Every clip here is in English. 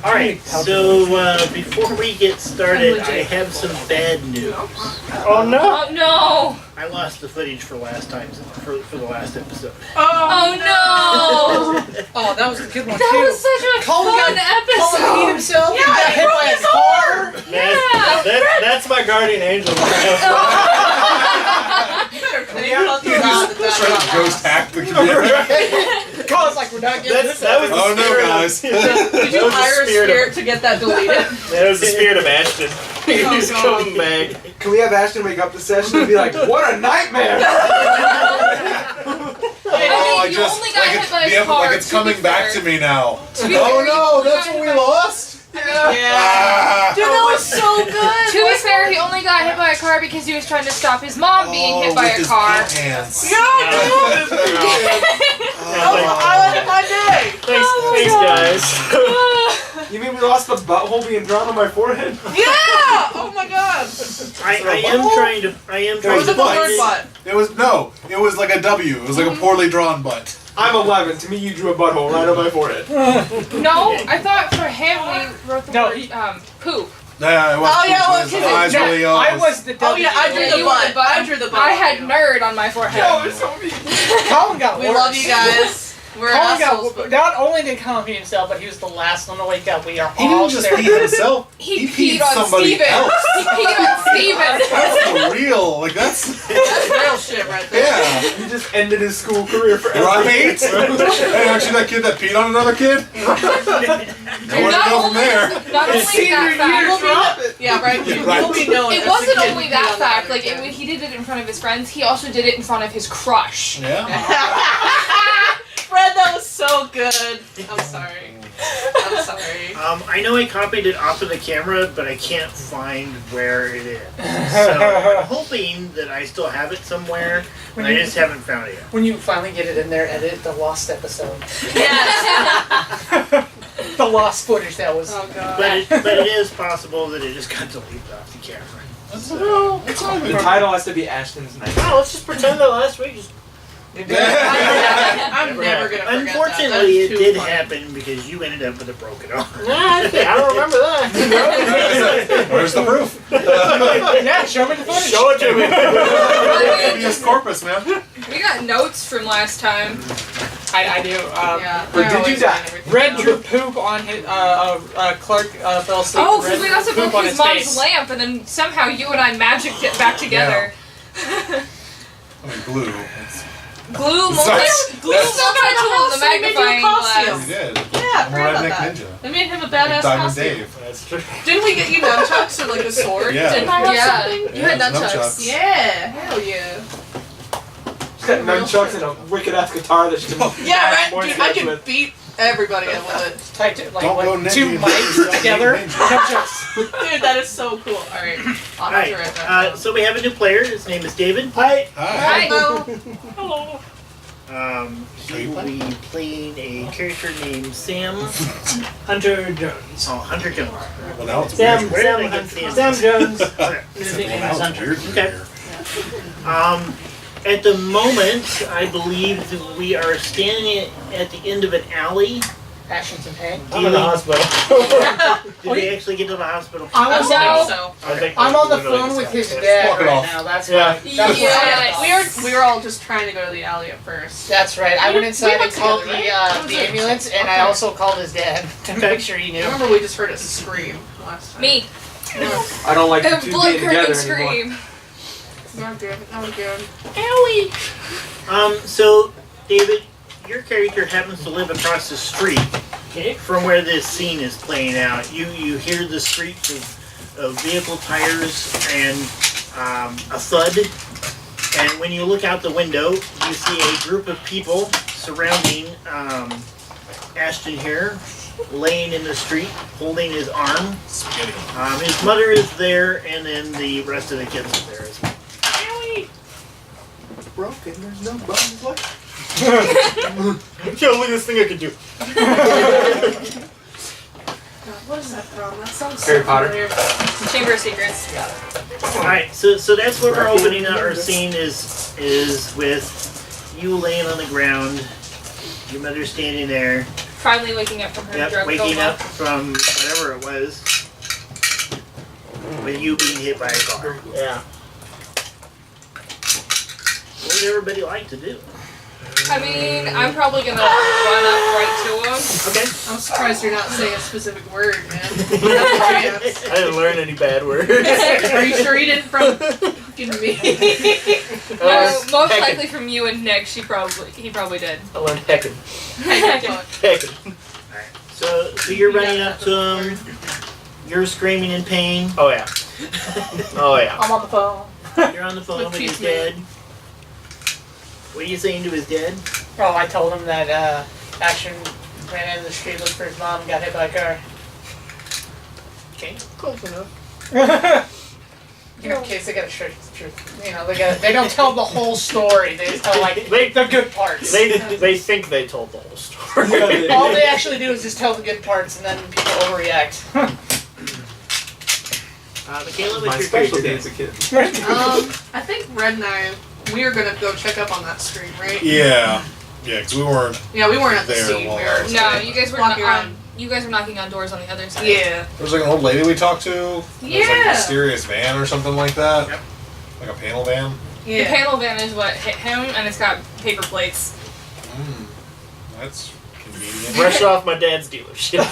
Alright, so before we get started, I have some bad news. Oh no! Oh no! I lost the footage for last time for the last episode. Oh no! Oh, that was a good one That too. was such a fun episode! Colin peed himself. Yeah, he got hit by a car. That's my guardian angel. Trying to ghost hack the computer. Colin's like, we're not getting this. That was the Oh no, spirit guys. Did you hire a spirit to get that deleted? That was the spirit of Ashton. He's God. coming back. Can we have Ashton wake up the session and be like, what a nightmare! I mean, you only got hit by a car. Like it's coming back to me now. Oh no, that's what we lost? Yeah. Dude, that was so good. To be fair, he only got hit by a car because he was trying to stop his mom being hit by a car. Hands. Yeah, dude. I like my day. Thanks, Oh guys. You mean we lost the butthole being drawn on my forehead? Yeah. Oh my god. I am trying to Or was it the word butt? It was like a W. It was like a poorly drawn butt. I'm 11. To me, you drew a butthole right on my forehead. No, I thought for him we wrote the word poop. Yeah, it was. Oh, yeah, it was His his- eyes really I was the W. Oh yeah, I drew Yeah, the you were butt. the butt. I drew the butt. I had nerd on my forehead. Colin got We worse. love you guys. We're Colin assholes. got, not only did Colin pee himself, but he was the last one to wake up. We are He all didn't just there. pee himself. He peed peed on somebody Steven. else. He peed on Steven. That's for real. Like that's That's real shit right there. yeah. He just ended his school career forever. Right? Hey, aren't you that kid that peed on another kid? I want to go from there. Not only that fact. Yeah, right. Yeah, You right. will be known. It as wasn't the kid only who that peed on fact. the Like other he did it in front of his friends. He also did it in front of his crush. Yeah. Fred, that was so good. I'm sorry. I'm sorry. I know I copied it off of the camera, but I can't find where it is. So I'm hoping that I still have it somewhere, and I just haven't found it yet. When you finally get it in there, edit the lost episode. Yes. The lost footage that was. Oh god. But it is possible that it just got deleted off the camera. The title has to be Ashton's Night. Oh, let's just pretend that last week just... I'm never gonna forget Unfortunately, that. it did happen because you ended up with a broken arm. Nah, I don't remember that. Where's the proof? Yeah, show me the footage. Show it to me. Habeas corpus, man. We got notes from last time. I do. Yeah. But did you die? Red drew poop on his. Clark fell asleep. Oh, Red because we also drew poop broke on his mom's face. lamp, and then somehow you and I magicked it back together. I mean, glue. Glue, Sorry. glue, multi-tool, the magnifying glass. You did. Yeah, I I'm a forgot about redneck that. ninja. They made him a badass Diamond costume. Dave. That's true. Didn't we get you nunchucks or like a sword? Yeah. Didn't I have Yeah. something? You Yeah, had nunchucks. nunchucks. Yeah, hell yeah. She's got nunchucks and a wicked ass guitar that she can. Yeah, right, more dude, I steps can with. beat everybody with it. Typed it like Don't go what, two ninja. mics together. Nunchucks. Dude, that is so cool. Alright, I'll have to write that Alright, down. so we have a new player. His name is David. Hi. Hi. Hello. Hello. He will be playing a character named Sam. Hunter Jones. Oh, Hunter Jones. Well, now it's Sam, weird. Where Sam, did I get Sam? Sam Jones. Okay. His Well, nickname now is it's Hunter. weird Okay. here. At the moment, I believe that we are standing at the end of an alley. Ashton's in pain. I'm in the hospital. Did we actually get to the hospital? I was I out. think so. I think I'm on the literally phone just with got his pissed. dad Walk it right off. now. That's Yeah. why. That's Yes. We were all just trying to go to the alley at first. That's right. I went inside We and went called together, the right? the ambulance, and I Okay. also called his dad to make sure he I knew. remember we just heard it scream last time. Me. I don't like the A two blood being together curdling anymore. scream. Not good, not good. Owie. So, David, your character happens to live across the street Okay. from where this scene is playing out. You hear the screech of vehicle tires and a thud. And when you look out the window, you see a group of people surrounding Ashton here, laying in the street, holding his arm. His mother is there, and then the rest of the kids are there as well. Broken, there's no bones left. Yo, look at this thing I can do. What is that from? That sounds Harry so Potter. familiar. Chamber of Secrets. Alright, so that's what our opening our scene is with you laying on the ground, your mother standing there, Finally waking up from her drug waking coma. up from whatever it was, with you being hit by a car. Yeah. What would everybody like to do? I mean, I'm probably gonna run up right to him. Okay. I'm surprised you're not saying a specific word, man. Not a chance. I didn't learn any bad words. Are you sure you didn't from fucking me? No, most likely from you and Nick. He probably did. I learned heckin'. Heckin'. So you're running up to him, you're screaming in pain, Oh yeah. Oh yeah. I'm on the phone. you're on the phone With with his Peace dad. What are you saying to his dad? Oh, I told him that Action ran into the street, looked for his mom, and got hit by a car. Okay. Close enough. You know, in case they gotta show the truth. You know, they don't tell the whole story. They just tell like the good parts. They think they told the whole story. All they actually do is just tell the good parts, and then people overreact. Michaela, My what's your specialty character as a kid. I think Red and we are gonna go check up on that screen, right? Yeah. Yeah, because we weren't. Yeah, we weren't at the There scene. We while I were was No, you guys were walking not, around. you guys were knocking on doors on the other side. Yeah. There was like an old lady we talked to. There was like a Yeah. mysterious van or something like that. Yep. Like a panel van. The Yeah. panel van is what hit him, and it's got paper plates. That's convenient. Fresh off my dad's dealership.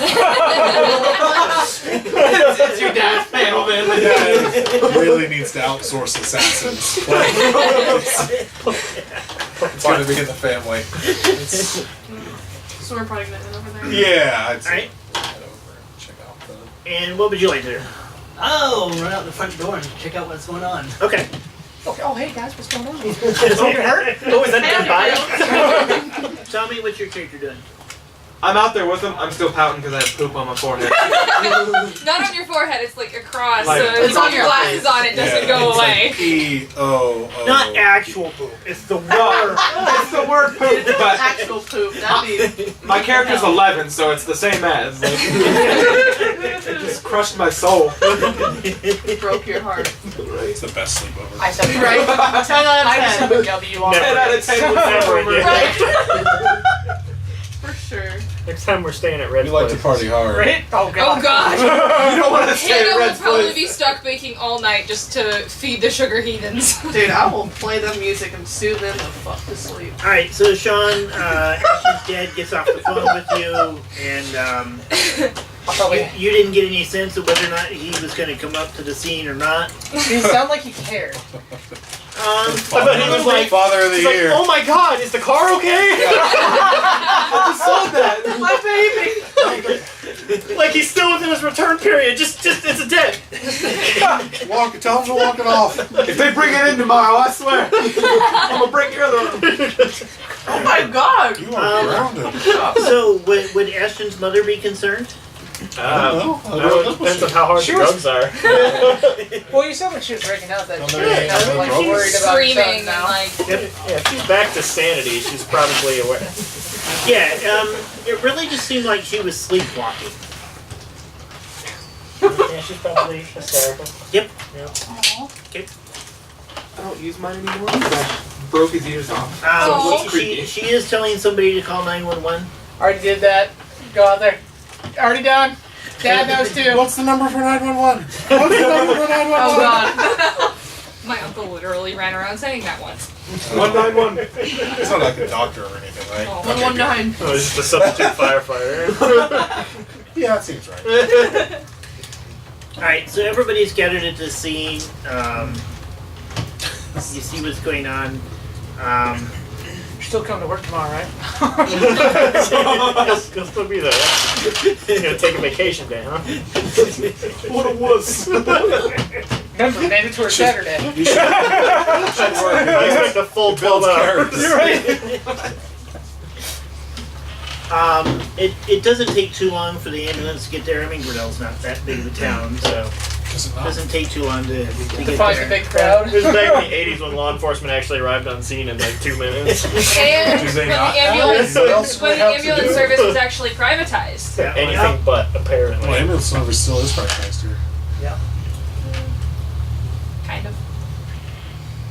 It's your dad's panel, man. My dad really needs to outsource assassins. Like, it's gonna be in the family. So we're probably gonna end over there. Yeah, I'd say Alright. head over and check out the. And what would you like to do? Oh, run out the front door and check out what's going on. Okay. Okay, oh hey guys, what's going on? Is something hurt? Oh, is that dead body? Tell me what your character doing. I'm out there with him. I'm still pouting because I have poop on my forehead. Not on your forehead, it's like across, Like- so if It's you put on your your glasses on, it doesn't Yeah, go it's away. like P-O-O. Not actual poop. It's the No, word. it's the word poop, but Actual poop. That'd be. my character's 11, so it's the same as. Like, it just crushed my soul. Broke your heart. It's the best sleepover. I said Right? 10 out of I just 10. have a W on 10 it. out of 10 would never again. Right? For sure. Next time we're staying at Red's We like to place. party hard. Right? Oh Oh god. god. You don't want to stay Hannah at will Red's probably place. be stuck baking all night just to feed the sugar heathens. Dude, I will play them music and soothe them the fuck to sleep. Alright, so Sean, Ashton's dad gets off the phone with you, and I'll probably. you didn't get any sense of whether or not he was going to come up to the scene or not. He sounded like he cared. Father, he was like- Father of the He's like, Year. oh my god, is the car okay? I just saw that. My baby! Like he's still within his return period. Just it's a dead. Walk, tell him to walk it off. If they bring it in tomorrow, I swear, I'm gonna break your other arm. Oh my god! You are grounded. So, would Ashton's mother be concerned? No, it depends on how hard She the was- drugs are. Well, you said when she was breaking out that she was Yeah, kind of like she's worried about her son Screaming now. and like. Yeah, if she's back to sanity, she's probably aware. Yeah, it really just seemed like she was sleepwalking. Yeah, she's probably hysterical. Yep. I don't use mine anymore. I broke his ears off. Oh. She is telling somebody to call 911. Already did that. Go out there. Already done. Dad knows too. What's the number for 911? What's the number for 911? Oh god. My uncle literally ran around saying that once. 191. It's not like a doctor or anything, right? Oh. 119. Oh, it's just a substitute firefighter. Yeah, that seems right. Alright, so everybody's gathered at the scene. You see what's going on. You're still coming to work tomorrow, right? He'll still be there. He's gonna take a vacation day, huh? What a wuss. Remember, mandatory Saturday. You should work. I expect a full 12 hours. You're right. It doesn't take too long for the ambulance to get there. I mean, Grinnell's not that big of a town, so Does it not? Doesn't take too long to get Find a there. big crowd. It was back in the 80s when law enforcement actually arrived on scene in like 2 minutes. And Did when they the not? ambulance, What else do when they the have to ambulance do? service was actually privatized. Yeah, Anything but, apparently. Well, ambulance service still is privatized here. Kind of.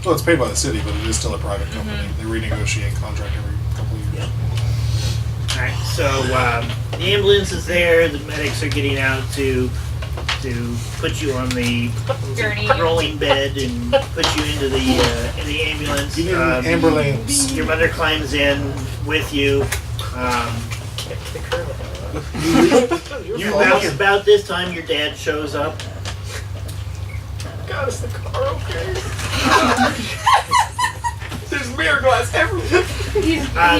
Well, it's paid by the city, but it is still a private company. They renegotiate contract every couple of years. Alright, so the ambulance is there, the medics are getting out to put you on the Gurney. rolling bed and put you into the ambulance. You need an ambulance. Your mother climbs in with you. About this time your dad shows up. God, is the car okay? There's mirror glass everywhere.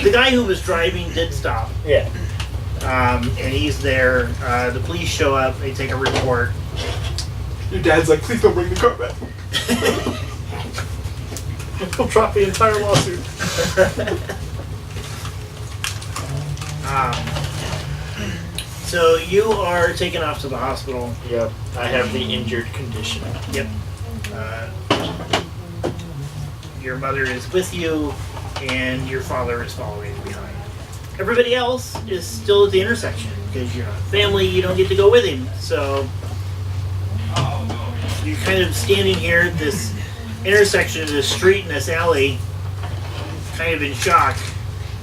The guy who was driving did stop. Yeah. And he's there. The police show up, they take a report. Your dad's like, please don't bring the car back. He'll drop the entire lawsuit. So you are taken off to the hospital. Yep. I have the injured condition. Yep. Your mother is with you, and your father is following behind. Everybody else is still at the intersection because you're not family. You don't get to go with him, so you're kind of standing here at this intersection of this street and this alley, kind of in shock.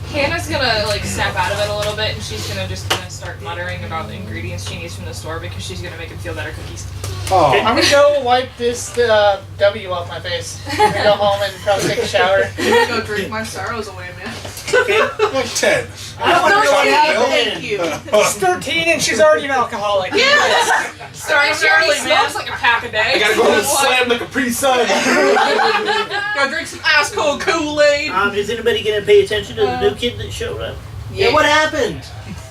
Hannah's gonna like snap out of it a little bit, and she's gonna just kind of start muttering about the ingredients she needs from the store because she's gonna make him feel better cookies. Oh, I'm gonna go wipe this W off my face. I'm gonna go home and probably take a shower. Go drink my sorrows away, man. Okay. like 10. Thank you. She's 13 and she's already an alcoholic. Yes! Sorry, she already smokes like a pack a day. I gotta go home and slam the Capri Sun. Go drink some ice cold Kool-Aid. Is anybody gonna pay attention to the new kid that showed up? Yeah, what happened?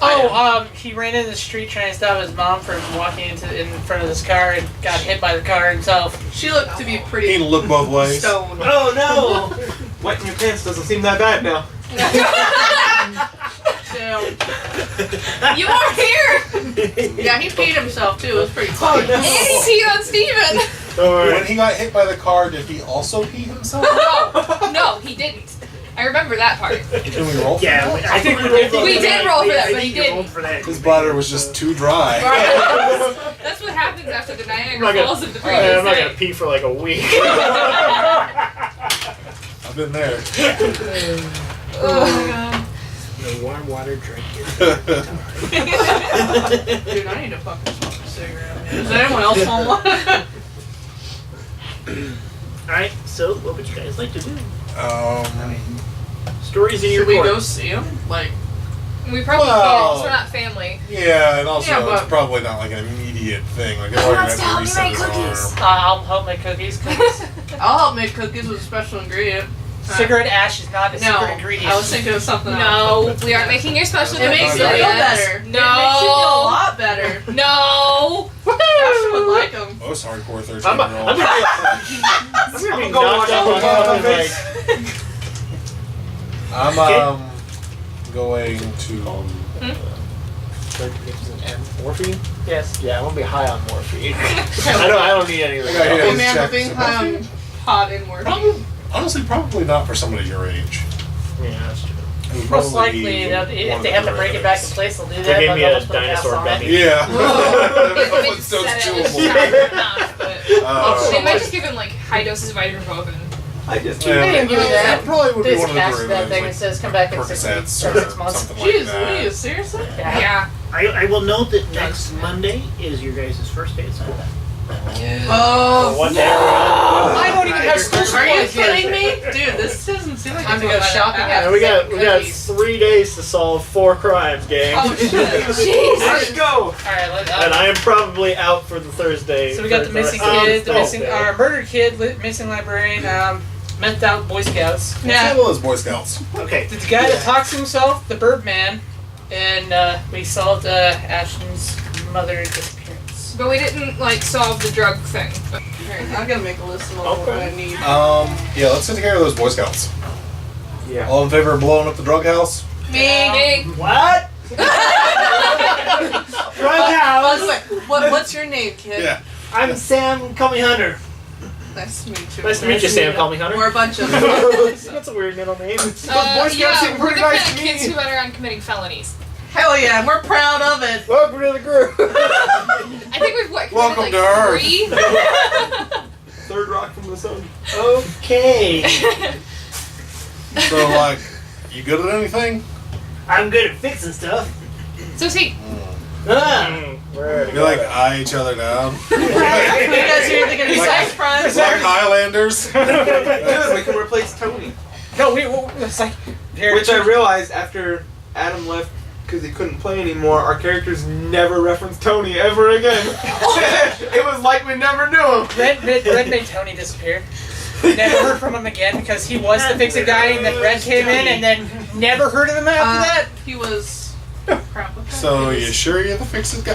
Oh, he ran into the street trying to stop his mom from walking in front of this car and got hit by the car himself. She looked to be He pretty can look both ways. stoned. Oh no! Wetting your pants doesn't seem that bad now. You are here! Yeah, he peed himself too. It was pretty funny. And he peed on Steven! Don't worry. When he got hit by the car, did he also pee himself? No, he didn't. I remember that part. Can we roll for Yeah, that? I think We did roll for that, but he didn't. For that. His bladder was just too dry. That's what happens after the Niagara I'm not gonna- Falls of the I'm previous not gonna night. pee for like a week. I've been there. Oh my god. The warm water drink. Dude, I need to fucking smoke a cigarette. Does anyone else want one? Alright, so what would you guys like to do? Stories in your Should we court. go see him? Like, We probably Well- can't, because we're not family. Yeah, and also Yeah, but- it's probably not like an immediate thing. Like, they're probably gonna have to reset his arm. I'll help make cookies. I'll help make cookies with a special ingredient. Cigarette ash is not a No, secret ingredient. I was thinking of something else. No, we aren't making your special It makes you Okay. feel ingredients. better. It makes you feel a No. lot better. No. Josh would like them. Most hardcore I'm 13-year-olds. gonna be Go knocked wash out my on face. I'm going to. Morphine? Yes. Yeah, I'm gonna be high on morphine. I don't need any of I that. got Okay, his man, check. but being high on pot and morphine. Honestly, probably not for somebody your age. Yeah, that's true. It would Most probably likely, be if one they of have to the break it back in derivatives. place, they'll do that. They gave but me they'll a just put a dinosaur pass on it. gummy. Yeah. They might So set it's it chewable. aside enough, but Uh, they might just give him like high doses of ibuprofen. I just yeah, They didn't give me that. that probably would be They one just of the cast that derivatives, thing like and says come back in 6 Percocets weeks or or 6 months. something like Jeez that. Louise, seriously? Yeah. I will note that next Monday is your guys' first day at school. Oh, One day. I don't even have school are you supplies yet. kidding me? Dude, this doesn't seem like Time it's to go all that shopping bad. And we got Cookies. 3 days to solve 4 crimes, gang. Oh shit. let's go. Alright, And I am probably out for the Thursday. so we got the for missing rest of kid, the missing, day. murdered kid, missing librarian, methed out Boy Scouts. Yeah. Well, as Boy Scouts. Okay. The guy that talks to himself, the Birdman, and we solved Ashton's mother disappearance. But we didn't like solve the drug thing. But I gotta make a list of all what I need. Yeah, let's take care of those Boy Scouts. Yeah. All in favor of blowing up the drug house? me. What? Drug house. By the way, what's your name, kid? Yeah. I'm Sam. Call me Hunter. Nice to meet you. Nice to meet you, Sam. Call me Hunter. We're a bunch of. That's a weird middle name. Boy Scouts seem Yeah, we're pretty the nice kind to of kids me. who are on committing felonies. Hell yeah, and we're proud of it. Welcome to the group. I think we've what? Welcome committed, to Earth. like, 3? Third rock from the sun. Okay. So, like, you good at anything? I'm good at fixing stuff. So see, Ah. You like eye each other down? You guys are either gonna be Like- sex friends Like or. Highlanders? Good, we can replace Tony. No, it's like. Which I realized after Adam left because he couldn't play anymore, our characters never referenced Tony ever again. It was like we never knew him. Red made Tony disappear. Never heard from him again because he was the fix-it guy, and then Red came in, and then never heard of him after that. He was. Crap. What So, you sure you're the fix-it guy?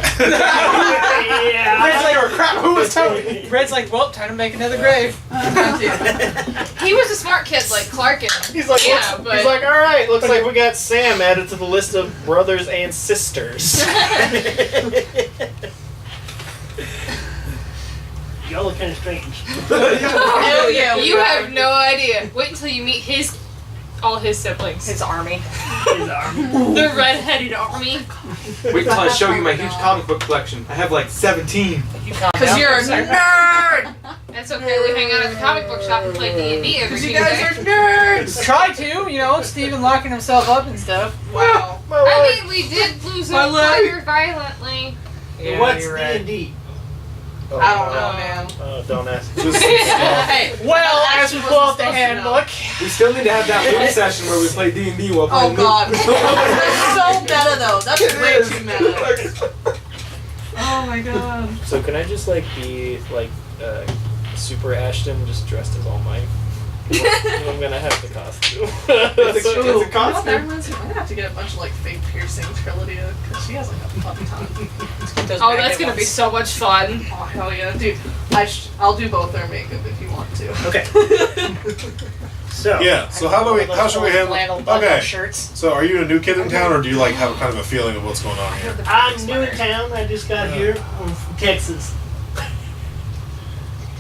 Yeah. Red's like, Crap, who was Tony? Red's like, well, time to make another grave. he was a smart kid like Clark and He's like, yeah, but he's like, all right, looks like we got Sam added to the list of brothers and sisters. Y'all look kind of strange. Hell yeah, we you are. have no idea. Wait until you meet all his siblings. His army. His arm. The red-headed army. Wait till I show you my huge comic book collection. I have like 17. Because you're a nerd! That's okay. We hang out at the comic book shop and play D&D every Because you Tuesday. guys are nerds! Try to, Steven locking himself up and stuff. Wow. I mean, we did lose My a leg. player violently. Yeah, What's you're right. D&D? I don't know, man. Don't ask. Just, Hey, Well, I as we actually pull out the wasn't supposed to know. handbook. We still need to have that one session where we play D&D while Oh playing god. That's so meta though. That's way too meta. meta. Oh my god. So can I just like be like Super Ashton, just dressed as All Might? I'm gonna have the costume. It's a You know what that costume. reminds me? I'm gonna have to get a bunch of like fake piercings for Lydia because she has like a fun time. Oh, that's gonna be so much fun. Oh hell yeah, dude! I'll do both their makeup if you want to. Okay. So. yeah, so how should we handle Okay, Shirts. so are you a new kid in town, or do you like have kind of a feeling of what's going on here? I'm new in town. I just got here. I'm from Texas.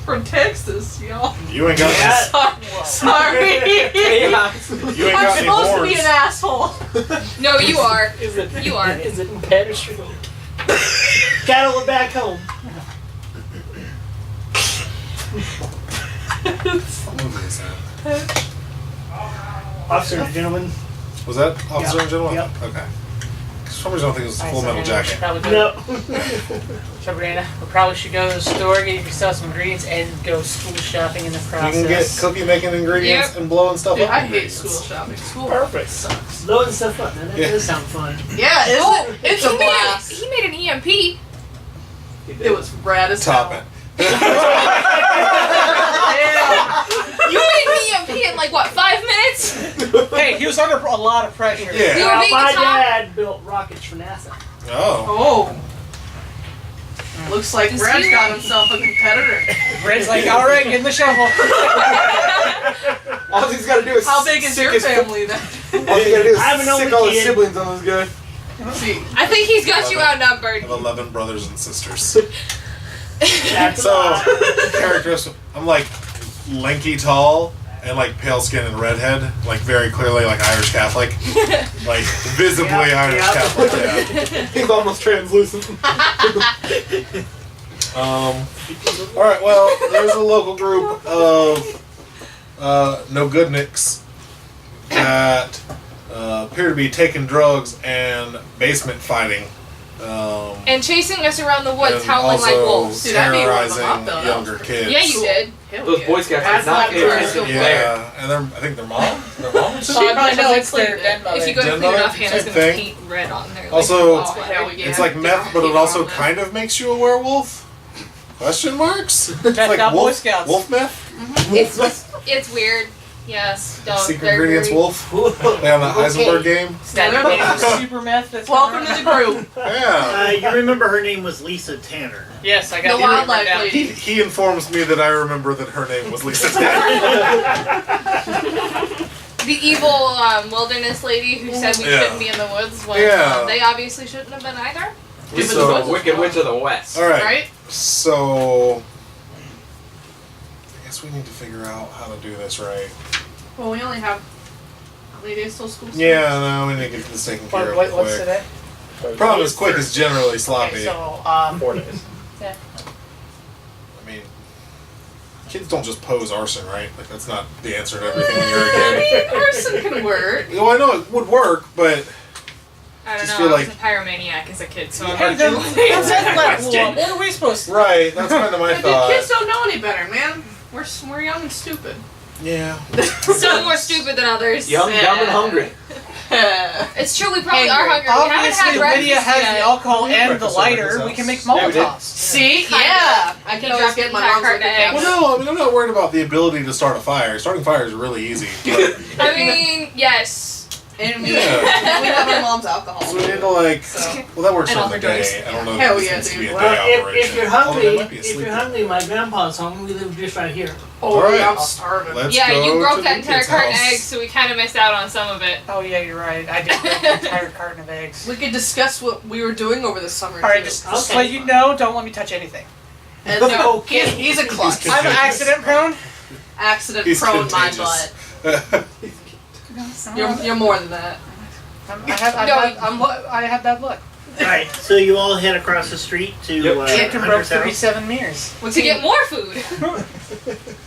From Texas, y'all. You ain't got Sorry. you ain't I'm got any supposed to be horns. an asshole. No, you are. Is it? You are. Is it Pettish? Gotta look back home. What movie is that? Officer and gentlemen. Was that Officer Yeah. and Gentleman? Yep. Okay. For some reason I don't think it was Full Metal Jacket. No. Sabrina, we probably should go to the store, get yourself some ingredients, and go school shopping in the You process. can get cookie making ingredients Yep. and blowing stuff Dude, up. I hate ingredients. school shopping. School Perfect. sucks. Loading stuff up. Now, that Yeah. does sound fun. Yeah, isn't Oh, it? It's a blast. He made an EMP. It was rad as Top hell. it. Yeah. You made an EMP in like what, 5 minutes? Hey, he was under a lot of pressure. You Yeah. were being My the top. dad built rockets for NASA. Oh. Oh. Looks like Does Brad's he got like- himself a competitor. Red's like, all right, get in the shovel. All he's gotta do is How big is sick your his- family then? All you gotta do is I'm an only sick all his kid. siblings on this guy. Let's see. I think he's got you I outnumbered. have 11 brothers and sisters. That's a So, lot. characters, I'm like lanky tall and like pale skin and redhead, like very clearly like Irish Catholic. Like visibly Yeah, Irish yeah. Catholic, yeah. He's almost translucent. Alright, well, there's a local group of no goodniks that appear to be taking drugs and basement fighting. And chasing us around the woods, and howling like also wolves. Dude, I beat one of them terrorizing up, though. younger kids. Yeah, you did. Hell Those yeah. Boy Scouts That's did not not pay true. attention Yeah, there. and I think their mom? Their mom? She probably know it's their Cleaned it. dead mother. If you go to Den clean it mother? off, Hannah's Same gonna thing. paint red on there. Like, Also, Oh, hell yeah. It's like meth, but it also kind of makes you a werewolf? Question marks? It's like not Boy wolf, Scouts. wolf meth? it's weird. Yes, don't. Secret they're ingredients very- wolf? They on the Heisenberg game? Standard name is super meth. That's Welcome to the group. Yeah. You remember her name was Lisa Tanner. Yes, I The got wildlife down. He, lady. he informs me that I remember that her name was Lisa Tanner. The evil wilderness lady who said we Yeah. shouldn't be in the woods when Yeah. they obviously shouldn't have been either. So- Wicked Witch of the West. All right. Right? So I guess we need to figure out how to do this right. Well, we only have how many days till school starts? Yeah, no, we need to get this taken care of What's quick. today? Problem is, quick is generally sloppy. Okay, so 4 days. I mean, kids don't just pose arson, right? Like that's not the answer to everything when you're a kid. I mean, arson can work. Well, I know it would work, but I don't Just know. feel I was like- a pyromaniac as a kid, so I'm Hey, not then, doing what's that like? Question. What are we supposed to? right, that's kind of my But the kids thought. don't know any better, man. We're young and stupid. Yeah. Some more stupid than others. Young, dumb, and hungry. It's true. We probably Hangry. are hungry. We haven't Obviously, had breakfast Lydia has yet. the alcohol and the Breakfast lighter. service We can make house. Yeah, we did. Molotovs. See? Kinda. Yeah. I He can always dropped get an my entire mom's carton of liquor eggs. cabinet. Well, no, I mean, I'm not worried about the ability to start a fire. Starting fire is really easy. But I mean, yes. And we, Yeah. we have our mom's alcohol. so we need to like. So- Well, that works And during the overdose. day. I don't know. Hell if this yeah, needs to be a dude. day Well, operation. if you're Although hungry, they might be if asleep. you're hungry, my grandpa's home. We live just right here. Oh, All right. yeah, I'm starving. Let's Yeah, go you to broke the that entire kid's carton of house. eggs, so we kind of missed out on some of it. Oh yeah, you're right. I did break an entire carton of eggs. We could discuss what we were doing over the summer. All right, too. just Okay. let you know. Don't let me touch anything. And Okay. he's a klutz. I'm accident prone. Accident He's prone, my contagious. butt. You're more than that. I have bad luck. Alright, so you all head across the street to Yep. Captain broke Hunter's house 37 mirrors. To get more food.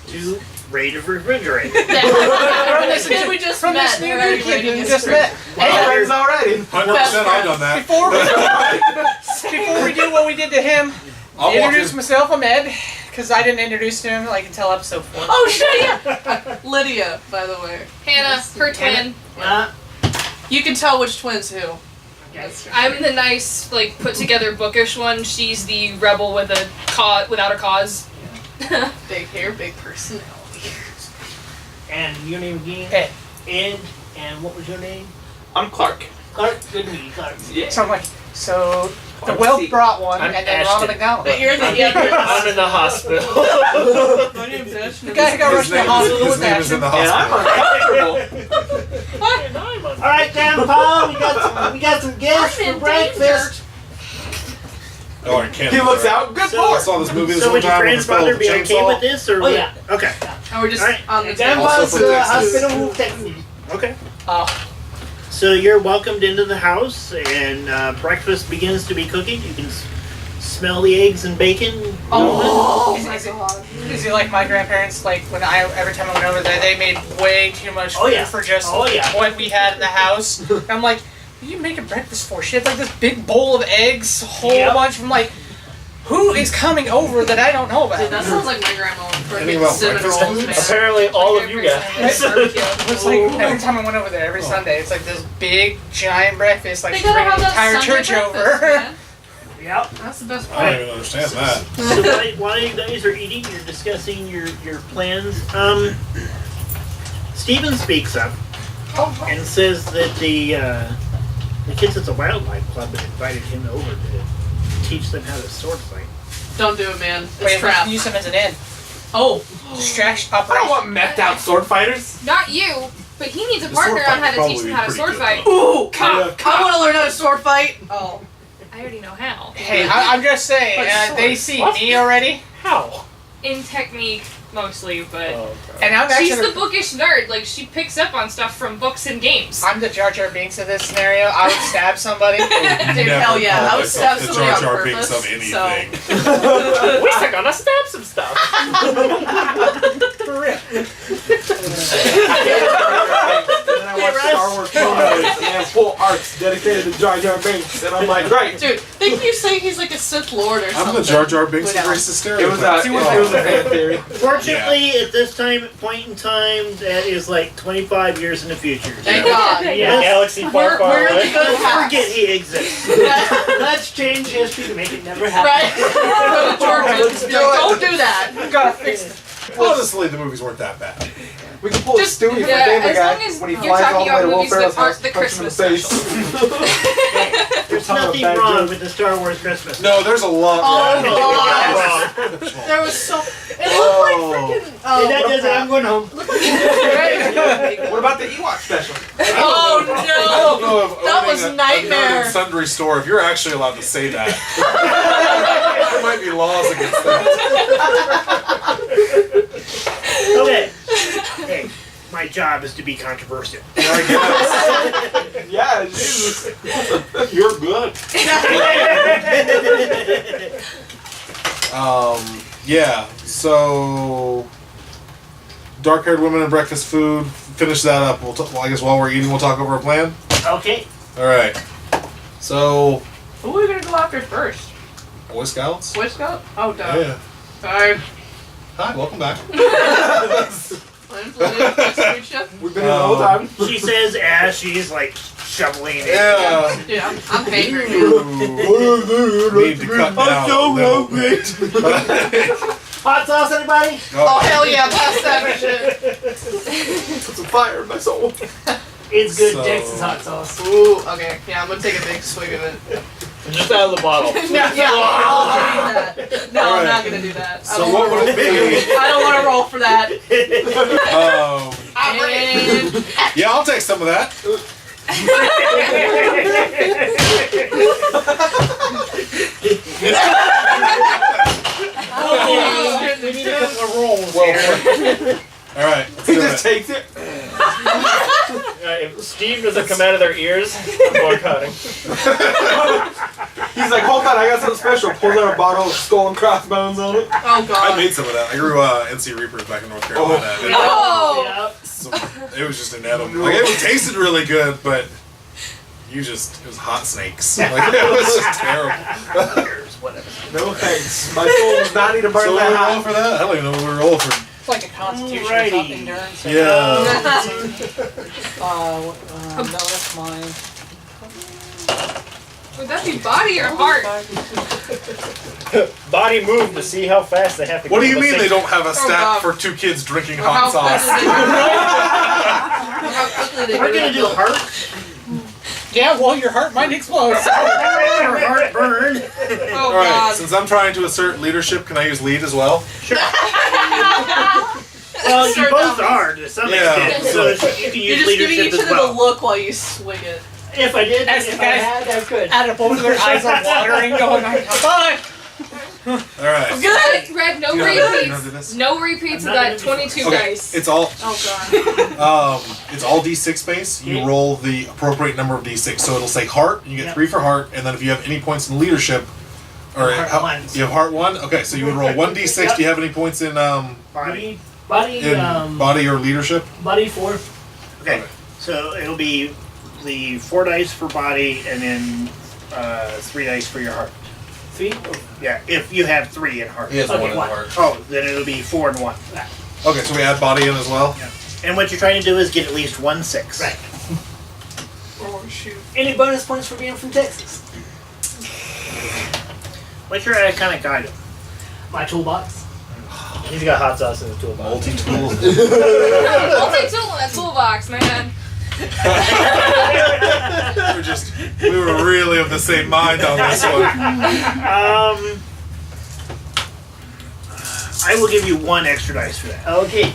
to raid a refrigerator. From the kid we just From met. this new they're already kid raiding we his just fridge. met. Hey, friends already. 100%, I've done that. Before we do what we did to him, I'll walk introduce in. myself. I'm Ed, because I didn't introduce him like until episode 4. Oh shit, yeah. Lydia, by the way. Hannah, her twin. You can tell which twin's who. I'm the nice, like, put together bookish one. She's the rebel with a without a cause. Big hair, big personality. And your name again? Ed. Ed. And what was your name? I'm Clark. Clark. Good to meet you, Clark. Yeah. So I'm like, so the Clark whelp C. brought one, I'm and then Ashton. Ronald McDonald. But you're the I'm in the hospital. My name's Ashton. The guy who got rushed to the hospital His was name is in Ashton. the And I'm hospital. uncomfortable. Alright, Grandpa, we got some guests I'm in for breakfast. Oh, I can't. He looks out. Good So- I boy. saw this movie this So one would your time with the fellow grandfather with the be okay chainsaw. with this? Or Oh, yeah. Okay. And we're just Alright. on the Grandpa's Also for Texas. hospital technique. Okay. Oh, So you're welcomed into the house, and breakfast begins to be cooking. You can smell the eggs and bacon. Oh Is- my is it- god. is it like my grandparents? Like every time I went over there, they made way too much food Oh, yeah. for just Oh, yeah. what we had in the house. And I'm like, what are you making breakfast for? She had like this big bowl of eggs, a whole Yep. bunch. I'm like, who is coming over that I don't know about? Dude, that sounds like my grandma for Anything about cinnamon breakfast? rolls, man. Apparently, all of you guys. It's like every time I went over there, every Sunday, it's like this big giant breakfast, like They bring gotta the have that entire Sunday church breakfast, over. man. Yep. That's the best I part. don't even understand that. So while you guys are eating, you're discussing your plans. Steven speaks up and says that the kids at the wildlife club had invited him over to teach them how to sword fight. Don't do it, man. It's Wait, trap. use them as an end. Oh. Distraction I don't operation. want methed out sword fighters. Not you, but he needs a The partner sword on how fight to teach probably them how to pretty sword good, fight. though. Ooh, I want to learn how to sword fight. Oh. I already know how. Hey, I'm just saying, Like they swords. see What? me already, How? In technique, mostly, but Oh, and I'm she's actually the bookish nerd. Like, she picks up on stuff from books and games. I'm the Jar Jar Binks of this scenario. I would stab somebody. Dude, Never hell yeah. call I would stab myself the somebody on Jar Jar Binks purpose. of So. anything. we are gonna stab some stuff. For real. And then I watch Star Wars movies and full arcs dedicated to Jar Jar Binks, and I'm like, great. Dude, think you say he's like a Sith Lord or something. I'm the Jar Jar Binks of Without- racist It was a stereotypes. fan theory. Fortunately, at this point in time, that is like 25 years in the future. Thank God. Yeah. Galaxy far, far We're away. the good Let's hats. forget he exists. Let's change history to make it never happen. Right? Go to Georgia. Let's do Don't do that. You gotta fix it. Honestly, the movies weren't that bad. We can pull Just- a Stewie from yeah, Family as Guy long as when he you're flies all talking the way to about Will movies Ferrell's that aren't house, the punch him in the Christmas face. There's Talking nothing about bad wrong jokes. with the Star Wars Christmas. No, there's a lot Oh, wrong. God. There was so. It looked like freaking. And that does it, I'm going home. What about the Ewok special? Oh I don't no! know if That owning Grandma's a nerd nightmare. and sundry store, if you're actually allowed to say that. There might be laws against that. Okay. Hey, my job is to be controversial. I guess. Yeah, Jesus. You're good. Yeah, so dark-haired women and breakfast food. Finish that up. Well, I guess while we're eating, we'll talk over a plan. Okay. All right. So, Who are we gonna go after first? Boy Scouts. Boy Scout? Oh, duh. Yeah. Sorry. Hi, welcome back. Nice to meet you. We've been here the whole time. She says as she's like shoveling it. Yeah. Dude, I'm hangry. Need to cut down a little bit. Hot sauce, anybody? Oh, hell yeah, pass that shit. Put some fire in my soul. It's good. So- Texas hot sauce. Ooh, okay. Yeah, I'm gonna take a big swig of it. Just out of the bottle. No, yeah, I'll do that. No, I'm Alright. not gonna do that. I So don't what wanna would it roll- be? I don't want to roll for that. And Yeah, I'll take some of that. We need a couple of rolls Well, here. all right. Let's He do just it. takes it. If Steve doesn't come out of their ears, I'm boycotting. He's like, hold on, I got something special. Pulls out a bottle of skull and crossbones on it. oh I god. made some of that. I grew NC Reapers back in North Carolina. Oh. Yeah. So it was just inedible. Like it tasted really good, but it was hot snakes. Like it was just terrible. Whatever. No thanks. My soul was not need to burn So what that we roll hot. for that? I don't even know what we roll for. It's like a constitution Alrighty. or something, endurance. or- Yeah. No, that's mine. Would that be body or heart? Body move to see how fast they have to go. What do you to mean the they don't have a stat God. for 2 kids drinking Or hot sauce? How quickly they We're gonna do heart. Yeah, well, your heart might explode. Or heart burn. Oh All right. god. Since I'm trying to assert leadership, can I use lead as well? Well, you Sir, both no. are to some Yeah. extent, so you can You're use just giving leadership each as other the well. look while you swig it. If I did, As if the I guys had, I could. out of both of their eyes are watering, going on. Fine. All right. Good. Red, no You know how to- you know how to do repeats. this? No repeats I'm of not that gonna do 22 Okay. dice. It's all Oh god. it's all D6 base. You roll the appropriate number of D6. So it'll say heart. You get Yep. 3 for heart, and then if you have any points in leadership, or Heart ones. you have heart 1. Okay, so you would roll 1D6. Yep. Do you have any points in Body. Body, body or leadership? body 4. Okay, so it'll be the 4 dice for body, and then 3 dice for your heart. 3. Yeah, if you have 3 in heart. He has Okay, 1 in one. heart. Oh, then it'll be 4 and 1. Okay, so we add body in as well. And what you're trying to do is get at least 1 6. Right. Oh shoot. Any bonus points for being from Texas? What's your iconic item? My toolbox. He's got hot sauce in his toolbox. Multi-tool. I'll take tool in that toolbox, man. we were really of the same mind on this one. I will give you 1 extra dice for that. Okay.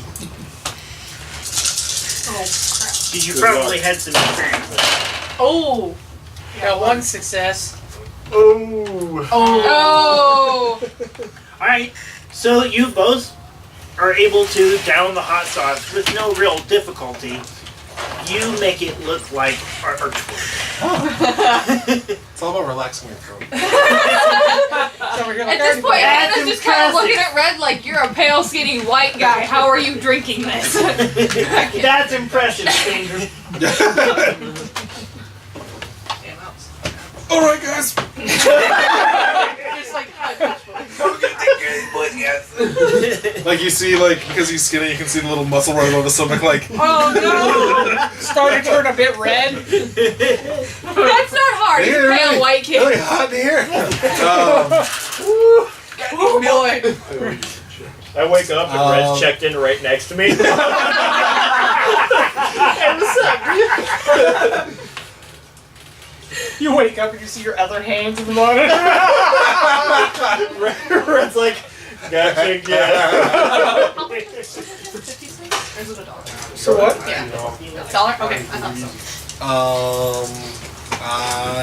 Because you probably had some experience with it. Oh. Got 1 success. Oh. Oh. Alright, so you both are able to down the hot sauce with no real difficulty. You make it look like artwork. It's all about relaxing your throat. So we're gonna At this point, That's Anna's just kind of impressive. looking at Red like, you're a pale, skinny white guy. How are you drinking this? That's impressive, stranger. All right, guys. It's like high pitch voice. Like you see, like because he's skinny, you can see the little muscle right above the stomach. Like Oh no. starting to turn a bit red. That's not hard. He's a Hey, pale really- white kid. really hot in here. Oh boy. I wake up and Red's checked in right next to me. You wake up and you see your other hands in the monitor. Red's like, gotcha, yeah. Is it $1? So what? Yeah. $1? Okay, I thought so.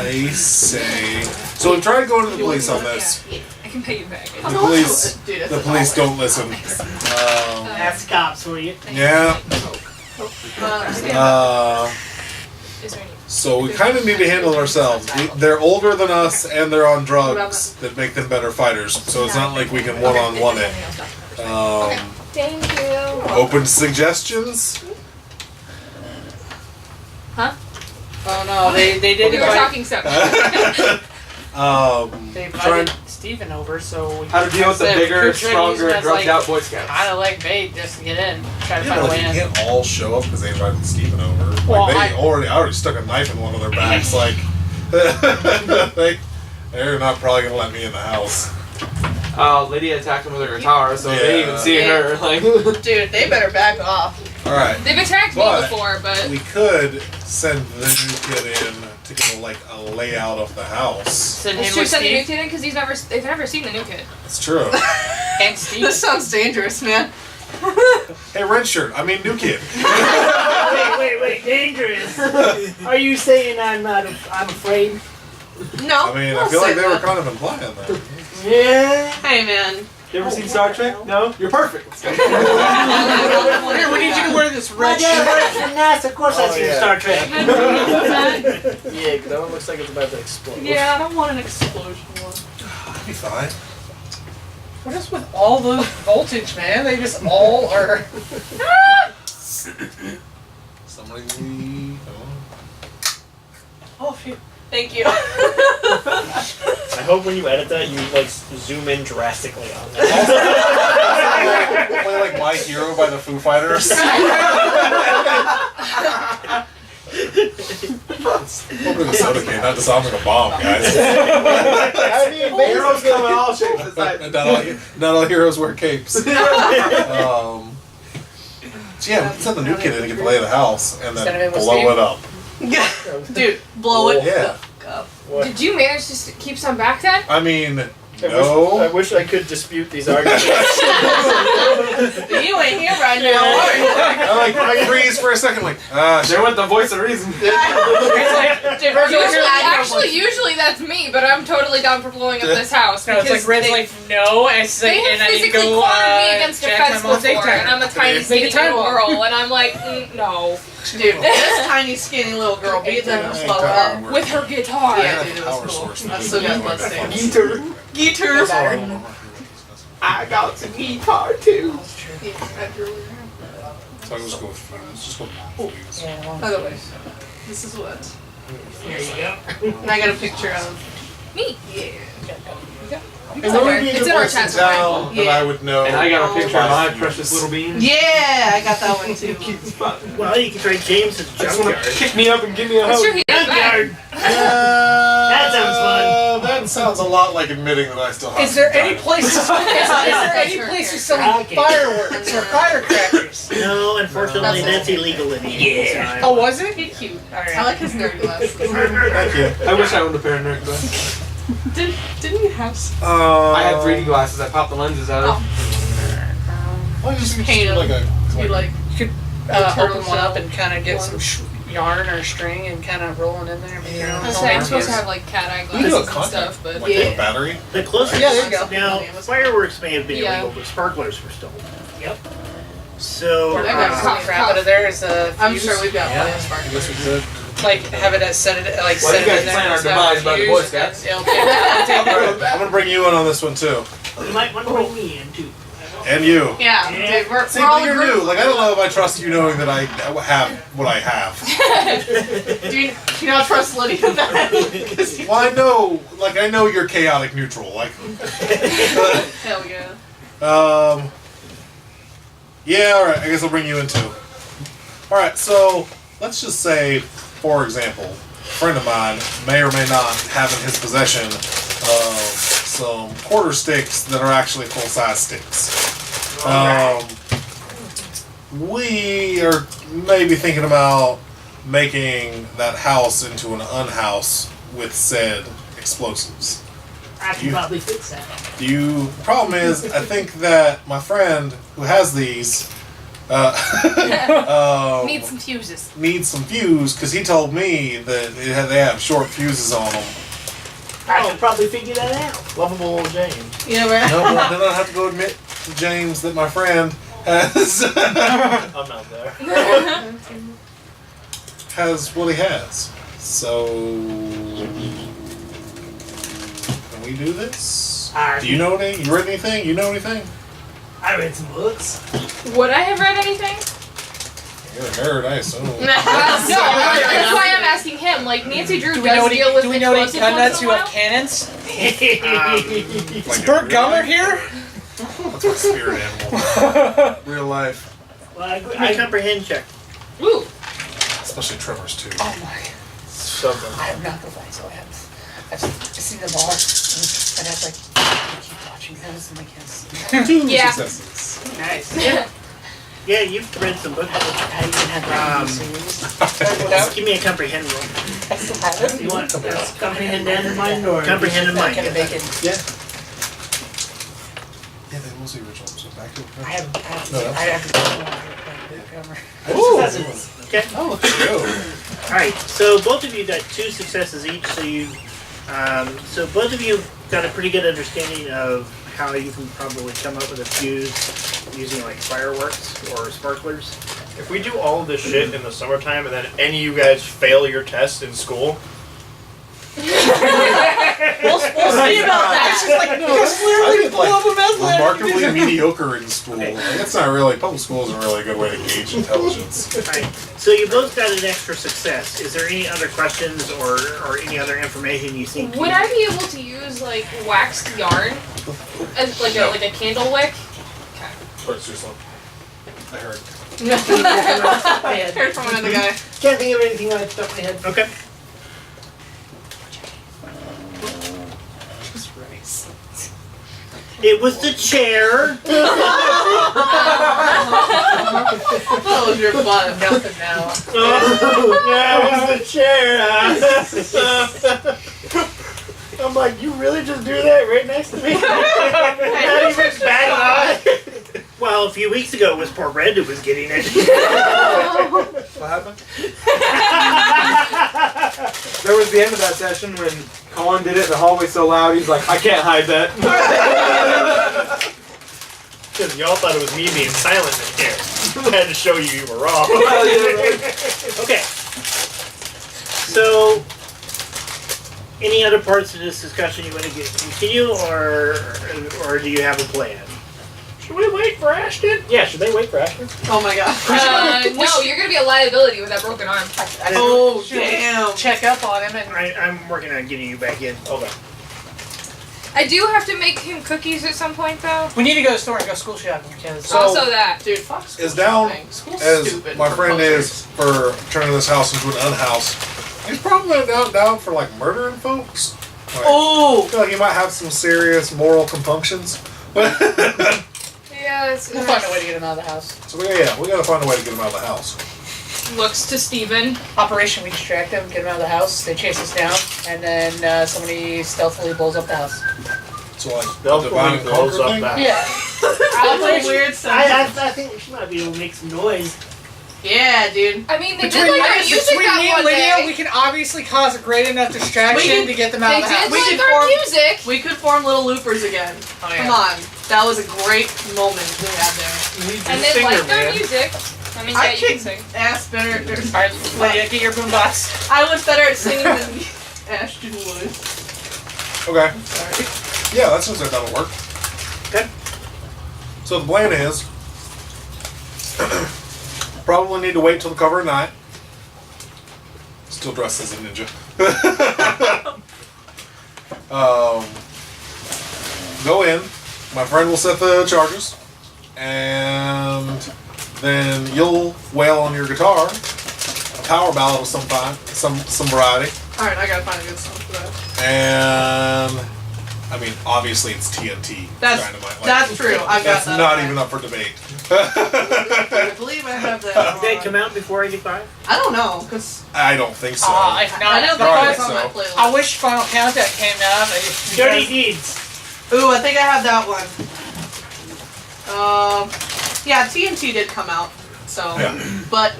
I say. So we tried going to the police on this. I can pay you back. The police, Dude, that's the a police dollar. don't listen. Ask the cops for you. Yeah. Is there any? So we kind of need to handle it ourselves. They're older than us and they're on drugs that make them better fighters. So it's not like we can one-on-one it. Thank you. Open to suggestions? Huh? Oh no, they did We were invite, talking stuff. they try invited Steven over, so we How to deal with the said, bigger, we're trying to use stronger, him as, drugged like, out Boy Scouts. kind of like bait just to get in, try to Yeah, find a like way you in. can't all show up because they invited Steven over. Like Well, I already stuck a knife in one of their backs. Like they're not probably gonna let me in the house. Lydia attacked him with her guitar, so they didn't even Yeah. see her. Like, Dude, they better back off. All right, They've attacked me But- before, but we could send the new kid in to get a layout of the house. Send it's him true. with Send the new Steve. kid in because they've never seen the new kid. It's true. And Steve. This sounds dangerous, man. Hey, red shirt. I mean, new kid. Wait, dangerous. Are you saying I'm afraid? No. I mean, I don't feel like say they were that. kind of implying that. Yeah. Hey, man. you ever seen Star Trek? No? You're perfect. Here, we need you to wear this My red dad shirt. works for NASA. Of course I've Oh, seen yeah. Star Trek. Yeah, 'cause that one looks like it's about to explode. Yeah, I don't want an explosion one. That'd be fine. What is with all the voltage, man? They just all are. Somebody. Oh, shoot. Thank you. I hope when you edit that, you like zoom in drastically on that. Play like My Hero by the Foo Fighters. Open the soda can, not to sound like a bomb, guys. Heroes come in all shapes and sizes. Not all heroes wear capes. So yeah, we can send the new kid in to get the lay of the house and Send him then in with blow Steve? it up. Dude, blow it. Yeah. Up. What? Did you manage to keep some back then? I mean, I no. wish I could dispute these arguments. You ain't here right now, are you? I freeze for a second, like, They went the voice of reason. Actually, usually that's me, but I'm totally down for blowing up this house. No, it's because like Red's they- like, no, and it's like, They and have I need to physically go, cornered me against a jack fence my mom's egg before, and timer. I'm a tiny, Make skinny a time little bomb. girl, and I'm like, no. Dude, this tiny, skinny little girl beat them Hey, slow God, up. we're- With her guitar. Yeah, dude, it was Power cool. source. I still got bloodstains. Guitar. Geeter. I got some guitar too. So I'll just go with food. Let's just go with food. Other way. This is what. Here you go. And I got a picture of. Me. Yeah. And what would be It's the in our place in chat somewhere. town that I would know? And I got a picture of my precious little bean. Yeah, I got that one too. Cute spot. Well, you can try James's Just wanna junkyard. pick me up and give me a I'm hug. sure he does that. Junkyard. That sounds fun. That sounds a lot like admitting that I still have Is there some any time. places? Is there any places selling Okay. fireworks or firecrackers? No, unfortunately, that's illegal in Yeah. Oh, was it? He's cute. All right. I like his nerd glasses. Thank you. I wish I owned a pair of nerd glasses. Didn't you have some? I had 3D glasses. I popped the lenses out of. Why just Paint like a You like Open one up and kind of get some yarn or string and kind of rolling in there. Yeah. I was saying, I'm supposed to have like cat eye you glasses do a and contact stuff, but like Yeah. a battery. the closest. Yeah, there you go. Now, fireworks may have been Yeah. illegal, but sparklers were still. Yep. So, Or I got some crap out of there is a I'm fuse. sure we've got Yeah. plenty of sparklers. Guess we could. Like have it set it like Well, set you it guys in there. plan our and stuff, demise by the fuse, Boy Scouts. It'll take All right, I'm gonna bring you in on this one too, you might want to bring me in too. and you. Yeah, Yeah. dude, we're See, all but you're agreed. new. Like I don't know if I trust you knowing that I have what I have. Do you not trust Lydia then? Well, I know you're chaotic neutral. Like, Hell yeah. yeah, all right. I guess I'll bring you in too. All right, so let's just say, for example, a friend of mine may or may not have in his possession some quarter sticks that are actually full-size sticks. We are maybe thinking about making that house into an unhouse with said explosives. I can probably fix that. The problem is, I think that my friend who has these Need some fuses. Needs some fuse because he told me that they have short fuses on them. I could probably figure that out. Lovable old James. You know where? No, well, then I have to go admit to James that my friend has I'm not there. has what he has. So can we do this? Do you know anything? You read anything? You know anything? I read some books. Would I have read anything? You're a nerd, I assume. No, that's why I'm asking him. Like, Nancy Drew does deal with do we know any explosives gun nuts once in who a have while. cannons? Like Is Bert Gummer here? That's my spirit animal. Real life. Well, Give me a comprehend check. Ooh. Especially Trevor's too. Oh my. Something. I have not the light, so I've seen them all. And I was like, I keep watching those and I can't see. 2 Yeah. successes. Nice. Yeah, you've read some books. I even had that series. Just give me a comprehend roll. I still have it. You want comprehend that in mind or? Comprehend in mind. Can I make it? Yeah. Yeah, that was the original. So back to the I have No, I have to go on Successes. Okay. Oh, look at you. All right. So both of you got 2 successes each. So both of you got a pretty good understanding of how you can probably come up with a fuse using like fireworks or sparklers. If we do all of this shit in the summertime and then any of you guys fail your test in school, We'll see about that. It's just like, because I clearly did, pull up a meth lab. remarkably mediocre in school. Like, it's not really, public school isn't really a good way to gauge intelligence. All right. So you both got an extra success. Is there any other questions or any other information you think? Would I be able to use like waxed yarn as like a candle wick? Where's your son? I heard. Heard from another guy. Can't think of anything right off the top of my head. Okay. It was the chair. That was your fun. Nothing now. Yeah, it was the chair. I'm like, you really just do that right next to me? Not even bad on. Well, a few weeks ago it was poor Red who was getting it. What happened? There was the end of that session when Colin did it in the hallway so loud, he's like, I can't hide that. because y'all thought it was me being silent in here. I had to show you were wrong. Okay. So, any other parts of this discussion you want to continue, or do you have a plan? Should we wait for Ashton? Yeah, should they wait for Ashton? Oh my god. No, you're gonna be a liability with that broken arm. Oh, damn. Check up on him and I'm working on getting you back in. Okay. I do have to make him cookies at some point, though. we need to go to the store and go school shopping because So- Also that. Dude, fuck school As down shopping. School's as stupid my for friend posters. is for turning this house into an unhouse, he's probably down for like murdering folks. Like, Oh! I feel like he might have some serious moral compunctions. Yeah, it's, we'll find a way to get him out of the house. So we gotta find a way to get him out of the house. looks to Steven. Operation: we distract them, get them out of the house. They chase us down, and then somebody stealthily blows up the house. So like They'll divide and blows conquer up thing? that. Yeah. That's a weird sentence. I think she might be able to make some noise. Yeah, dude. I mean, they Between, did like I our guess music between me that and one Lydia, day. we can obviously cause a great enough distraction We can- to get them out They of the house. did We like could our form- music. We could form little loopers again. Oh, yeah. Come on. That was a great moment we had there. And they Singer, liked our man. music. I mean, I yeah, you can kicked sing. ass better. Alright, Lydia, get your boombox. I was better at singing than Ashton was. Okay. Sorry. Yeah, that seems like that'll work. Okay. So the plan is probably need to wait till the cover of night. Still dressed as a ninja. Go in. My friend will set the charges, and then you'll wail on your guitar a power ballad of some kind, some variety, Alright, I gotta find a good song for that. and I mean obviously it's TNT That's- Dynamite. that's true. I got That's that. not even up for debate. I believe I have that. Did it on- come out before 85? I don't know, because I don't think so. If I not, don't think Probably it was on my so. playlist. I wish Final Countdown came out. Dirty Deeds. Ooh, I think I have that one. Yeah, TNT did come out. So, Yeah. but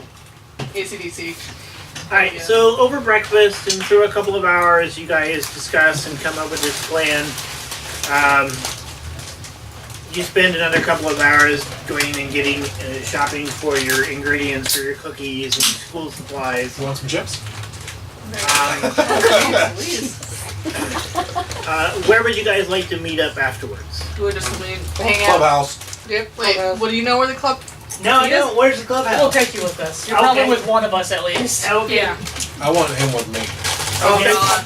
AC/DC. Alright, Yeah. so over breakfast and through a couple of hours, you guys discuss and come up with this plan. You spend another couple of hours going and getting shopping for your ingredients for your cookies and school supplies. You want some chips? Where would you guys like to meet up afterwards? We're just hang out. Clubhouse. Yep. Wait, what do you know where the club? No, I don't. Where's the clubhouse? We'll take you with us. You're probably Okay. with one of us at least. Okay. Yeah. I want him with me. Oh Okay. God.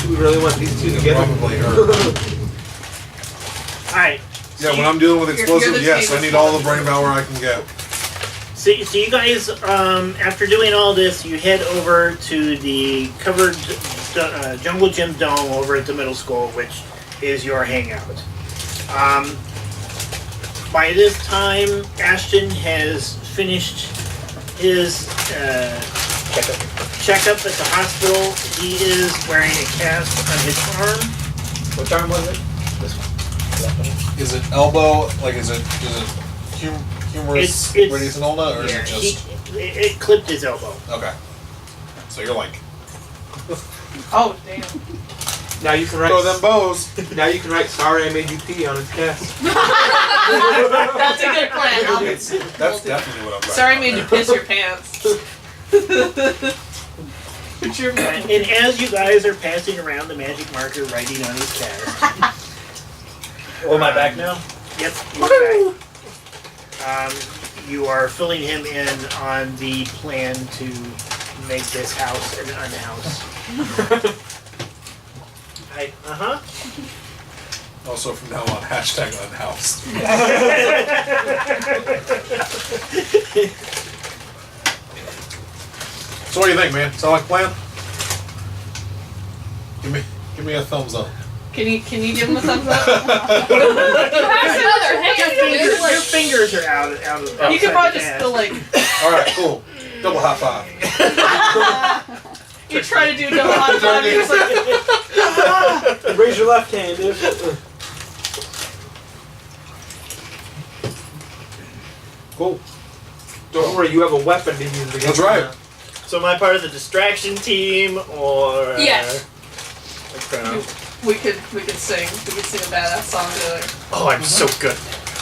Do we really want these two together? Probably her. Alright. Yeah, when I'm dealing with You're explosives, the yes, team I need all the brain power I can get. So you guys, after doing all this, you head over to the covered Jungle Gym Dome over at the middle school, which is your hangout. By this time, Ashton has finished his checkup at the hospital. He is wearing a cast on his arm. Which arm was it? This one. Is it elbow? Like, is it humerus It's- radius and ulna, or is Yeah, it just it clipped his elbow. okay? So you're like, Oh, damn. Now you can write. throw them bows. Now you can write "Sorry I made you pee" on his cast. That's a good plan. That's definitely what I'm. Sorry, I made you piss your pants. Put your And as you guys are passing around the magic marker writing on his cast, Oh, am I back now? yep, you're back. You are filling him in on the plan to make this house an unhouse. Uh-huh. Also, from now on, hashtag unhoused. So what do you think, man? Sound like a plan? Give me a thumbs up. Can you give him a thumbs up? That's another hang Your fingers are out of the You can probably just go like. All right, cool. Double high five. You try to do double hot dog. You're just like. Raise your left hand, dude. Cool. Don't worry, you have a weapon to use against That's right. him. So am I part of the distraction team, or? Yes. Okay. We could sing. We could sing a badass song together. Oh, I'm so good.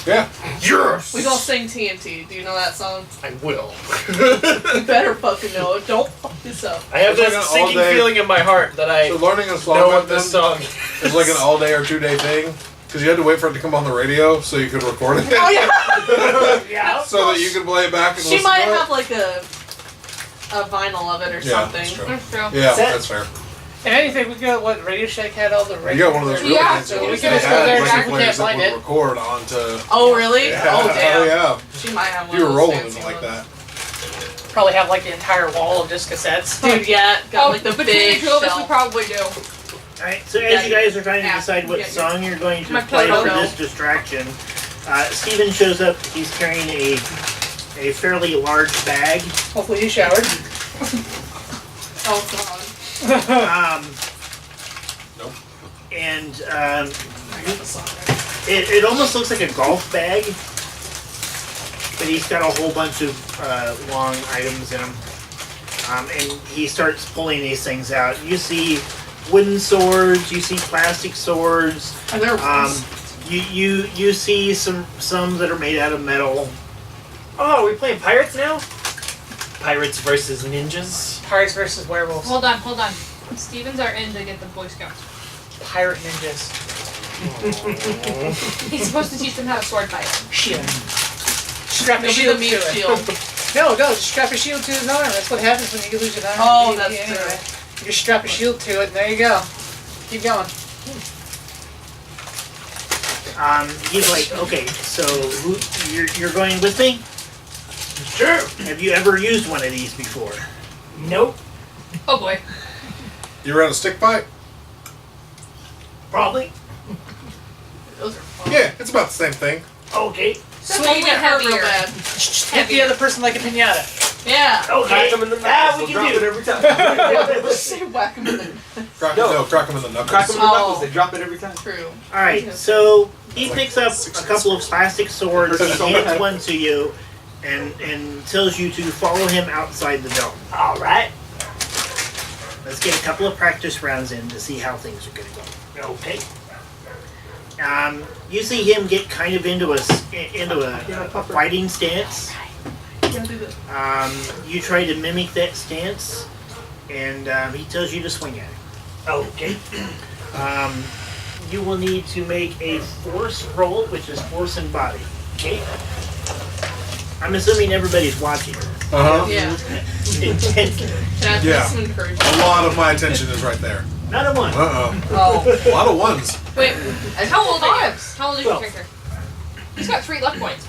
Yeah. Yes. We gonna sing TNT. Do you know that song? I will. You better fucking know it. Don't fuck this up. I have It's this like an sinking all-day- feeling in my heart that I So learning a song know with what this them song is like an all day or 2 day thing. Because you had to wait for it to come on the radio so you could record it. Oh yeah. Yeah. So that you could play it back and She listen might to it. have like a vinyl of it or Yeah, something. that's true. That's true. Yeah, Set. that's fair. If anything, we got what Radio Shack had all the You radio. got one of those really Yeah, fancy so ones we that can just had go there and record see if we players can't that find would it. record onto. Oh really? Yeah. Oh damn. yeah. She might have one You of were those rolling fancy it like ones. that. Probably have like the entire wall of just cassettes. Dude, yeah, got Oh, like the between big the two of us, we shelf. probably do. Alright, so as you guys are trying to Yeah. decide what Yeah, song you're going to My play for photo. this distraction, Steven shows up. He's carrying a fairly large bag. Hopefully he showered. Oh god. Nope. And I got the song right. it almost looks like a golf bag, but he's got a whole bunch of long items in him. And he starts pulling these things out. You see wooden swords. You see plastic swords. Are there ones? You see some that are made out of metal. Oh, are we playing pirates now? Pirates versus ninjas. Pirates versus werewolves. Hold on. Stevens are in to get the Boy Scouts. Pirate ninjas. He's supposed to teach them how to sword fight. Shit. Strap a You'll be shield the to meat it. shield. No, just strap a shield to his arm. That's what happens when you lose an arm. Oh, You- that's anyway. true. You just strap a shield to it, and there you go. Keep going. He's like, okay, so you're going with me? Sure. Have you ever used one of these before? Nope. Oh boy. You ran a stick fight? Probably. Those are fun. Yeah, it's about the same thing. Okay. Swing Only it hurt real heavier. bad. Hit the other person like a pinata. Yeah. Okay. Crack him in the Ah, knuckles. we They'll can drop do it every time. Say whack him in the Crack, No. no, crack him in the knuckles. Crack him in the Oh. knuckles. They drop it every time. true. Alright, so He picks up a couple of plastic swords and hands one to you, and tells you to follow him outside the dome. All right. Let's get a couple of practice rounds in to see how things are going to go. Okay. You see him get kind of into a fighting stance. You try to mimic that stance, and he tells you to swing at it. Okay. You will need to make a force roll, which is force and body. Okay. I'm assuming everybody's watching. Yeah. Intently. Can I Yeah. some encouragement? A lot of my attention is right there. Not a one. Oh. A lot of ones. Wait, How old are you? 5. How old is your character? He's got 3 luck points.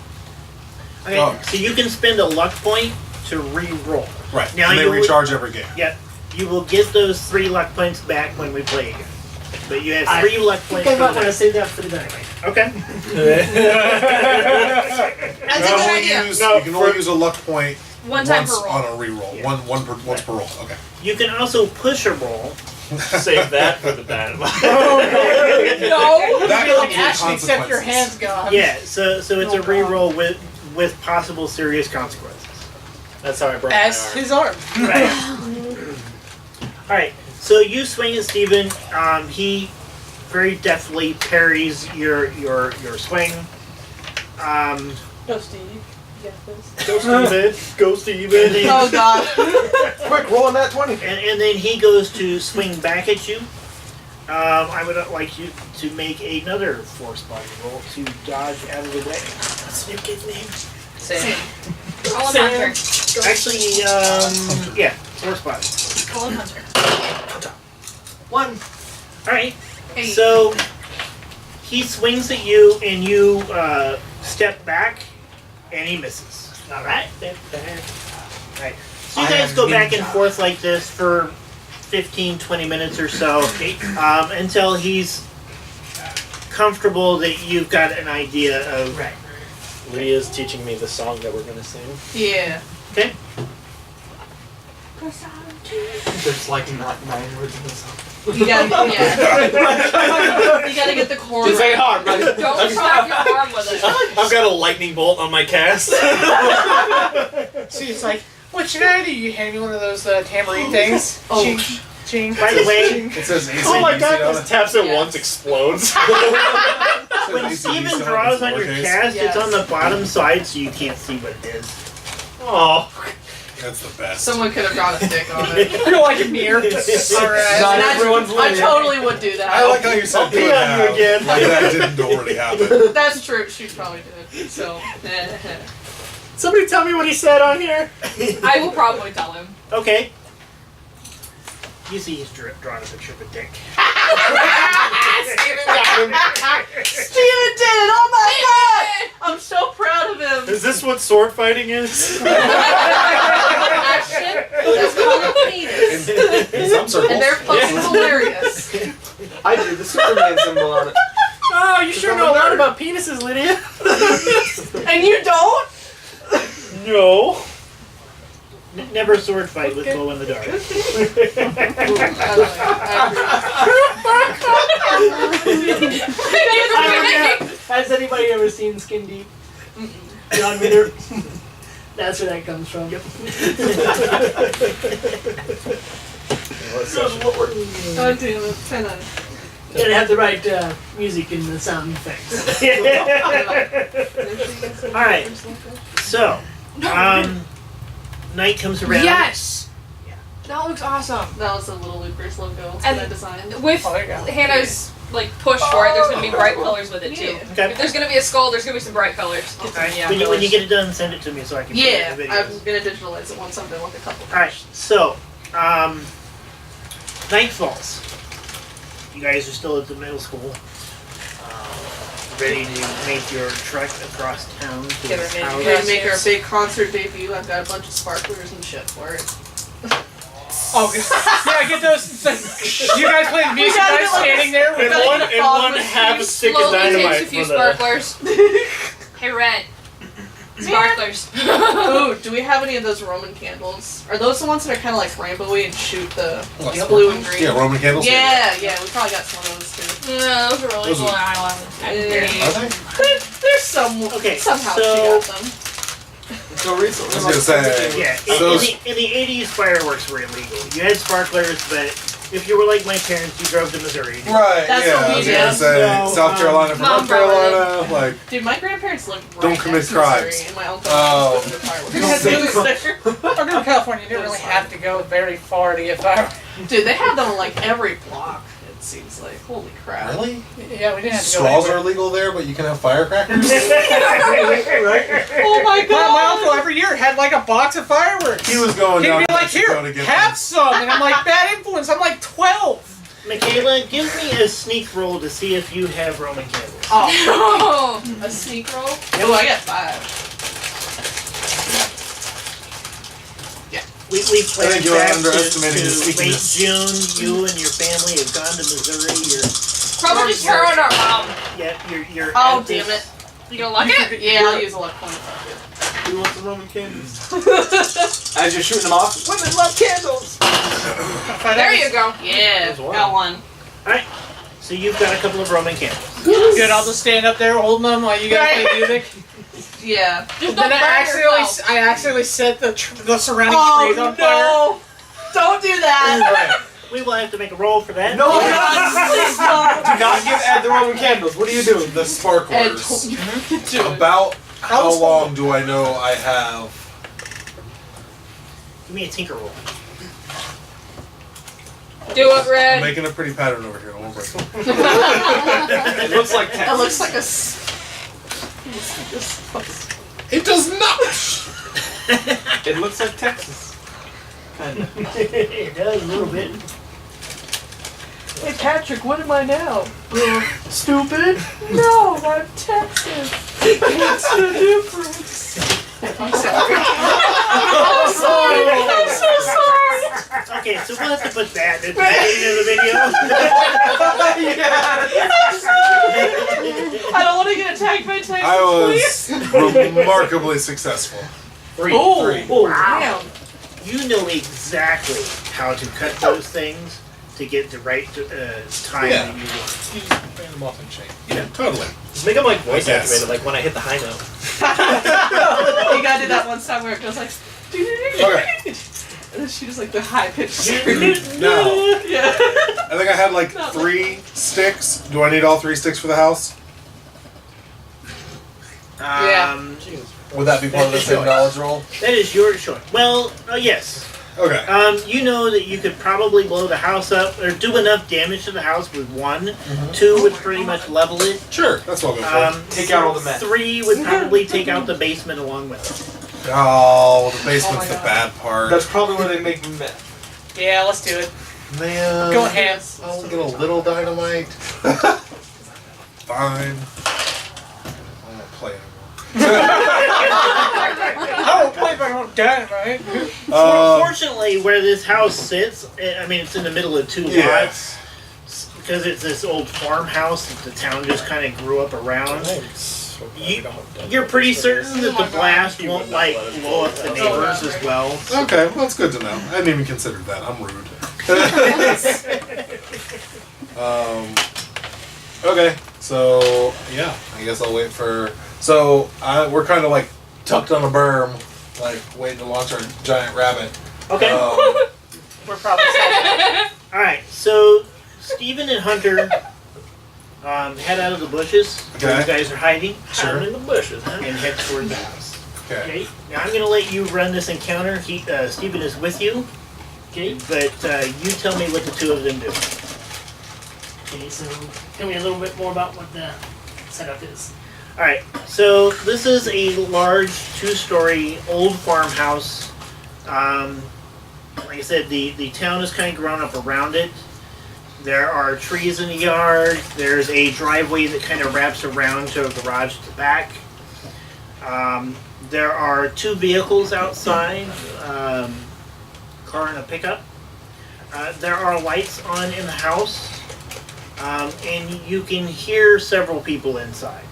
Okay, Oh. so you can spend a luck point to re-roll. Right. Now and they you would- recharge every game. Yep. You will get those 3 luck points back when we play again. But you have 3 luck I points. think I might for want to that. save that for the night. Okay. That's a good idea. You can only use a luck point One time once per roll. on a reroll. Yeah. Once per roll. Okay. You can also push a roll. Save that for the battle. No. That You're like comes with Ashley, except your consequences. hand's gone. Yeah. So it's a re-roll with possible serious consequences. That's how I broke As my arm. his arm. Right. All right. So you swing at Steven. He very deftly parries your swing. Go, Steve. You got this. Go Steven. Go Steven. Oh, God. Quick, rolling that 20. And then he goes to swing back at you. I would like you to make another force body roll to dodge out of the way. What's your kid's name? Same. Call him Hunter. Actually, yeah, force body. Call him Hunter. 1. All right. Hey. So he swings at you, and you step back, and he misses. All right. Right. So you guys go back and forth like this for 15, 20 minutes or so, until he's comfortable that you've got an idea of. Right. Lydia's teaching me the song that we're gonna sing. Yeah. Okay. There's like not 9 words in the song. You gotta, yeah. You gotta get the chord. Just ain't hard, buddy. Don't slap your arm with it. I've got a lightning bolt on my cast. She's like, what should I do? You hand me one of those tambourine things. Oh. Ching, ching. By the way, It says AC. Oh my god, on this it. taps it Yeah. once, explodes. when Steven draws on your cast, it's on the bottom side, so you can't see what it is. Oh. That's the best. Someone could have drawn a stick on it. You're like a mirror. Alright. Not I everyone's Lydia. totally would do that. I like how you said I'll pee on you again. Like that didn't already happen. That's true. She probably did. So. Somebody tell me what he said on here. I will probably tell him. Okay. You see he's drawn a picture of a dick. Steven did it! Oh my god! I'm so proud of him. Is this what sword fighting is? Action. Let's call it penis. In some circles. And they're fucking hilarious. I drew the Superman symbol on it. Oh, you sure know a lot about penises, Lydia. And you don't? No. Never sword fight with glow in the dark. Has anybody ever seen Skin Deep? John Ritter? That's where that comes from. Yep. Oh, damn it. Hang on. Gotta have the right music and the sound effects. Alright, so, night comes around. Yes! That looks awesome. That was a Little Loopers logo And- that I designed. With Oh, there you go. Hannah's like push for it, there's gonna be bright colors with it too. Yeah. Okay. If there's gonna be a skull, there's gonna be some bright colors. Alright, Yeah, when you get it done, send it to me so I can put it Yeah, in the I'm videos. gonna digitalize it once I'm done with a couple. Alright, so, night falls. You guys are still at the middle school. Ready to make your trek across town to Get this her name. house. We're gonna make our big concert debut. I've got a bunch of sparklers and shit for it. Oh, yeah, get those. You guys playing music, gotta guys get, like, standing there with gotta And get a one fog half a machine. stick of Slowly takes dynamite a few for the... sparklers. Hey Red, Sparklers. Ooh, do we have any of those Roman candles? Are those the ones that are kind of like Rambo-y and shoot the What, blue and green? Yeah, Roman candles. Yeah, we probably got some of those too. No, those are really Those cool. are- I love Are them. they? There's some. Okay, Somehow so- she got them. So recently, I was gonna say. Yeah, Those- in the 80s, fireworks were illegal. You had sparklers, but if you were like my parents, you drove to Missouri. Right. That's yeah. what we I was gonna did. say So, South Carolina from Mom North Carolina. Like. Dude, my grandparents lived right Don't commit next to Missouri, crimes. and my uncle Oh. was the fireworks. You had to He was go- there. Or in California, you didn't really have to go very far to get fireworks. Dude, they had them on like every block. It seems like holy crap. Really? Yeah, we didn't have to go Straws are anywhere. illegal there, but you can have firecrackers. Oh my god. My uncle every year had like a box of fireworks. He was going He'd down be to like, Mexico here, to get have them. some. And I'm like, bad influence. I'm like 12. Michaela, give me a sneak roll to see if you have Roman candles. Oh, a sneak roll? Oh, I got 5. We I planned think you're back underestimating to the late sneakiness. June. You and your family have gone to Missouri. Probably just her and our mom. You're Oh, at damn this- it. You gonna like it? Yeah, I'll use a luck point. who wants the Roman candles? As you're shooting them off, women love candles. There you go. Yeah, There's one. got one. So you've got a couple of Roman candles. Good, I'll just stand up there holding them while you guys play music. Yeah. Just Then don't burn yourself. I accidentally set the surrounding trees on fire. no! Don't do that! Right. We will have to make a roll for that. No, Please stop. do not give Ed the Roman candles. What are you doing? The Ed, sparklers. you can do it. About how was- long do I know I have? Give me a tinker roll. Do it, I'm Red. making a pretty pattern over here. I won't break it. It looks like That Texas. looks like a. It does not. It looks like Texas. Kind of. It does a little bit. Hey Patrick, what am I now? Stupid? No, I'm Texas. What's the difference? I'm sorry. I'm sorry. I'm so sorry. Okay, so we'll have to put that at the beginning of the video. I don't want to get attacked by Texas. I was remarkably successful. Three. Oh, Wow. damn. You know exactly how to cut those things to get the right time Yeah. that you want. You just band them off in shape. Yeah, totally. Just make them like voice Yes. activated, like when I hit the high note. You gotta do that one time where it goes like. Okay. And then she does like the high pitched. Now, Yeah. I think I had like 3 sticks. Do I need all 3 sticks for the house? Yeah. Would that be part of the same knowledge roll? That is your choice. Well, yes. Okay. You know that you could probably blow the house up or do enough damage to the house with 1. 2 would pretty much level it. Sure, that's what I'll go for. Take out all the meth. 3 would probably take out the basement along with it. Oh, the basement's Oh my the God. bad part. That's probably where they make meth. Yeah, let's do it. Man. Go ahead. I'll get a little dynamite. Fine. I won't play anymore. I don't play if I don't dynamite. Fortunately, where this house sits, I mean, it's in the middle of 2 Yeah. lots. Because it's this old farmhouse that the town just kind of grew up around. You're pretty certain that the blast won't, like, blow up the neighbors as well. Okay, well, that's good to know. I hadn't even considered that. I'm rude. Okay, so yeah, I guess I'll wait for. So we're kind of like tucked on a berm, like waiting to launch our giant rabbit. Okay. We're probably safe. Alright, so Steven and Hunter head out of the bushes where Okay. you guys are hiding. Sure. in the bushes, huh? And head toward the house. Okay. Okay, now I'm gonna let you run this encounter. Steven is with you. Okay, but you tell me what the 2 of them do. Okay, so tell me a little bit more about what the setup is. Alright, so this is a large 2-story old farmhouse. Like I said, the town has kind of grown up around it. There are trees in the yard. There's a driveway that kind of wraps around to a garage at the back. There are 2 vehicles outside, car and a pickup. There are lights on in the house, and you can hear several people inside.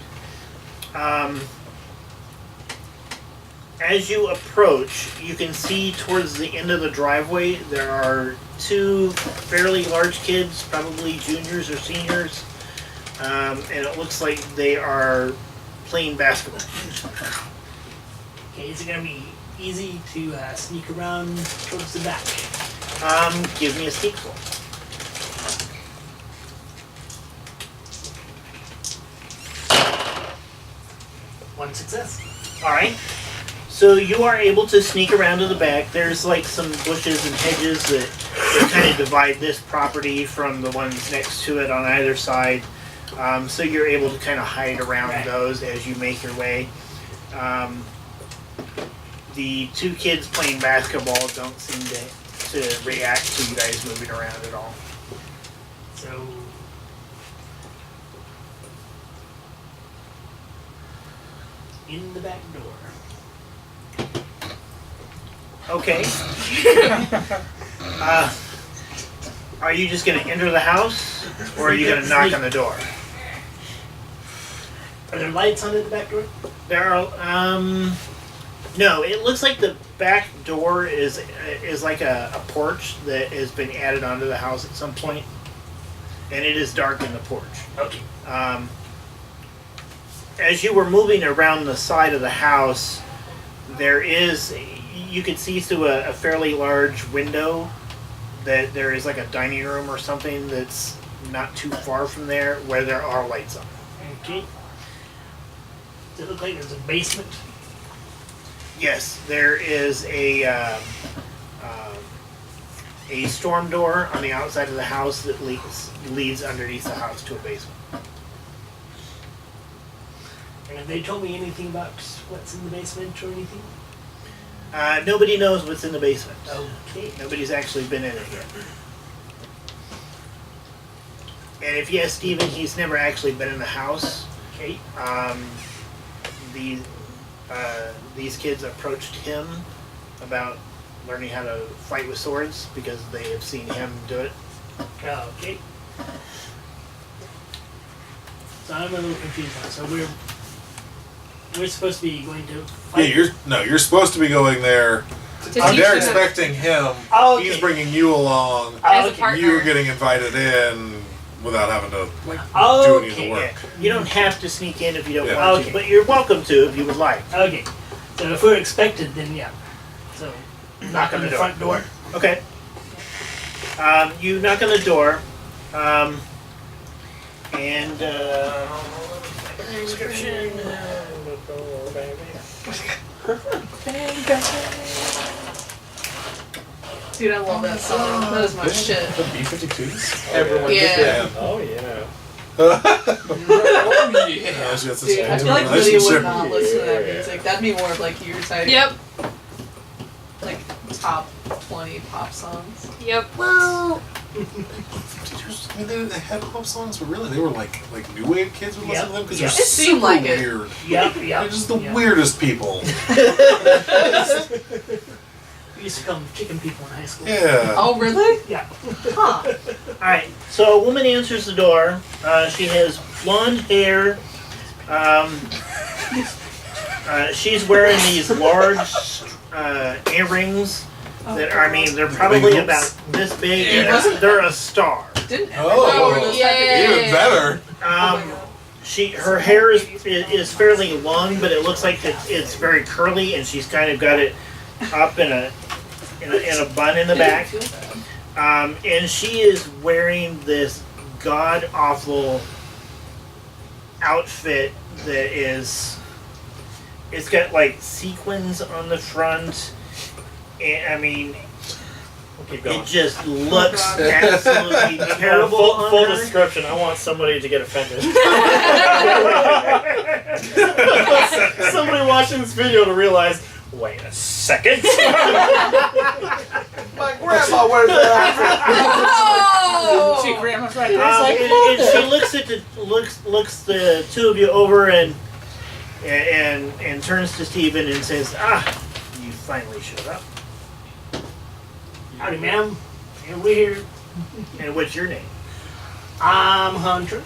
As you approach, you can see towards the end of the driveway there are two fairly large kids, probably juniors or seniors, and it looks like they are playing basketball. Okay, is it gonna be easy to sneak around towards the back? Give me a sneak roll. One success. All right. So you are able to sneak around to the back. There's like some bushes and hedges that kind of divide this property from the ones next to it on either side. So you're able to kind of hide around those as you make your way. The two kids playing basketball don't seem to react to you guys moving around at all. So in the back door. Okay. Are you just going to enter the house, or are you going to knock on the door? Are there lights on the back door? There are, no, it looks like the back door is like a porch that has been added onto the house at some point, and it is dark in the porch. Okay. As you were moving around the side of the house, you could see through a fairly large window that there is like a dining room or something that's not too far from there where there are lights on. Okay. Does it look like there's a basement? Yes, there is a storm door on the outside of the house that leads underneath the house to a basement. And have they told me anything about what's in the basement or anything? Nobody knows what's in the basement. Okay. Nobody's actually been in it yet. And if you ask Steven, he's never actually been in the house. Okay. These kids approached him about learning how to fight with swords because they have seen him do it. Okay. So I'm a little confused now. So we're supposed to be going to fight. Yeah, you're supposed to be going there. To They're teach them. expecting him. Oh, okay. He's bringing you along. As a Okay. partner. You're getting invited in without having to do any of the Okay. work. Yeah, you don't have to sneak in if you don't Yeah. want Okay. to, but you're welcome to if you would like. Okay. So if we're expected, then yeah. So knock on the door. front door. Okay. You knock on the door, and description. Dude, I love that song. That is my shit. The B-52s? Everyone Yeah. did Oh yeah. Oh yeah. Yeah, she has this Dude, I feel like intimate Lydia would relationship. not listen to that music. That'd be more of like your type, Yep. like top 20 pop songs. Yep. Well, I mean, they had pop songs, but really they were like new wave kids would listen to them because they're Yep. It seemed super like it. weird. Yep. They're just the yep. weirdest people. We used to call them chicken people in high school. Yeah. Oh, really? Yeah. Huh. alright, so a woman answers the door. She has blonde hair. She's wearing these large earrings that are, I mean, they're probably Big about hoops? this big. Yeah. And they're a star. Didn't Oh, wear those yeah. type of- Even better. Her hair is fairly long, but it looks like it's very curly, and she's kind of got it up in a bun in the back. And she is wearing this god awful outfit that it's got like sequins on the front, and I mean, Keep going. it just looks absolutely terrible on Full her. description. I want somebody to get offended. Somebody watching this video to realize, wait a second. My grandma wears that See, grandma's right there. And she looks the two of you over and turns to Steven and says, you finally showed up. Howdy, ma'am. And we're here. And what's your name? I'm Hunter.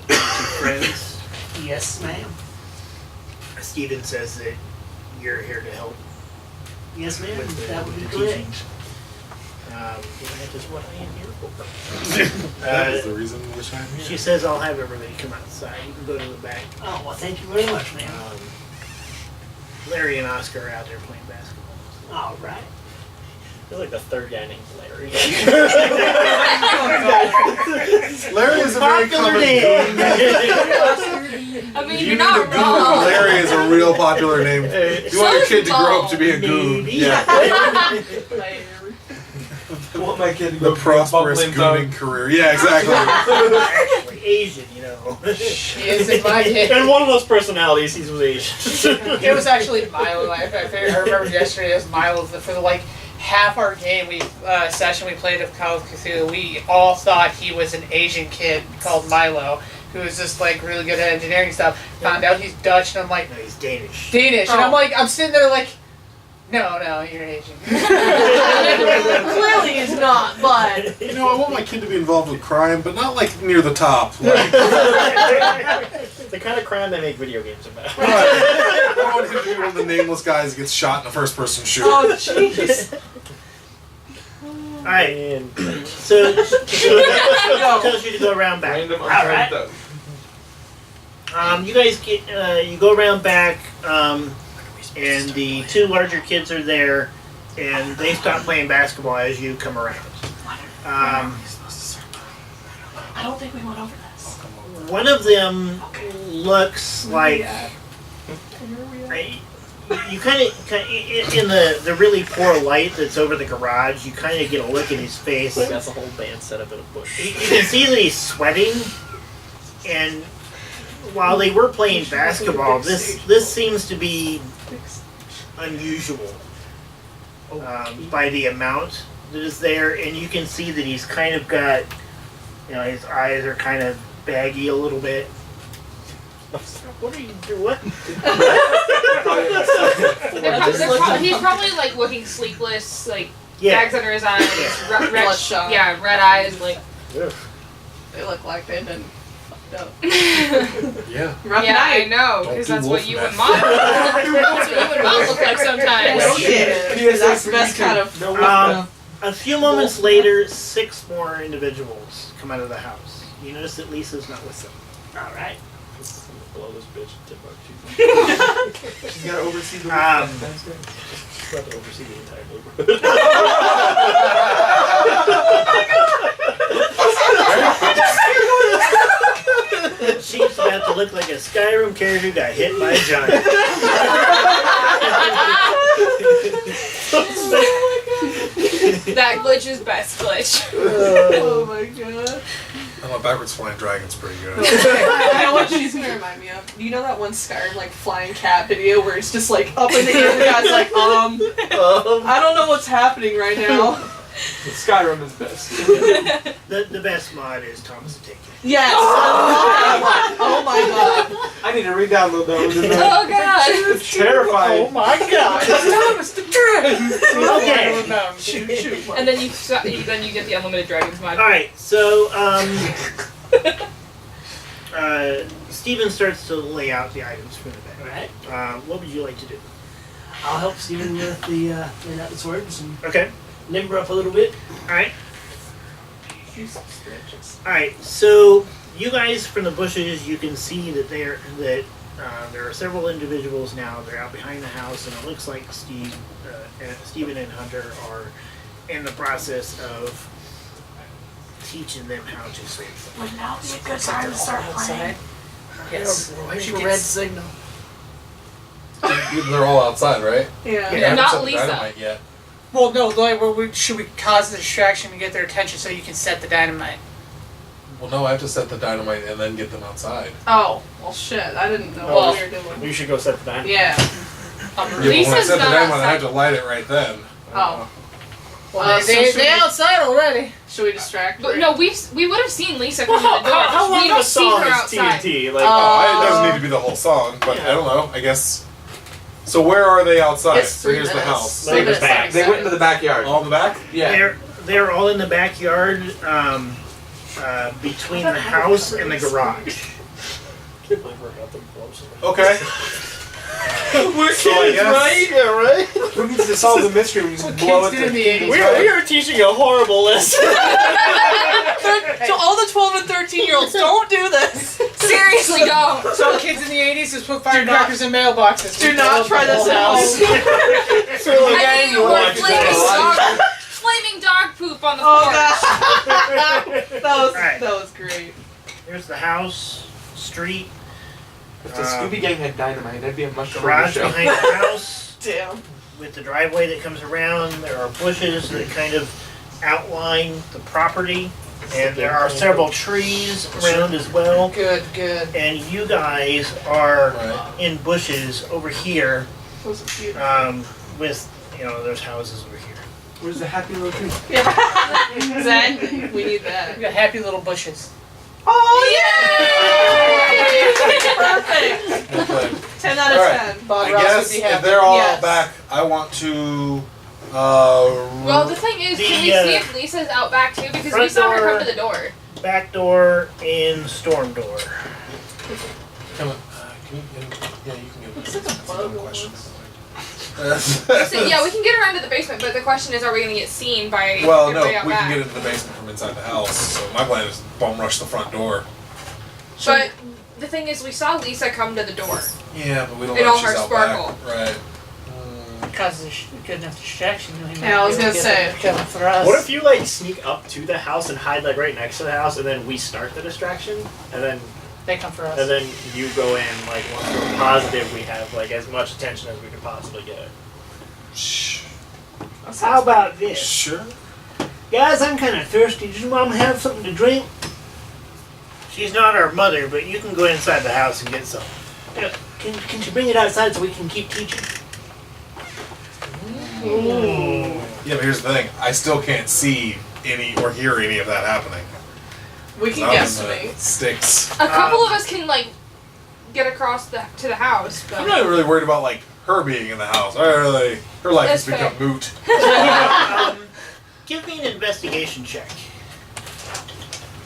Two friends. Yes, ma'am. Steven says that you're here to help Yes, ma'am. with the, That would be with the correct. teachings. That is what I am here for. That is the reason which I'm here. She says I'll have everybody come outside. You can go to the back. Oh, well, thank you very much, ma'am. Larry and Oscar are out there playing basketball. All right. I feel like the third guy named Larry. Larry is a very Popular common name. goon. I mean, You you're need a not goon. wrong. Larry is a real popular name. You want your kid to grow up to be a goon. Maybe. Yeah. I want my kid to The go prosperous bubbling tongue. gooning career. Yeah, exactly. Actually, Asian, you know. She is in my head. And one of those personalities, he was Asian. It was actually Milo. I remember yesterday it was Milo. For like half our game session we played of Call of Cthulhu, we all thought he was an Asian kid called Milo, who was just like really good at engineering stuff. Found out he's Dutch, and I'm like, No, he's Danish. Danish, and I'm sitting there like, no, you're Asian. Clearly he's not, but You know, I want my kid to be involved with crime, but not like near the top. Like, The kind of crime they make video games about. I want him to be one of the nameless guys that gets shot in a first-person shooter. oh jeez. All right. And So she tells you to go around back. Random All right. untrained thug. You guys get you go around back, and the two larger kids are there, and they stop playing basketball as you come around. I don't think we went over this. One of them looks like you kind of in the really poor light that's over the garage. You kind of get a look at his face. that's a whole band set up in a You bush. can see that he's sweating, and while they were playing basketball, this seems to be unusual by the amount that is there, and you can see that he's kind of got, his eyes are kind of baggy a little bit. What are you doing? What? He's probably like looking sleepless, like Yeah. bags under his eyes, red Bloodshot. yeah, red eyes, like. They look like they've been fucked up. Yeah. Rough Yeah, I night. know, Don't because do that's wolf what you meth. and mom. That's what you and mom look like sometimes. No shit. That's the best kind of. No A few moments later, 6 more individuals come out of the house. You notice that Lisa's not with them. All right. Blow this bitch and tip our She's gotta oversee the Um, That's good. She's about to oversee the entire neighborhood. She's about to look like a Skyrim character who got hit by a giant. That glitch is best glitch. Oh my god. Oh, a backwards flying dragon's pretty good. You know what she's gonna remind me of? You know that one Skyrim like flying cat video where it's just like up in the air, the guy's like, I don't know what's happening right now. Skyrim is best. The best mod is Thomas the Tank. Yes. Oh my god. I need to re-download that one. Oh god. It's terrifying. Oh my god! Thomas the Dragon. Okay. Shoot. And then you get the unlimited dragons mod. Alright, so Steven starts to lay out the items for the All bag. right. What would you like to do? I'll help Steven with the laying out the swords and Okay. limber up a little bit. Alright. Alright, so you guys from the bushes, you can see that there are several individuals now. They're out behind the house, and it looks like Steven and Hunter are in the process of teaching them how to swim. Would now be a good time to start playing? Yes. Red signal. They're all outside, right? Yeah. They haven't Not set the Lisa. dynamite yet. Well, no. Like, should we cause the distraction and get their attention so you can set the dynamite? Well, no, I have to set the dynamite and then get them outside. Oh, well shit. I didn't know Well, what we were doing. You should go set the dynamite. Yeah. Yeah, but when I Lisa's set the not dynamite, I have outside. to light it right then. Oh. Well, So they should we- outside already. Should we distract her? But no, we would have seen Lisa come in the door. How we long don't of a see song her is outside. TNT? Like, It doesn't need to be the whole song, but I don't know. I guess. So where are they outside? It's So 3 here's the minutes. house. 3 minutes, back. 30 They went into the backyard. All in the back. Yeah. They're all in the backyard, between the house and the garage. can't believe we're about to blow something. Okay. We're So I kids, guess- right? Yeah, right? Who needs to solve the mystery when you just blow it Kids did in the to 80s. We are teaching a horrible lesson. So all the 12 and 13-year-olds, don't do this. Seriously, don't. So kids in the 80s just put firecrackers in mailboxes. Do not try this at home. I mean, we're watch flaming dog poop on the Oh porch. god. Right. That was great. Here's the house, street, If the Scooby Gang had dynamite, that'd be a much shorter garage show. behind the house Damn. with the driveway that comes around. There are bushes that kind of outline the property, and there are several trees around as well. Good, good. And you guys are Right. in bushes over here, Those are cute. with, there's houses over here. Where's the happy little tree? Exactly. We need that. We got happy little bushes. Oh yay! Perfect. Okay. 10 out of All right. 10. Bob I Ross guess would be if happy. they're all Yes. back, I want to. Well, the thing is, can we The, see if Lisa's out back too? Because we front saw her door- come to the door. Back door and storm door. Come on. Can you yeah, you can get Looks like a some bug questions. So, yeah, we can get around to the basement, but the question is, are we going to get seen by Well, no, everybody out we back? can get into the basement from inside the house. So my plan is bum rush the front door. But the thing is, we saw Lisa come to the door. Yeah, but we don't In know all if she's her out sparkle. back. Right. Because there's good enough distraction. Yeah, I was gonna say. Coming for us. What if you like sneak up to the house and hide like right next to the house, and then we start the distraction, and then they come for us? you go in like once we're positive we have like as much attention as we could possibly get. Shh. How about this? Sure. Guys, I'm kind of thirsty. Does your mom have something to drink? She's not our mother, but you can go inside the house and get some. Can she bring it outside so we can keep teaching? Yeah, but here's the thing. I still can't see any or hear any of that happening. We can I'm in the guesstimate. sticks. A couple of us can, like, get across to the house, but... I'm not really worried about like her being in the house. Her life has That's become moot. Give me an investigation check.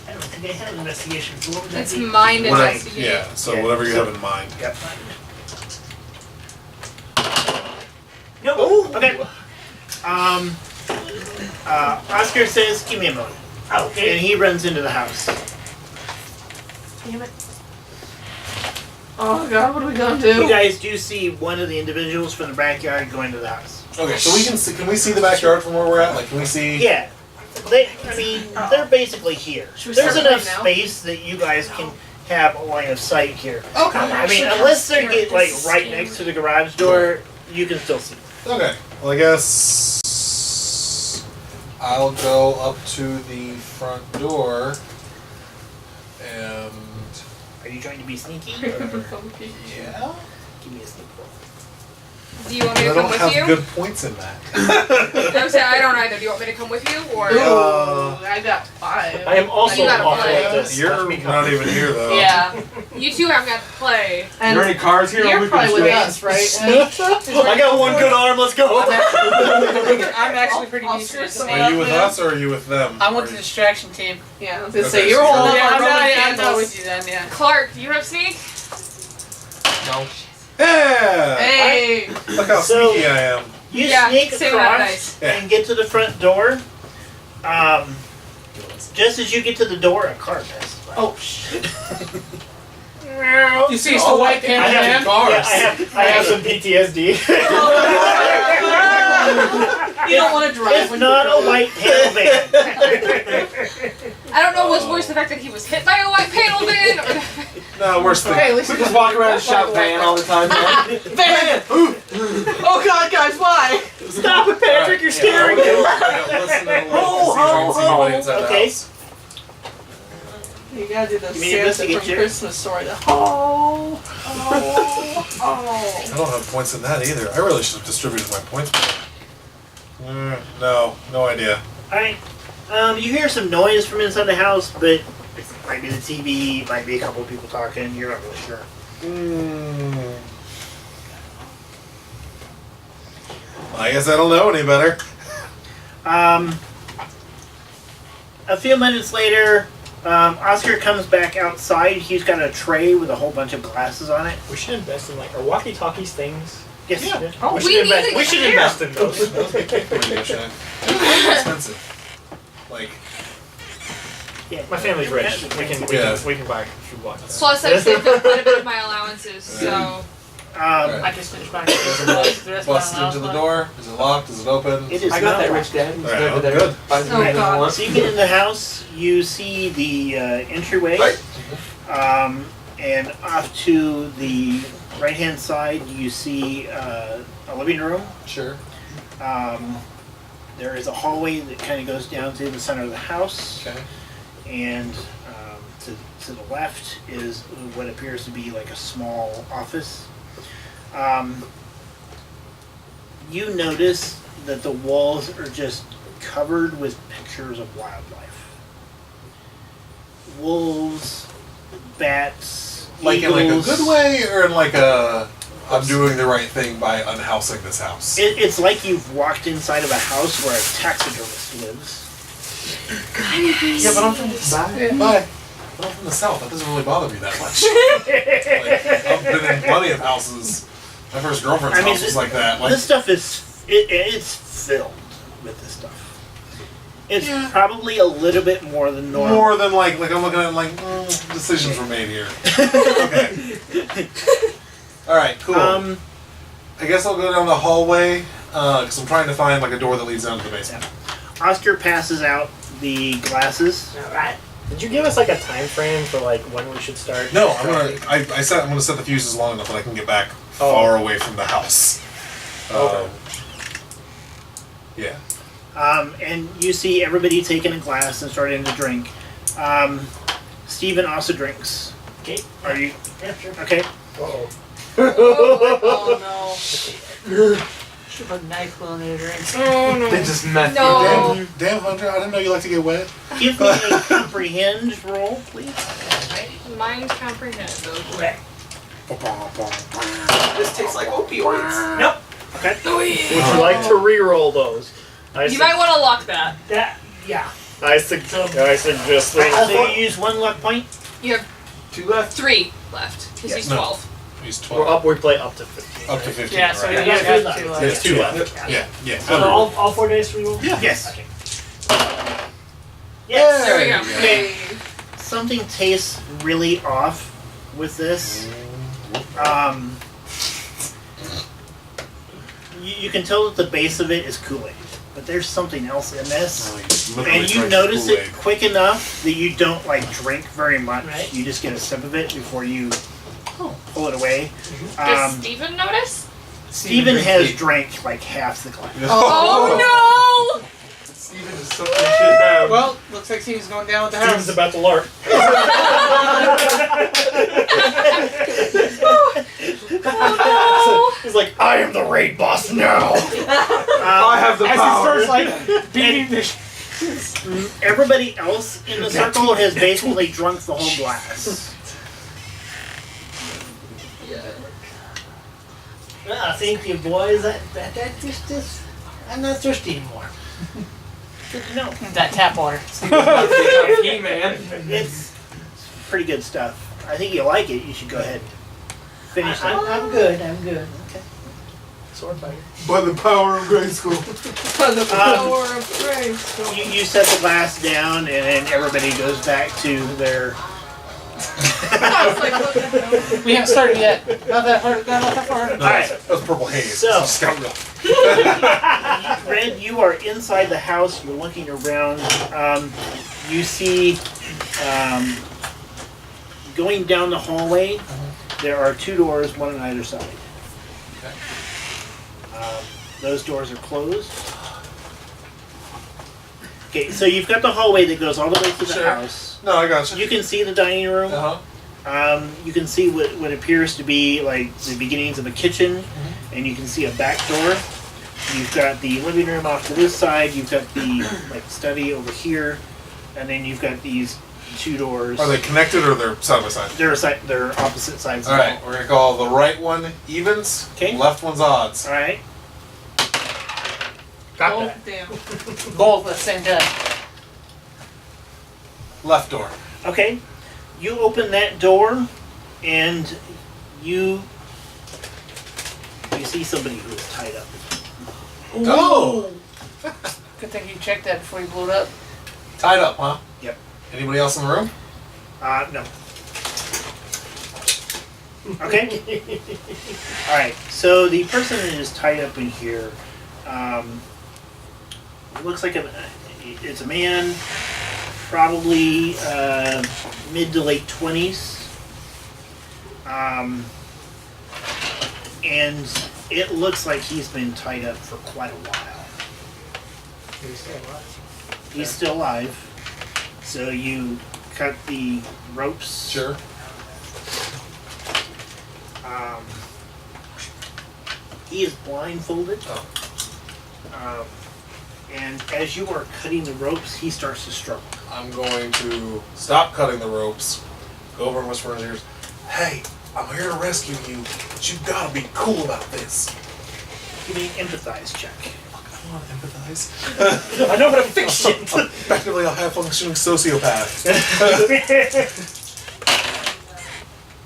I don't think I have an investigation. So what would that It's be? mind Whatever- investigate. Yeah, so Yeah. whatever you have in mind. Yep. No. Okay. Oscar says, "Give me a moment." Okay. And he runs into the house. Damn it. Oh god, what are we gonna You do? guys do see one of the individuals from the backyard go into the house. Okay, so we can see. Can we see the backyard from where we're at? Like, can we see? Yeah. They're basically here. Should we There's start enough right now? space that you guys can have a line of sight here. Okay. I mean, unless they get like right next to the garage door, you can still see. Okay. Well, I guess I'll go up to the front door and. Are you trying to be sneaky? Yeah. Give me a sneak roll. Do you want me I to come don't with have you? good points in that. I'm saying I don't either. Do you want me to come with you, or... Ooh, I got 5. I am also You gotta awful play. at this. You're Watch me come. not even here though. Yeah. You two haven't got to play. Are there any And cars here? you're We can probably with switch? us, right? I got one good arm. Let's go. I'm actually pretty I'll decent at screw this Are you with Yeah. us or are you with them? I'm with Are the you- distraction team. Yeah, I was gonna Okay, say, you're so holding you're- up our Roman I'm not candles. with you then, yeah. Clark, do you have sneak? No. Yeah. Hey! Look how So- sneaky I am. You Yeah, sneak same amount of across dice. Yeah. and get to the front door. Just as you get to the door, a car passes by. Oh shit. You see, it's the white I panda have, man. I have some PTSD. You don't want to drive It's when not you're a white panel van. I don't know what's worse, the fact that he was hit by a white panel van, or No, worse thing. Hey, at least We just walk around and shout van all the time. Man. Van! Oh god, guys, why? Stop it, Patrick! You're scaring me. him. Listen to the Ho, ho, ho. inside the Okay. house. You gotta do the Give me Santa investigate from check. Christmas story. The oh, oh, oh. I don't have points in that either. I really should have distributed my points better. No idea. Alright. You hear some noise from inside the house, but it might be the TV, might be a couple of people talking, you're not really sure. I guess I don't know any better. A few minutes later, Oscar comes back outside. He's got a tray with a whole bunch of glasses on it. We should invest in like our walkie-talkies things. Yes. Yeah. Oh, we we should need invest. to We get should there. invest in those. Those get kicked pretty good, Shaq. They're expensive. Like, Yeah. My family's rich. We can buy a few walkies. Plus, I've saved up quite a bit of my allowances, so. I just finished mine. busted into the door. Is it locked? Is it open? It is I got not that locked. rich dad. He's Alright, over there. good. Buys me Oh, anything I God. want. So you get in the house, you see the entryway, and off to the right-hand side, you see a living room. Sure. There is a hallway that kind of goes down to the center of the house, Okay. and to the left is what appears to be like a small office. You notice that the walls are just covered with pictures of wildlife. Wolves, bats, Like in like a eagles. good way, or in like a I'm doing the right thing by unhousing this house. It's like you've walked inside of a house where a taxidermist lives. Yeah, but I'm from the Bye. But I'm from the south. That doesn't really bother me that much. Like, I've been in plenty of houses. My first girlfriend's house was like that. Like, This stuff is it's filled with this stuff. It's probably a little bit more than normal. more than like I'm looking at it like decisions were made here. Okay. All right, cool. I guess I'll go down the hallway because I'm trying to find like a door that leads down to the basement. Oscar passes out the glasses. Alright. Did you give us like a time frame for like when we should start? No, I'm gonna set the fuses long enough that I can get back far away from the house. Okay. Yeah. And you see everybody taking a glass and starting to drink. Stephen also drinks. Okay. Are you Yeah, sure. okay? Uh-oh. Oh no. Should put NyQuil in your drinks. Oh no. They just messed No. Damn, Hunter! I didn't know you like to get wet. Give me a comprehend roll, please. Mind comprehend those. This tastes like opioids. Nope. Okay. Would you like to re-roll those? You might want to lock that. Yeah. I suggest So you use one luck point. You have 2 left. 3 left, because he's No. 12. He's We're 12. up. We play up to 15. Up to 15. Yeah, so right? you Yeah, guys yeah, have 2 yeah. left. There's 2 left. Yeah. So all 4 days re-roll? Yes. Okay. Yes. There we go. Okay. Something tastes really off with this. You can tell that the base of it is Kool-Aid, but there's something else in this. And you notice it quick enough that you don't like drink very much. Right. You just get a sip of it before you pull it away. Does Steven notice? Steven has drank like half the glass. Oh no! Steven is so shit bad. Well, looks like Steven's going down with the Steven's house. about to lark. Oh He's like, I am the raid boss now. I have the As he power. starts like beating the Everybody else in the circle has basically drunk the whole glass. Thank you, boys. That just, I'm not thirsty anymore. Good to know. that tap water. He-Man. It's pretty good stuff. I think you like it. You should go ahead. Finish that. I'm good. Okay. Sword fighter. By the power of grade school. The power of grace. You set the glass down, and then everybody goes back to their. We haven't started yet. Not that far. Not that far. All right. That was purple haze. So- Just got real. Red, you are inside the house. You're looking around. You see, going down the hallway, there are 2 doors, one on either side. Those doors are closed. Okay, so you've got the hallway that goes all the way to the Sure. house. No, I got you. You can see the dining room. You can see what appears to be like the beginnings of a kitchen, and you can see a back door. You've got the living room off to this side. You've got the like study over here, and then you've got these 2 doors. Are they connected or they're side by side? They're opposite sides. All right, we're gonna call the right one evens. Okay. Left one's odds. All right. Got Oh, that. damn. Both at the same time. Left door. Okay, you open that door, and you see somebody who is tied up. Oh! Good thing you checked that before you blew it up. Tied up, huh? Yep. Anybody else in the room? No. Okay. All right. So the person that is tied up in here looks like it's a man, probably mid to late 20s, and it looks like he's been tied up for quite a while. He's still alive. He's still alive. So you cut the ropes. Sure. He is blindfolded. Oh. And as you are cutting the ropes, he starts to struggle. I'm going to stop cutting the ropes, go over and whisper in his ears, "Hey, I'm here to rescue you, but you've got to be cool about this." Give me an empathize check. Look, I don't want to empathize. I know how to fix shit. Effectively, a high-functioning sociopath.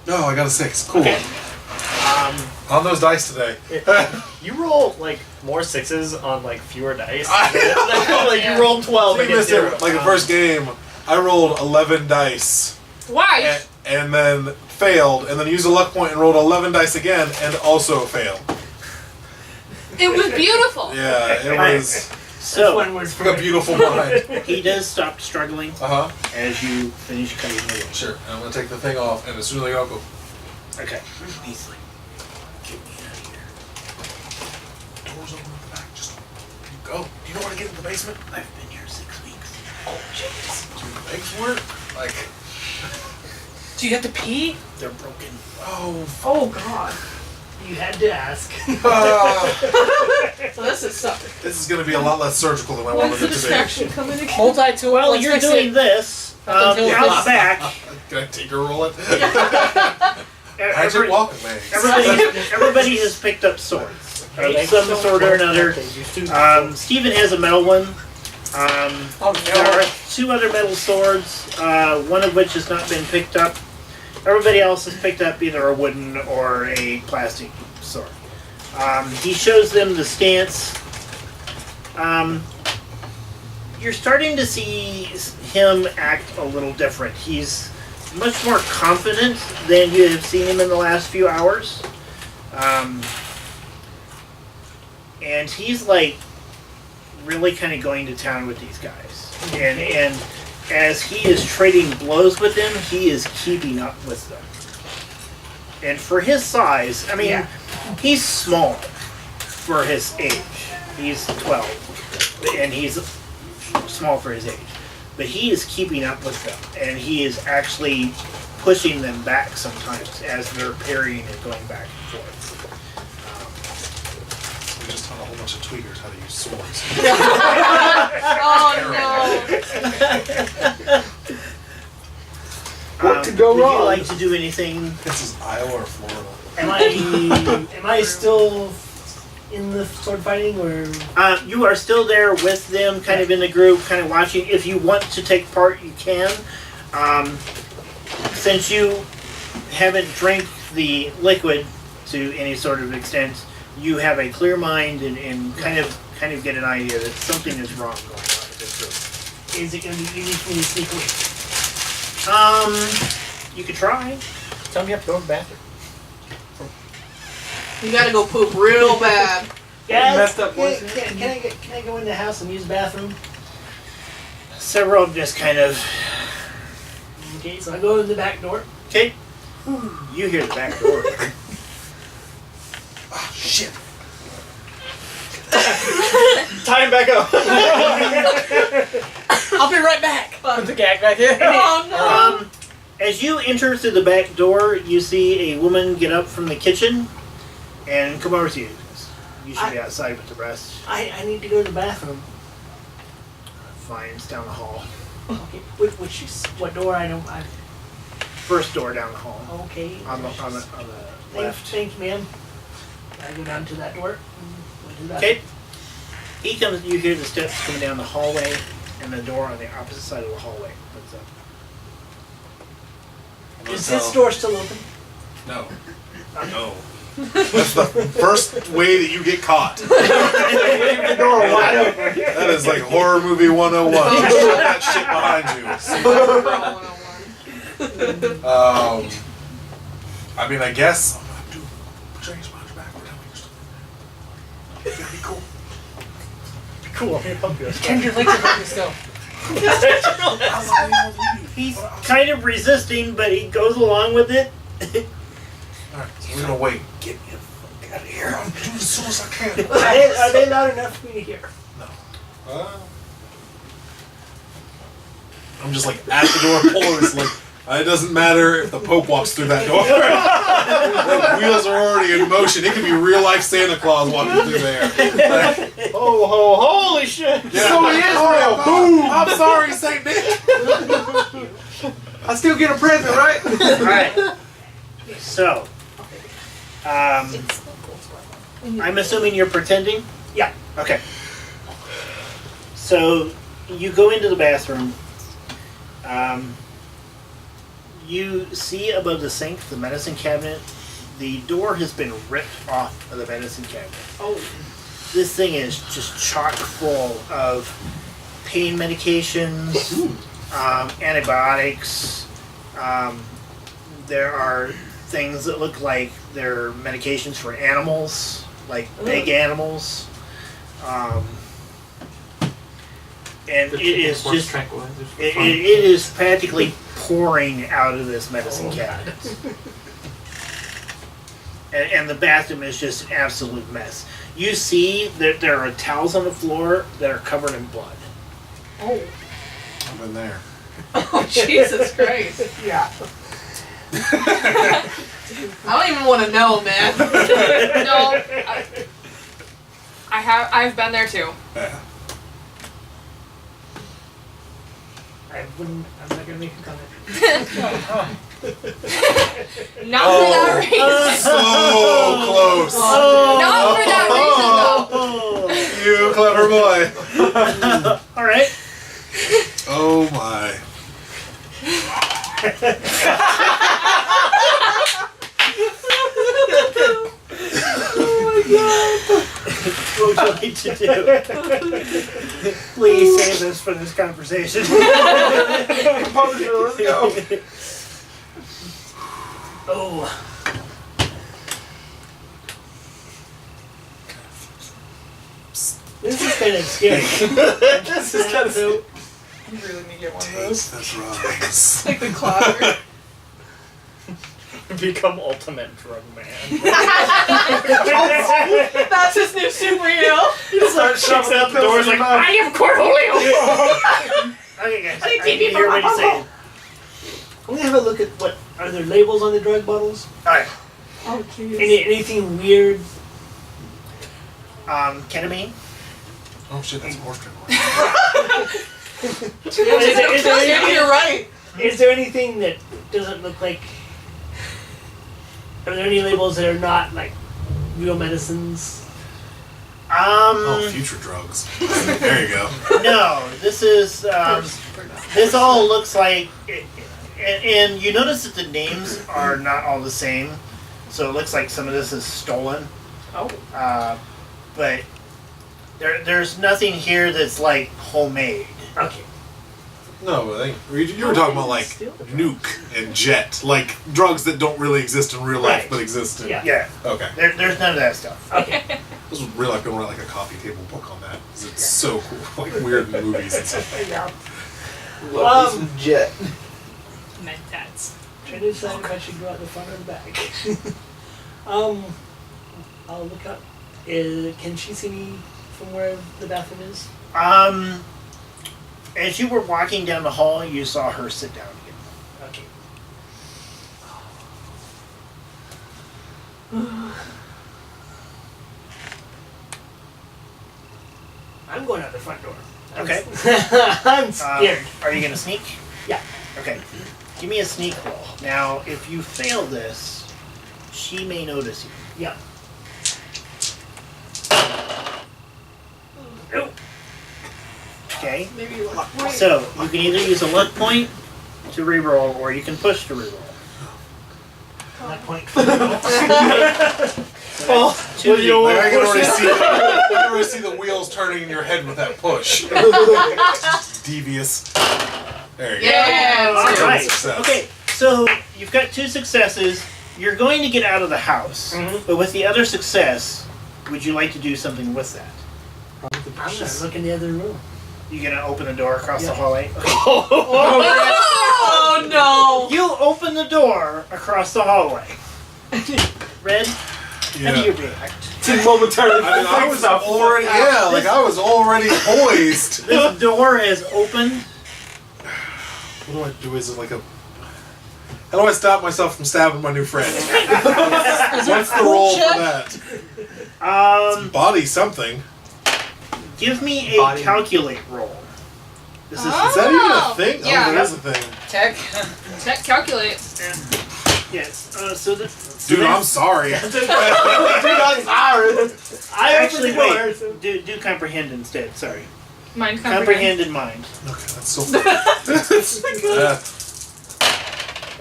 No, I got a 6. Cool. Okay. On those dice today. You roll like more 6s on like fewer dice. Like you rolled 12 You against missed it. zero. Like the first game, I rolled 11 dice Why? and then failed, and then used a luck point and rolled 11 dice again and also failed. It was beautiful. Yeah, it was So One word for a it. beautiful mind. he does stop struggling Uh huh. as you finish cutting the ropes. Sure. And I'm gonna take the thing off, and as soon as I go, I'll go. Okay. He's like, get me out of here. Doors open at the back. Just go. Do you know how to get into the basement? I've been here 6 weeks. Oh, jeez. Do your legs work? Like, Do you have to pee? They're broken. oh. Oh God. You had to ask. So this is stuff. This is gonna be a lot less surgical than I When's wanted the it to be. distraction coming again? Multi-tool. Well, let's you're fix doing it. this Until it out fits. back. Can I take a roll at Every- Magic walking legs. everybody has picked up swords of some sort or another. Steven has a metal one. Oh There no. are 2 other metal swords, one of which has not been picked up. Everybody else has picked up either a wooden or a plastic sword. He shows them the stance. You're starting to see him act a little different. He's much more confident than you have seen him in the last few hours. And he's like really kind of going to town with these guys. And as he is trading blows with them, he is keeping up with them. And for his size, I mean, he's small for his age. He's 12, and he's small for his age. But he is keeping up with them, and he is actually pushing them back sometimes as they're parrying and going back and forth. We just taught a whole bunch of tweakers how to use swords. Oh What could go would wrong? you like to do anything? This is Iowa or Florida. Am I still in the sword fighting or? You are still there with them, kind of in the group, kind of watching. If you want to take part, you can. Since you haven't drank the liquid to any sort of extent, you have a clear mind and kind of get an idea that something is wrong going on with this group. Is it going to be easy for me to sneak away? You could try. Tell me you have to go to the bathroom. You gotta go poop real bad. Guys, messed up can, voice. can I go in the house and use the bathroom? Several just kind of. Okay, so I go in the back door. Okay. You hear the back door. Oh, shit. Tie him back up. I'll be right back. Put the gag back in. Oh no. As you enter through the back door, you see a woman get up from the kitchen and come over to you. You should be outside with the rest. I need to go to the bathroom. Fine, it's down the hall. Okay, what door? I don't. First door down the hall. Okay. On the left. Thanks, ma'am. I go down to that door. Go to that. Okay. He comes. You hear the steps coming down the hallway, and the door on the opposite side of the hallway opens up. gonna Is tell- this door still open? No. No. That's the first way that you get caught. Leave the door wide open. That is like horror movie 101. Just shut that shit behind you. I mean, I guess. Dude, change my back. You gotta be cool. Cool. Here, pump you. Can your legs let us go? He's kind of resisting, but he goes along with it. Alright, so we're gonna wait. Get me the fuck out of here. I'll do it as soon as I can. Are they loud enough for me to hear? I'm just like at the door pulling. Like, it doesn't matter if the Pope walks through that door. The wheels are already in motion. It could be real life Santa Claus walking through there. Like, Oh, ho, holy shit! yeah. So he is real. Boom. I'm sorry, Saint Nick. I still get a present, right? Alright. So, I'm assuming you're pretending? Yeah. Okay. So, you go into the bathroom. You see above the sink, the medicine cabinet, the door has been ripped off of the medicine cabinet. Oh. This thing is just chock full of pain medications, antibiotics. There are things that look like they're medications for animals, like big animals. And it is just, it is practically pouring out of this medicine cabinet. And the bathroom is just an absolute mess. You see that there are towels on the floor that are covered in blood. Oh. I've been there. Oh, Jesus Christ. Yeah. I don't even want to know, man. No, I've been there too. Yeah. I'm not gonna make a comment. Not for that reason. So close. Not for that reason though. You clever boy. Alright. Oh my. What would you like to do? Please save this for this conversation. Composure, let's go. Oh. This is kind of scary. This is kind of You really need to get one of those. That's right. Like the clocker. Become ultimate drug man. That's his new superhero. You start shoving out the doors like, I am Cornholio. Okay, guys. I I need need to hear what he's saying. I'm gonna have a look at what are there labels on the drug bottles? Alright. Oh, jeez. Anything weird? Ketamine. Oh shit, that's horse drink. You're right. Is there anything that doesn't look like? Are there any labels that are not like real medicines? Oh, future drugs. There you go. No, this is, this all looks like, and you notice that the names are not all the same, so it looks like some of this is stolen. Oh. But there's nothing here that's like homemade. Okay. No, I think you were talking about like nuke and jet, like drugs that don't really exist in real life Right. but exist in. Yeah. Yeah, Okay. there's none of that stuff. Okay. This was real life. Gonna write like a coffee table book on that because it's so cool, like weird in movies and stuff. Love me some jet. Mentats. Trying to decide if I should go out the front or the back. I'll look up. Can she see me from where the bathroom is? As you were walking down the hall, you saw her sit down again. Okay. I'm going out the front door. Okay. I'm scared. Are you gonna sneak? Yeah. Okay. Give me a sneak roll. Now, if you fail this, she may notice you. Yeah. Okay. Maybe luck point. So you can either use a luck point to reroll, or you can push to reroll. Not point. Well, Well, you don't Like, want I to can push already it. see. I can already see the wheels turning in your head with that push. Devious. There you Yeah. go. all That's a right. success. Okay, so you've got 2 successes. You're going to get out of the house, but with the other success, would you like to do something with that? I'm gonna look in the other room. You gonna open the door across the Yeah. hallway? Okay. Oh no! You open the door across the hallway. Red, how do you Yeah. react? Momentarily. I mean, I was already. Yeah, like I was already poised. This door has opened. What do I do? Is it like a? How do I stop myself from stabbing my new friend? What's the roll for that? Body something. Give me a Body. calculate roll. This is Is that even a thing? Yeah. Oh, there is a thing. Tech. Tech calculate. yes. So this. Dude, I'm sorry. Dude, I'm sorry. I Actually, opened the door. wait. Do comprehend instead. Sorry. Mind Comprehend in mind. Okay, that's so.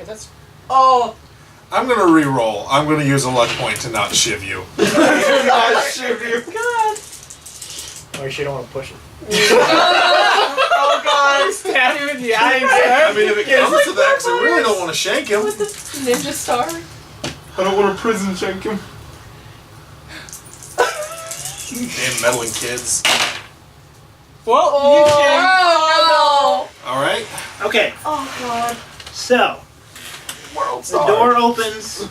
That's Oh, I'm gonna re-roll. I'm gonna use a luck point to not shiv you. God. Or you don't want to push it. Oh God. Stab him in the eye. I mean, if it comes to that, 'cause I really don't want to shank him. With the ninja star. I don't want to prison shank him. Damn meddling kids. Well, Oh All right. Okay. Oh God. So the door opens.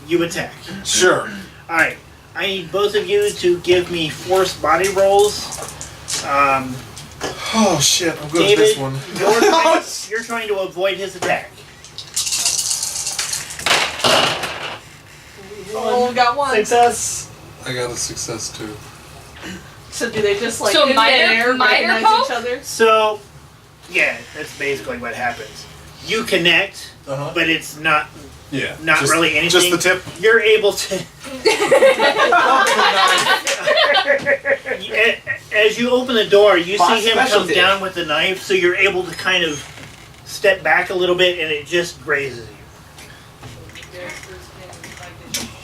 You attack. Sure. All right. I need both of you to give me force body rolls. Oh shit! I'm good at David, this one. you're trying to avoid his attack. Oh, we got one. Success. I got a success too. So do they just like So in minor- midair minor recognize poke? each other? So, yeah, that's basically what happens. You connect, Uh-huh. but it's not Yeah. Not just, really anything. Just the tip. You're able to. As you open the door, you Boss see him come specialty. down with the knife, so you're able to kind of step back a little bit, and it just grazes you.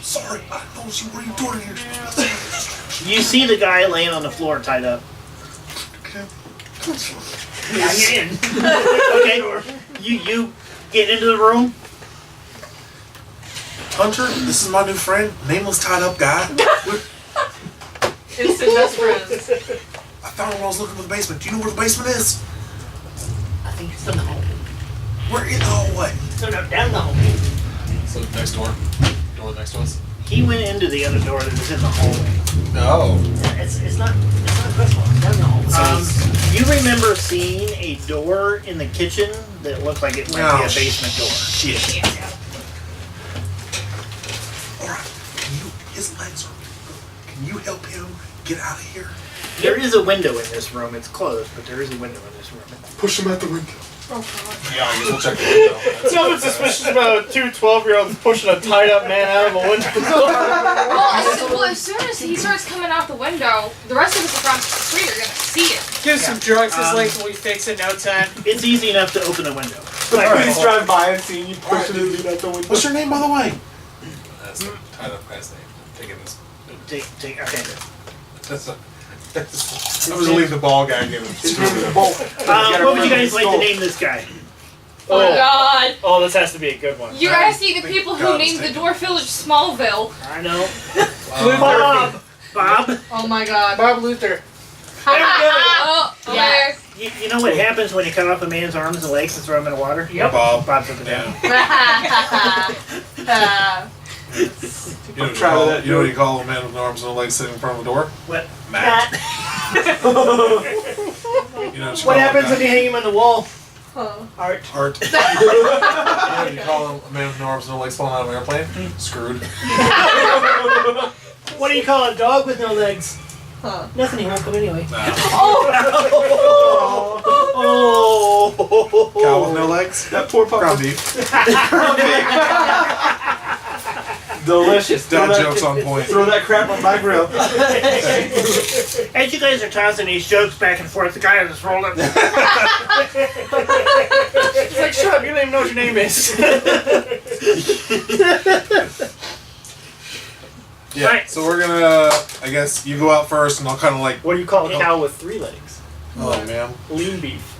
Sorry, I know you. What are you doing here? You see the guy laying on the floor tied up. Yeah, get in. Okay, you get into the room. Hunter, this is my new friend, nameless tied up guy. Instant best friends. I found him when I was looking for the basement. Do you know where the basement is? I think it's in the hallway. We're in the hallway. No, down the hallway. So next door. Door next to us. He went into the other door that was in the hallway. No. It's not this one. It's down the hallway. You remember seeing a door in the kitchen that looked like it might be a basement door. Shit. Alright, his legs are. Can you help him get out of here? There is a window in this room. It's closed, but there is a window in this room. push him out the window. Yeah, I guess we'll check the window. Someone's suspicious about 2 12-year-olds pushing a tied-up man out of a window. well, as soon as he starts coming out the window, the rest of us across the street are gonna see it. give some drugs as late till we fix it in no time. It's easy enough to open the window. Like when he's driving by and seeing you pushing his dude out the window. What's your name, by the way? That's the tied up guy's name. Taking this. Take. Okay. That's a. I was gonna leave the ball guy give him. His name is Bolt. What would you guys like to name this guy? Oh God! Oh, this has to be a good one. You gotta see the people who God, named the it's dwarf village Smallville. I know. Bob. Bob. Oh my God. Bob Luther. Oh, yeah. You know what happens when you cut off a man's arms and legs and throw him in the water? Yep. Bob. Bob took it down. You know, what you call a man with no arms and no legs sitting in front of the door? What? Matt. You know What happens if you hang him on the wall? Art. Art. You know what you call a man with no arms and no legs falling out of an airplane? Screwed. What do you call a dog with no legs? Huh. Nothing, he won't come anyway. Nah. Oh. Cow with no legs? That poor puppy. Ground beef. Delicious. Dad jokes on point. Throw that crap on my grill. As you guys are tossing these jokes back and forth, the guy just rolled up. He's like, sure, up? You don't even know what your name is. Yeah. Right. So we're gonna. I guess you go out first, and I'll kind of like. What do you call a cow with 3 legs? Oh man. Lean beef.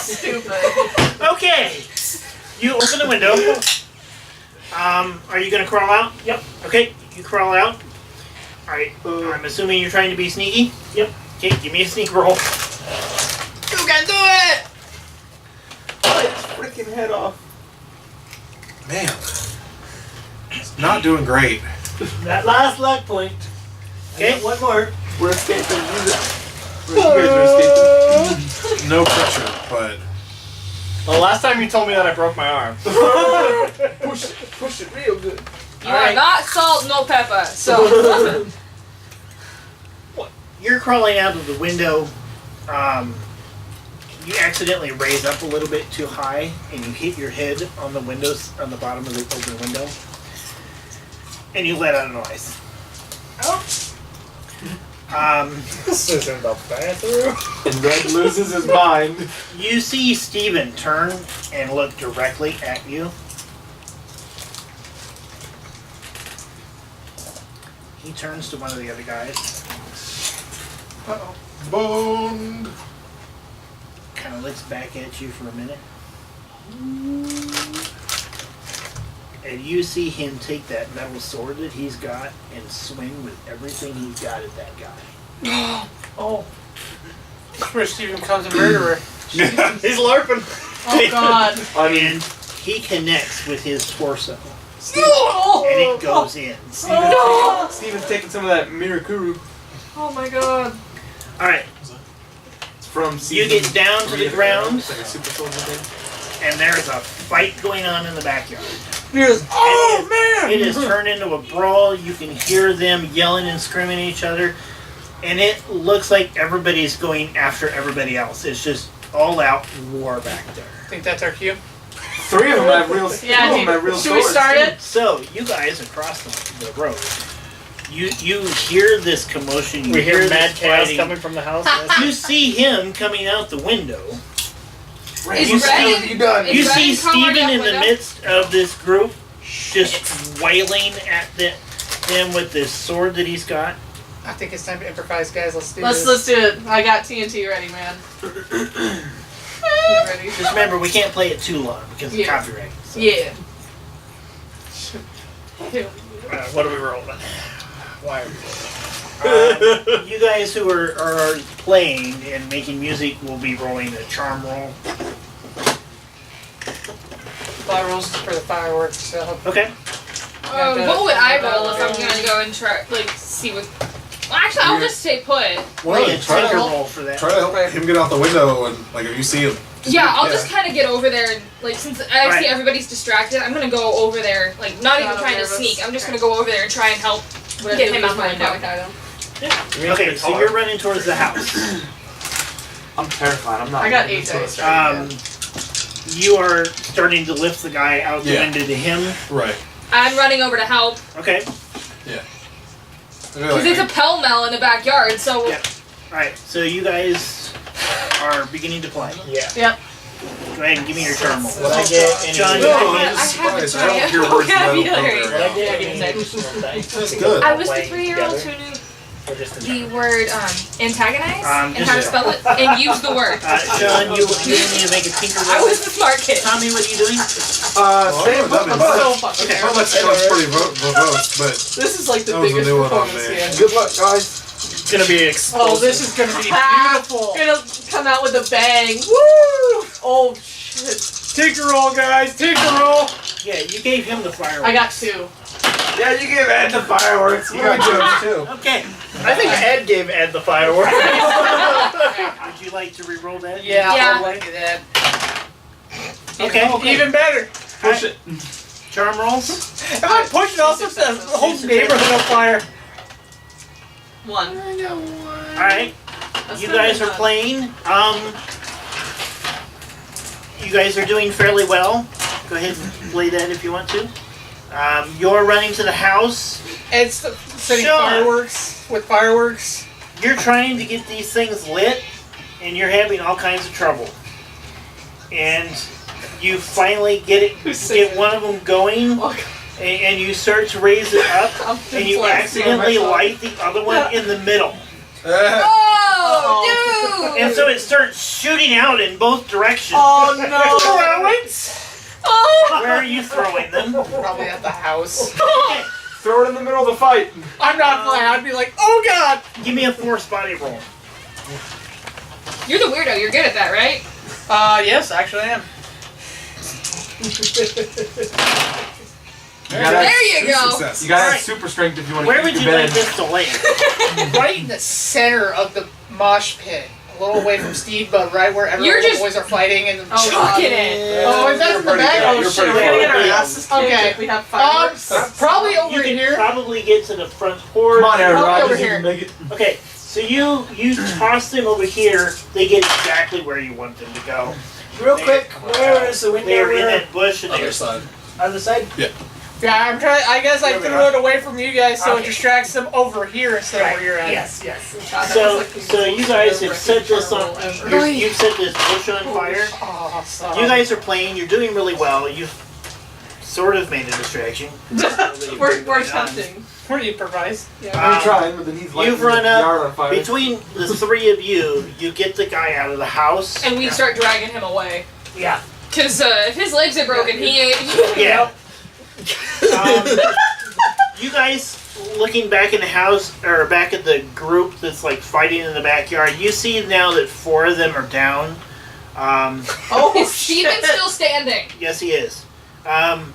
Stupid. Okay. You open the window. Are you gonna crawl out? Yep. Okay, you crawl out. Alright, I'm assuming you're trying to be sneaky? Yep. Okay, give me a sneak roll. You can do it! Freaking head off. Man. It's not doing great. That last luck point. Okay. One more. We're escaping. You guys are escaping. No pressure, but Well, last time you told me that I broke my arm. Push it real good. You are not salt, no pepper. So You're crawling out of the window. You accidentally raise up a little bit too high and you hit your head on the windows on the bottom of the open window. And you let out a noise. This isn't the bathroom. And Red loses his mind. You see Steven turn and look directly at you. He turns to one of the other guys, boned. kind of looks back at you for a minute. And you see him take that metal sword that he's got and swing with everything he's got at that guy. Oh. Where Steven becomes a murderer. He's LARPing. Oh God. And he connects with his torso. No! And it goes in. Steven's taking some of that Mirakuru. Oh my God. Alright, It's from you season get down to 3 the of ground, It's like a super soldier thing. and there's a fight going on in the backyard. He goes, oh man! It has turned into a brawl. You can hear them yelling and screaming at each other. And it looks like everybody's going after everybody else. It's just all out war back there. Think that's our cue? 3 of them have real. Yeah, two of them have real dude. Should we swords, start too. it? So, you guys across the road, you hear this commotion. You We hear this mad chaos fighting. coming from the house. You see him coming out the window. is You Red see- in, done. is You Red see in Conrad Steven out in the window? midst of this group, just wailing at them with this sword that he's got. I think it's time to improvise, guys. Let's do Let's this. do it. I got TNT ready, man. You ready? Just remember, we can't play it too long because of Yeah. copyright. So. Yeah. What are we rolling? Why are we rolling? You guys who are playing and making music will be rolling a charm roll. Fire rolls for the fireworks. So. Okay. What would I roll if I'm gonna go and try, like, see what? Well, actually, I'll just stay put. Well, Yeah, try take a to roll for that. try to help him get out the window, and like if you see him. Yeah, I'll just kind of get over there, and, like, since I Right. see everybody's distracted, I'm gonna go over there, like, not even Not trying to nervous. sneak. I'm just gonna go over there and try and help Would I get do him use out the my window. atomic item? Okay, so you're running towards the house. I'm terrified. I'm not. I got moving 8 so dice. You are starting to lift the guy out the Yeah. window to him. Right. I'm running over to help Okay. because it's a pell-mell in the backyard. So Yeah. Alright, so you guys are beginning to play. Yeah. Yep. Go ahead and give me your charm roll. Would I get any? John, No, you I'm can just I have a surprised. I don't giant hear words in that vocabulary. Would I poker. get any additional dice? That's good. I was the Playing 3-year-old together? who knew Or just the word antagonize and just- how to spell it and use the word. John, you need to make a tinker I roll. was the smart kid. Tommy, what are you doing? Same book. I'm So fucking Okay. Well, that sounds pretty verbose, but This is like the That was a biggest new one on performance me. yet. Good luck, guys. It's gonna be explosive. Oh, this is gonna be Ah, beautiful. Gonna come out with a bang. Woo! Oh shit. Tinker roll, guys. Tinker roll. Yeah, you gave him the fireworks. I got 2. Yeah, you give Ed the fireworks. you got jokes too. Okay. I think Ed gave Ed the fireworks. Would you like to re-roll that? Yeah, Yeah. I'll like that. Okay. Even better. Push it. Charm rolls. If I push it, also sets the whole neighborhood on fire. 1. Alright. That's You not guys good are enough. playing. You guys are doing fairly well. Go ahead and play that if you want to. You're running to the house. Ed's setting Sean. fireworks with fireworks. You're trying to get these things lit, and you're having all kinds of trouble. And you finally get one of them going, and you start to raise it up, and you accidentally light the other one in the middle. Oh, dude! And so it starts shooting out in both directions. Oh no! Where are you throwing them? Probably at the house. Throw it in the middle of the fight. I'm not playing. I'd be like, oh god! Give me a force body roll. You're the weirdo. You're good at that, right? Yes, actually I am. There you go. Success. You gotta Alright. have super strength if you want to Where keep would the you bed. like this to land? Right in the center of the mosh pit. A little away from Steve, but right where everyone You're just- the boys are fighting and Chucking it. Oh, is that in the back? Oh You're shit, pretty we're gonna get our far. asses kicked Okay. if we have fireworks. Probably You over can here. probably get to the front porch. Come on, Aaron Probably over Rodgers, you here. can make it. Okay, so you toss them over here. They get exactly where you want them to go. Real quick, where is the window? They're in Where? that bush and Other they're side. Other side? Yeah, I'm trying. I guess I There we threw are. it away from you guys so it Okay. distracts them over here instead of where you're at. Yes. God, that So, was like the so you most guys have nerve-wracking set this on. carnival ever. You've set this bush on fire. Awesome. You guys are playing. You're doing really well. You've sort of made a distraction. We're tempting. Where do you improvise? I'm trying, but then he's lighting You've run the up yard on fire. between the three of you. You get the guy out of the house. And we start dragging him away. Yeah. Because if his legs are broken, he ain't. Yeah. You guys looking back in the house or back at the group that's like fighting in the backyard. You see now that 4 of them are down. Oh Is Steven still standing? Yes, he is. And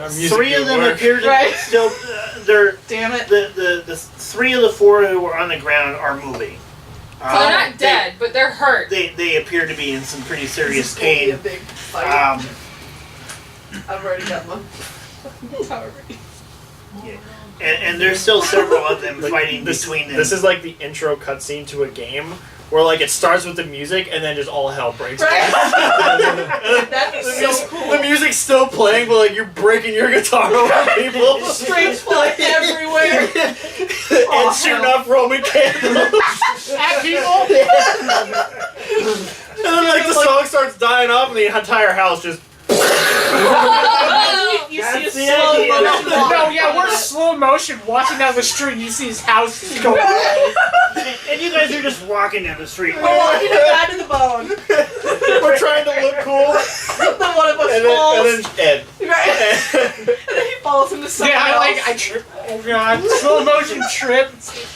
our music 3 of them didn't work. appear to Right. still. They're damn it! the 3 of the 4 who were on the ground are moving. So they're not dead, but they're hurt. They appear to be in some pretty serious This is gonna be a pain. big fight. I've already got one. And there's still several of them Like, fighting between them. This is like the intro cutscene to a game where like it starts with the music and then just all hell breaks loose. That'd be so cool. The music's still playing, but like you're breaking your guitar over people. Strings flying everywhere. And shooting off Roman candles. At people? And then like the song starts dying off and the entire house just You see a That's the slow idea. motion walk. No, yeah, we're slow motion walking down the street and you see his house just go. and you guys are just walking down the street. We're walking it back to the bone. we're trying to look cool. Then one of us falls. And then Right. And then he falls into something Yeah, else. I trip. Oh god, slow motion trip.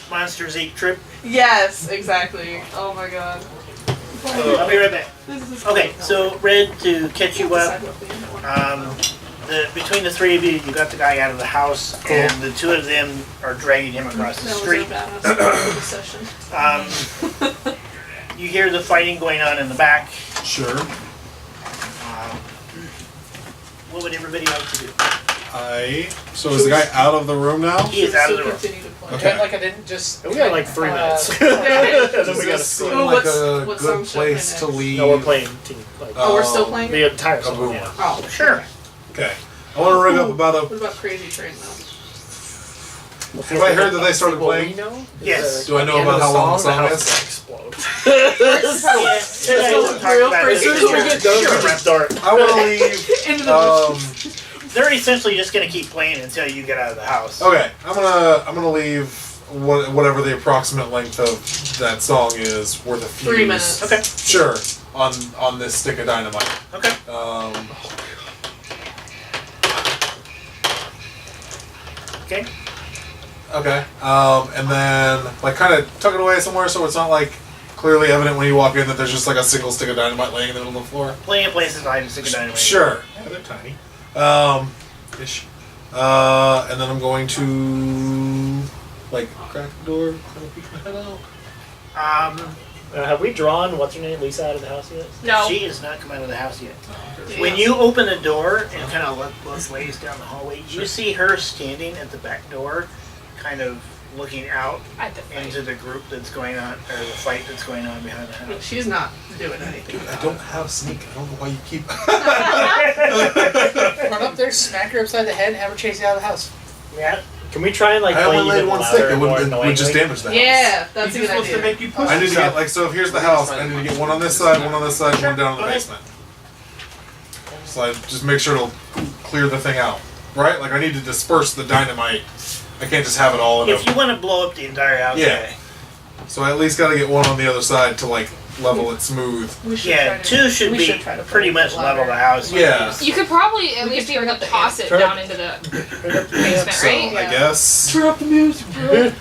Monsters Inc. trip. Yes, exactly. Oh my god. I'll be right back. This is Okay, cool. so Red, to catch you up, Decide what the- between the 3 of you, you got the guy out of the house, and the 2 of them are dragging him across the That was street. a badass session. You hear the fighting going on in the back. Sure. What would everybody like to do? So is the guy out of the room now? He is out of the room. Continue to play. Okay. Like I didn't just. we got like 3 minutes. Yeah. And then Does we gotta this score. seem Oh, like what's- a what good song should I place play to next? leave? No, we're playing team. Like, Oh, we're still playing? the entire A song. boomer. Yeah. Oh, Sure. Okay. I want to ring up about What about Crazy Train though? Have I heard that they started What playing? we know? Yes. Do I know about how long the song house is? explode. Yes, you guys will talk real about for it. sure. Sure. Start. I want to leave. Into the They're essentially just going to keep playing until you get out of the house. Okay, I'm gonna leave whatever the approximate length of that song is worth a few. 3 minutes. Okay. Sure. On this stick of dynamite. Okay. Okay. Okay. And then like kind of tuck it away somewhere so it's not like clearly evident when you walk in that there's just like a single stick of dynamite laying in the middle of the floor. Plenty of places to hide and stick a dynamite. Sure. Yeah, they're tiny. Ish. And then I'm going to like crack the door, kind of peek my head out. Have we drawn what's her name, Lisa, out of the house yet? No. She has not come out of the house yet. When you open the door and kind of look both ways down the hallway, you see her standing at the back door, kind of looking out At the fight. into the group that's going on, or the fight that's going on behind the house. She's not doing anything. Dude, I don't have sneak. I don't know why you keep. Run up there, smack her upside the head, and have her chase you out of the house. Yeah. Can we try and like I play only laid even one louder stick. It and more would just annoyingly? damage the house. Yeah, that's a He's good supposed to idea. make you push I need to stuff. get like so. If here's the house, I need to get one on this side, one on this side, one down in the Okay. basement. So I just make sure it'll clear the thing out, right? Like I need to disperse the dynamite. I can't just have it all in If a. you want to blow up the entire house, Yeah. So I at least got to get one on the other side to like level it smooth. We should Yeah, try to- two should we be should try to pretty play it much louder. level the house. Yeah. You could probably at We least could be able turn to up the toss it amp. down into the basement, So right? I Yeah. guess. Turn up the music, bro.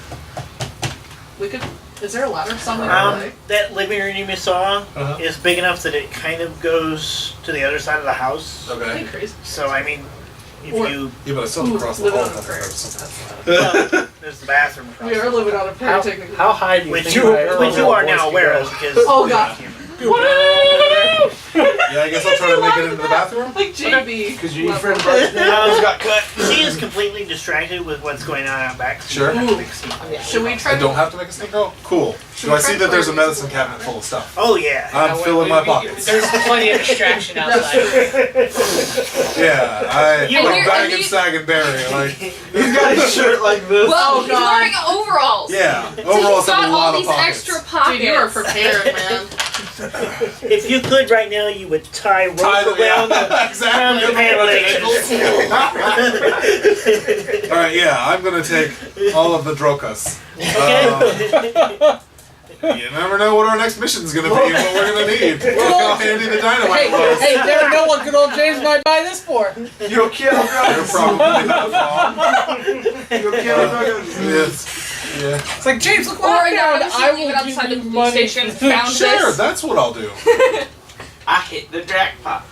We could. Is there a ladder somewhere? That living room you saw Uh-huh. is big enough that it kind of goes to the other side of the house. Okay. Crazy. So I mean, if Or- you Yeah, but I still have to cross the Living hall. on a prayer. well, there's the bathroom across. We are living on a prayer How, technically. how high do you Which think you, my which you overall are voice now can aware go? of because Oh, God. Yeah, I guess I'll try to make it into the bathroom. Like JB. Because you need level. friend brush now. got cut. She is completely distracted with what's going on out back. So Sure. you have to make a scene. Should we try I to? don't have to make a sneak roll? Cool. Should Do we I try see to that there's a play medicine musical cabinet full of stuff? Oh yeah. I'm filling my pockets. There's plenty of distraction outside. Yeah, And I'm you're- bag and and you- sag and bury. Like, He's got his shirt like this. Well, Oh, he's God. wearing overalls. yeah, So overall, he's got a lot all of these pockets. extra pockets. Dude, you are prepared, man. If you could right now, you would tie rope Tie the- around yeah, the exactly. the pant legs. All right, yeah, I'm gonna take all of the drokas. You never know what our next mission's gonna be and what we're gonna need. Look how handy the dynamite was. Hey, never know what good old James might buy this for. You'll kill You're drugs. probably not wrong. You'll kill drugs. Yes. Yeah. It's like, James, look Or what I I found. I leave it will outside give the you police money. station. Found Sure, this. that's what I'll do. I hit the jackpot.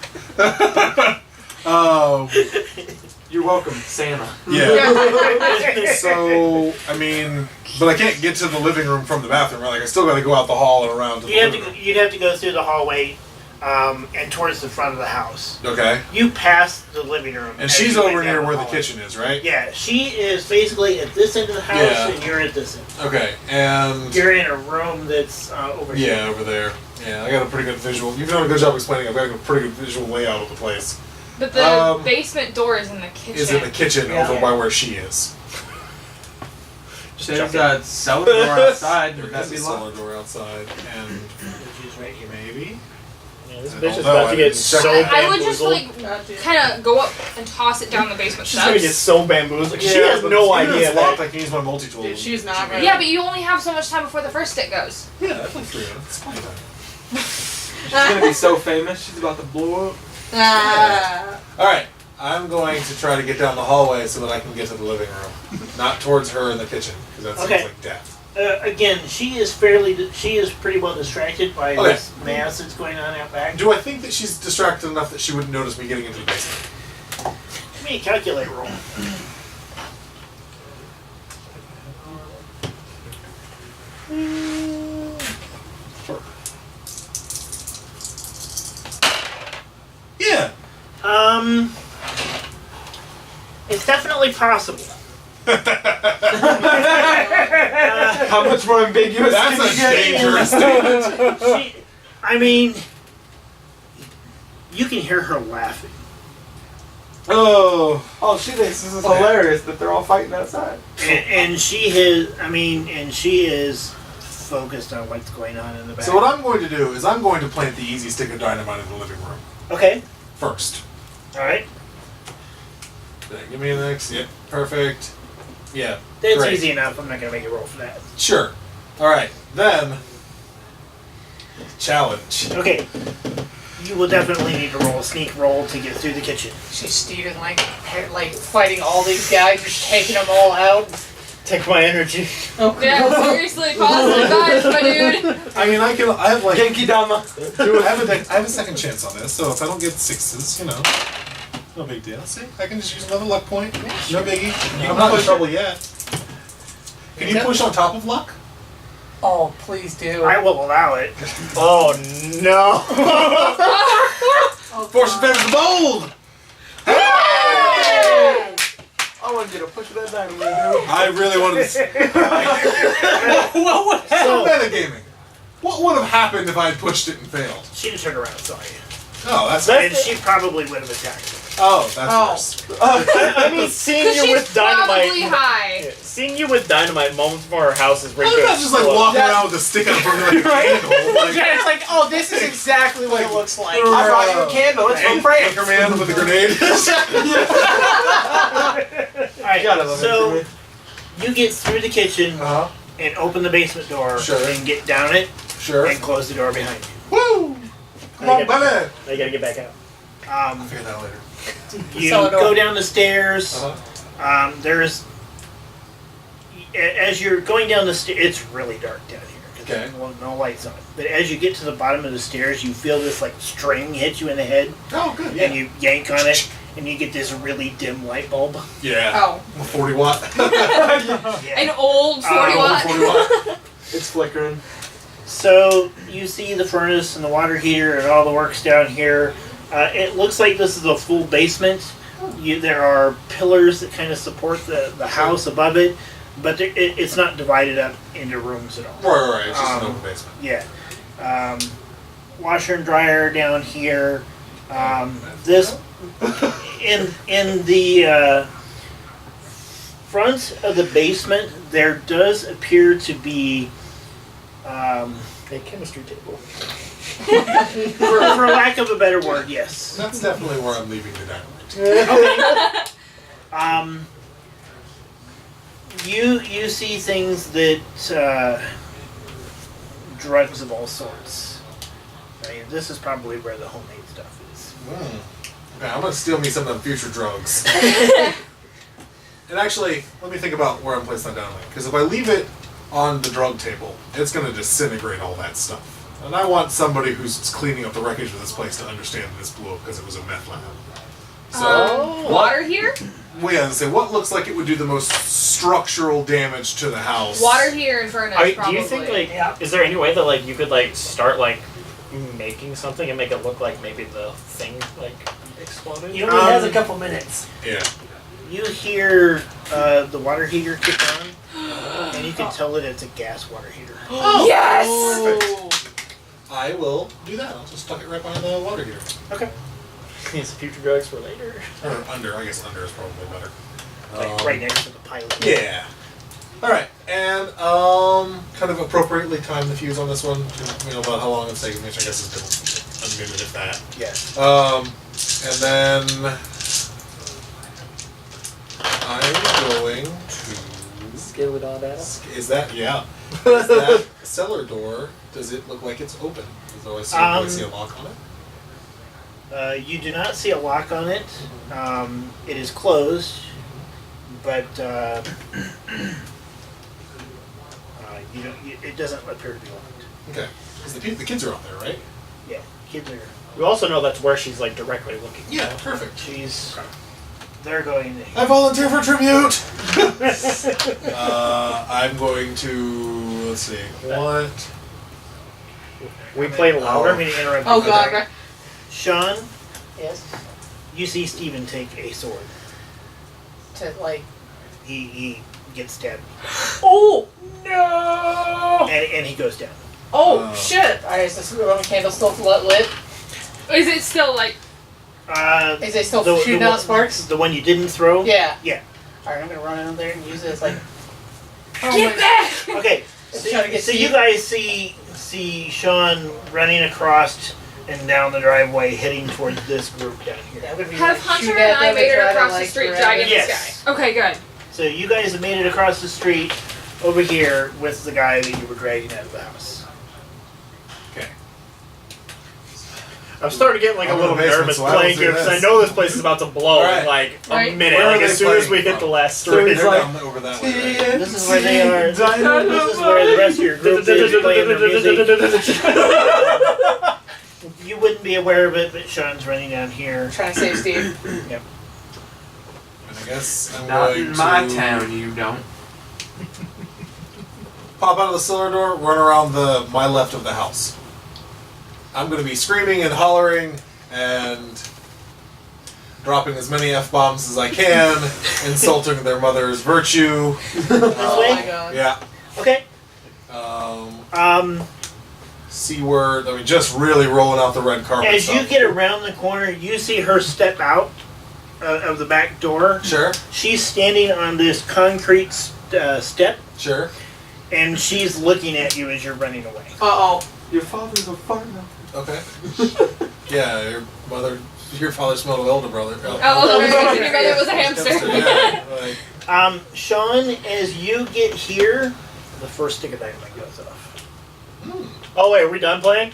You're welcome, Santa. Yeah. So, I mean, but I can't get to the living room from the bathroom, right? Like, I still gotta go out the hall and around to the living room. You'd have to go through the hallway and towards the front of the house. Okay. You pass the living room. And as she's you went over down near where the hallway. kitchen is, right? Yeah, she is basically at this end of the house, Yeah. and you're at this end. Okay, and You're in a room that's over here. yeah, over there. Yeah, I got a pretty good visual. You've done a good job explaining. I've got a pretty good visual layout of the place. But the Um, basement door is in the kitchen. Is in the kitchen Yeah. over by where she is. There's a cellar door outside. Would that There's be a locked? cellar door outside, and Which is right here. maybe. Yeah, this I bitch don't is know, about I to get didn't so check. I would just bamboozled. like kind of go up and toss it down the basement She's gonna get steps. so bamboozled. She Yeah, has but no even if idea. it's locked, That, I can use my multi-tool. Dude, she's not ready. Yeah, but you only have so much time before the first stick goes. Yeah, I played 3 minutes. It's fine. She's gonna be so famous. She's about to blow up. Alright, I'm going to try to get down the hallway so that I can get to the living room. Not towards her in the kitchen, because that Okay. seems like death. Again, she is pretty well distracted by Okay. this mass that's going on out back. Do I think that she's distracted enough that she wouldn't notice me getting into the basement? Give me a calculate roll. Yeah. It's definitely possible. How much more ambiguous That's can a you get? dangerous statement. I mean, you can hear her laughing. Oh. Oh, she thinks this is hilarious that they're all fighting outside. And she is focused on what's going on in the back. So what I'm going to do is I'm going to plant the easy stick of dynamite in the living room Okay, first. alright. Give me the next. Yep, perfect. Yeah, That's great. easy enough. I'm not going to make a roll for that. Sure. Alright, then. Challenge. Okay. You will definitely need to roll a sneak roll to get through the kitchen. She's Steven, like fighting all these guys, just taking them all out. take my energy. Yeah, seriously, positive vibes, my dude. I mean, I have like. Genki Dama. I have a second chance on this, so if I don't get 6s, you know. No big deal. See, I can just use another luck point. No biggie. I'm not in trouble yet. Can you push on top of luck? Oh, please do. I will allow it. Oh no! Fortune favors the bold! I want to get a push of that dynamite. I really wanted to. What would happen? So, metagaming. What would have happened if I had pushed it and failed? She'd have turned around and saw you. Oh, that's And she probably would have attacked you. Oh, that's Oh. worse. I mean, seeing Because you she's with dynamite. probably high. Yeah, seeing you with dynamite moments before our house is I'm ready to not just like explode. walking Yeah. around with a stick out from like a candle. Like, Yeah, it's like, oh, this is exactly what it looks like. I brought you a candle. It's from France. Anchorman with a grenade. Alright, Gotta love so it you get through the kitchen Uh-huh. and open the basement door Sure. and get down it Sure. and close the door behind Woo! Come on, baby. Now you gotta get back out. you. I'll figure that out later. You Cellar door. go down the stairs. Uh-huh. There's as you're going down the stairs, it's really dark down here because Okay. there's no lights on. But as you get to the bottom of the stairs, you feel this like string hit you in the head, Oh, good. and you yank on it, and you get this really dim light bulb. Yeah. Oh. 40 watt. An old 40 watt. 40 watt. It's flickering. So you see the furnace and the water heater and all the works down here. It looks like this is a full basement. There are pillars that kind of support the house above it, but it's not divided up into rooms at all. Right. It's just an open basement. Yeah. Washer and dryer down here. This in the front of the basement, there does appear to be. A chemistry table. For lack of a better word, yes. That's definitely where I'm leaving the dynamite. You see things that drugs of all sorts. I mean, this is probably where the homemade stuff is. Okay, I'm gonna steal me some of the future drugs. And actually, let me think about where I'm placing that dynamite. Because if I leave it on the drug table, it's gonna disintegrate all that stuff. And I want somebody who's cleaning up the wreckage of this place to understand that this blew up because it was a meth lab. So, Water here? well, yeah, say what looks like it would do the most structural damage to the house. Water here and furnace, Do probably. you think is there any way that you could start making something and make it look like maybe the thing exploded? He only has a couple minutes. Yeah. You hear the water heater kick on, and you can tell that it's a gas water heater. Yes! I will do that. I'll just tuck it right behind the water heater. Okay. These future drugs for later. Or under. I guess under is probably better. Like right next to the pilot. Yeah. Alright, and kind of appropriately time the fuse on this one to, about how long it's taking me, which I guess has been a minute if that. Yes. And then I'm going to Scale it on down. is that that cellar door, does it look like it's open? Do I see a lock on it? You do not see a lock on it. It is closed, but it doesn't appear to be locked. Okay. Because the kids are out there, right? Yeah, kids are. You also know that's where she's directly looking. Yeah, perfect. She's. They're going to. I volunteer for tribute! I'm going to, let's see, what? We played I don't louder. mean to interrupt. Oh you, but, god. Sean, Yes. you see Steven take a sword. To He gets stabbed, Oh no! and he goes down. Oh shit! Alright, is the Roman candle still lit? Is it still Is it still The shooting one- out sparks? The one you didn't throw. Yeah. Yeah. Alright, I'm gonna run in there and use it as Get back! Okay. It's trying to get So to you you. guys see Sean running across and down the driveway, heading towards this group down here. I'm gonna be Have like, Hunter shoot and at I them made it try to, across the street grab dragging it. this Yes. guy. Okay, good. So you guys have made it across the street over here with the guy that you were dragging out of the house. Okay. I'm starting to get I'm a in little the basement, nervous so I will playing do here because I this. know this place is about to blow Alright. in a Right. minute. Where are As they soon as we playing hit from? the last So street. it's They're like- down over that way, right? This is where they are. This is where the rest of your group is playing their music. You wouldn't be aware of it, but Sean's running down here. Trying to save Steve. Yep. And I guess I'm Not going in my to town, you don't. pop out of the cellar door, run around my left of the house. I'm going to be screaming and hollering and dropping as many F-bombs as I can, insulting their mother's virtue. This Oh way? my god. Yeah. Okay. C-word, just really rolling out the red carpet. As you stuff. get around the corner, you see her step out of the back door. Sure. She's standing on this concrete step, Sure. and she's looking at you as you're running away. Uh-oh. Your father's a farmer. Okay. Yeah, your father smelled an older brother. Oh, your brother was a hamster. Yeah, like, Sean, as you get here, the first stick of dynamite goes off. Oh wait, are we done playing?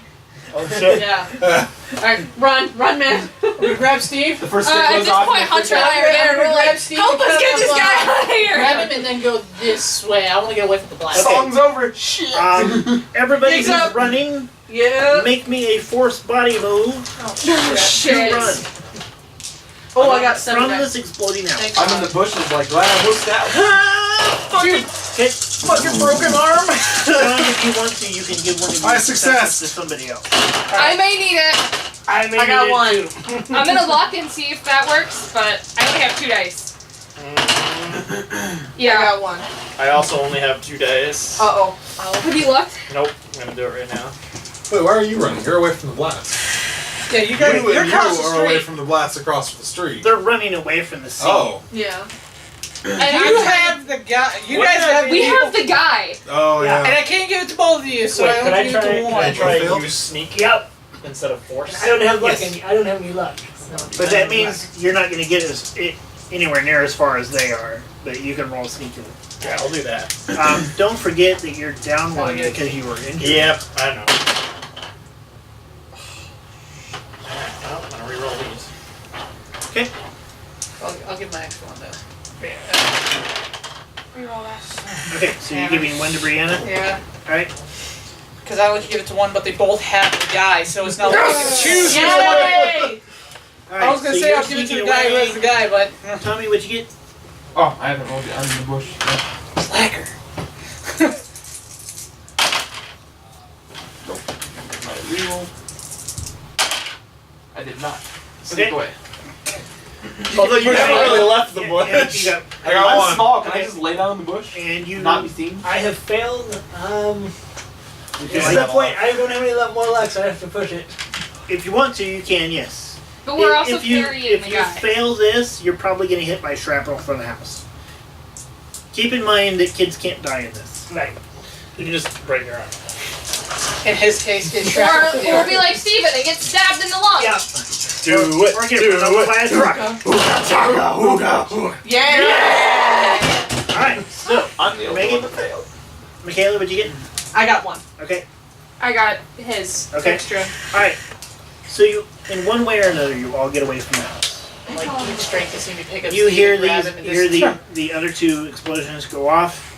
Oh shit. Yeah. Alright, run, man. We grab Steve. The first stick At goes this off. point, Hunter and I are there, and we're like, help us get this guy out of here! Grab him and then go this way. I want to get away from the blast. Song's over. Shit. Everybody Pigs who's up. running, Yeah. make me a forced body move Shit. to run. Oh, I got 7 from dice. this exploding house. Thank I'm in the bushes like glad I was that. Okay, Fucking broken arm. Sean, if you want to, you can give one of your success. to somebody else. I may need it. I got one. I'm gonna lock and see if that works, but I only have 2 dice. I Yeah. got 1. I also only have 2 dice. Uh-oh. Have you looked? Nope. I'm gonna do it right now. wait, why are you running? You're away from the blast. Yeah, you guys. You You're and across you the are away street. from the blast across the street. They're running away from the scene. Oh. Yeah. And You have the guy. You What guys did I have. do? we have the guy. Oh And yeah. I can't give it to both of you, so Wait, I could I only give it try? to Can I one. try Failed? Use sneak Yep. instead of force. I don't have luck. Yes. I don't have any luck. But that means you're not going to get anywhere near as far as they are. But you can roll sneaky. Yeah, I'll do that. Don't forget that you're down Oh, one yeah. because you were injured. Yep, I know. Well, I'm gonna reroll these. Okay. I'll give my extra one though. Reroll that. Okay, so you're giving one to Brianna. Yeah. Alright. Because I would give it to one, but they both have the guy, so it's not like you can choose. Yay! Alright. I was gonna so say you're I'll give it to the sneaking guy who away. has the guy, but Tommy, what'd you get? Oh, I haven't rolled it. I'm in the bush. slacker. Reroll. I did not. Okay. Sneak away. Although you Yeah, haven't really left the Yeah, bush. yeah, you got, I got I'm one. small. Can Okay. I just lay down in the bush? and you Not be seen? I have failed. You It's can to have the a point I don't have any more luck, so I have to push it. if you want to, you can, yes. But we're If- also if you, carrying if the you guy. fail this, you're probably going to hit by shrapnel from the house. Keep in mind that kids can't die in this. Right. You can just break your arm. In his case, get Or, trapped. or be like Steven and get stabbed in the lung. Yeah. Do it. Or get another class rock. Yeah! Alright, so, I'm the only Megan? one that failed. Michaela, what'd you get? I got 1. Okay. I got his Okay. extra. Alright. So you, in one way or another, you all get away from the house. Like each strength to see me pick up. You Steve hear and grab these, him and hear just- the other 2 explosions go off.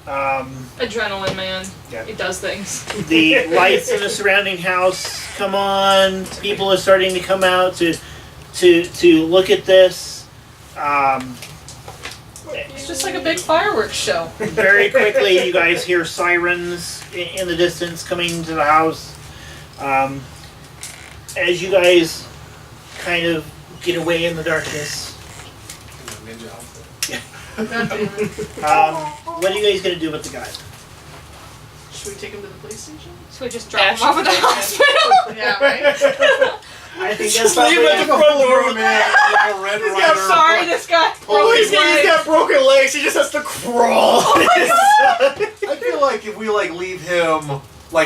Adrenaline, man. Yeah. It does things. The lights in the surrounding house come on. People are starting to come out to look at this. It's just like a big fireworks show. Very quickly, you guys hear sirens in the distance coming to the house. As you guys kind of get away in the darkness, Ninja outfit. what are you guys gonna do with the guy? Should we take him to the police station? So we just drop him off at the hospital. Yeah, right? I think that's leave him at the front door, man. Like a red rider. Sorry, this guy. Oh, he's got broken legs. He just has to crawl. I feel like if we leave him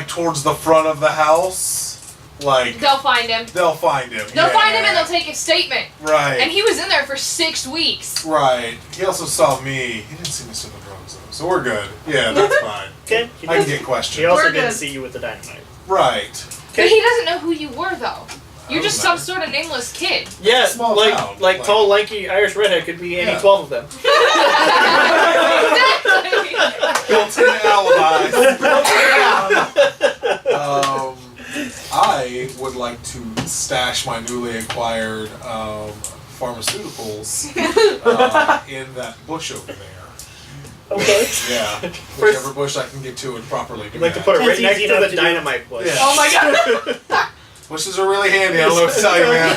towards the front of the house, They'll find him. they'll find him. They'll find him and they'll take his statement. Right. And he was in there for 6 weeks. Right. He also saw me. He didn't see me selling drugs though, so we're good. Yeah, that's fine. Okay. I can get He questioned. also We're didn't good. see you with the dynamite. Right. But he doesn't know who you were, though. You're just some Doesn't sort of nameless kid. Yeah, Small like town, like like- tall, lanky Irish redhead could be any Yeah. 12 of them. Exactly. Built-in alibi. I would like to stash my newly acquired pharmaceuticals in that bush over there. Okay. Yeah. Whichever bush I can get to and properly do You'd like to that. put it right It's next easy to enough the to do. dynamite bush. Yeah. Oh my god! Bushes are really handy, I don't know what to tell you, man.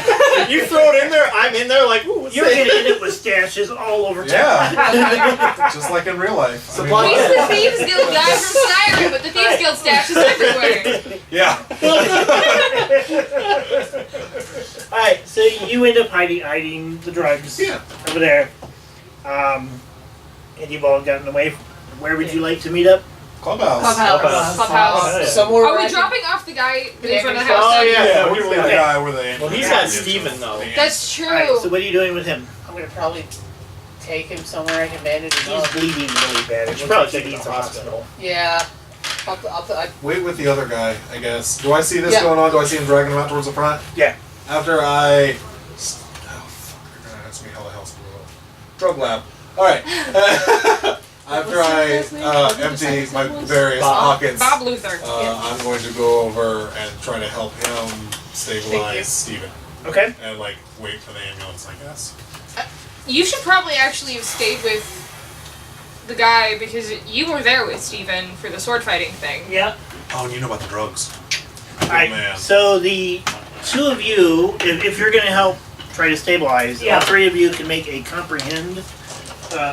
You throw it in there, I'm in there like, ooh, what's You're that? gonna end up with stashes all over town. Yeah. Just like in real life. I mean, Supply- He's the Thieves Guild guy from Skyrim, but the Thieves Guild stash is everywhere. yeah. Alright, So you end up hiding the drugs Yeah. over there. And you've all gotten away. Where would you like to meet up? Clubhouse. Clubhouse. Somewhere Are where we I can- dropping off the guy in front of the Oh, house? then? yeah. Yeah, we we were leave the like- guy where they. Well, he's got Steven, though. That's true. Alright, so what are you doing with him? I'm gonna probably take him somewhere I can bandage him He's up. bleeding really bad. We It should looks probably like he take him needs to a the hospital. Yeah. I Wait with the other guy, I guess. Do I see this Yeah. going on? Do I see him dragging him out towards the front? Yeah. After I. Oh, fuck. You're gonna ask me how the hell's going on. Drug lab. Alright. After I empty my various pockets, Bob Luther. I'm going to go over and try to help him stabilize Steven. Okay. And, like, wait for the ambulance, I guess. You should probably actually have stayed with the guy because you were there with Steven for the sword fighting thing. Yeah. Oh, and you know about the drugs. Good Alright, man. so the two of you, if you're going to help try to stabilize, all three of you can make a comprehend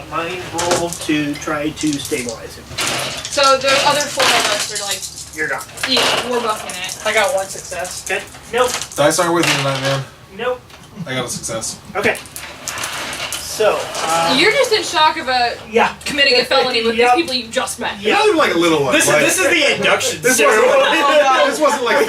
mind roll to try to stabilize him. So the other four of us are like, You're gone. yeah, we're bucking it. I got one success. Okay. Nope. Dice aren't with you tonight, man. Nope. I got a success. Okay. So, You're just in shock of yeah. committing a felony with Yep. these people you just met. Yeah. Not even like a little one. This like, is the induction This ceremony. wasn't like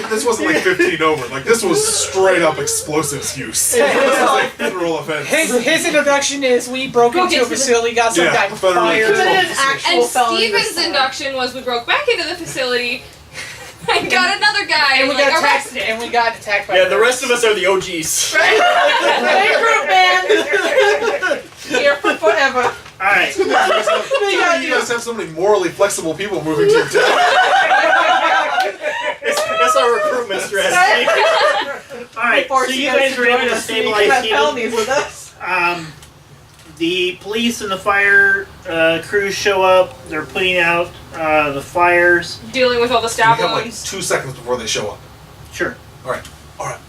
this wasn't like 15 over. Like this was straight up explosives use. This was like federal offense. His introduction is we broke Broke into a into the- facility, got some Yeah, guy federally fired. controlled Committed an actual And felony this Steven's time. induction was we broke back into the facility and got another guy And we like got attacked. arrested. And we got attacked by. Yeah, the rest of us are the OGs. Hey, group man. Here for forever. Alright. You guys have so many morally flexible people moving to your town. That's our recruitment strategy. Alright, so you guys were able to stabilize Steven. felonies with us. The police and the fire crews show up. They're putting out the fires. Dealing with all the We stab have like wounds. 2 seconds before they show up. Sure. All right.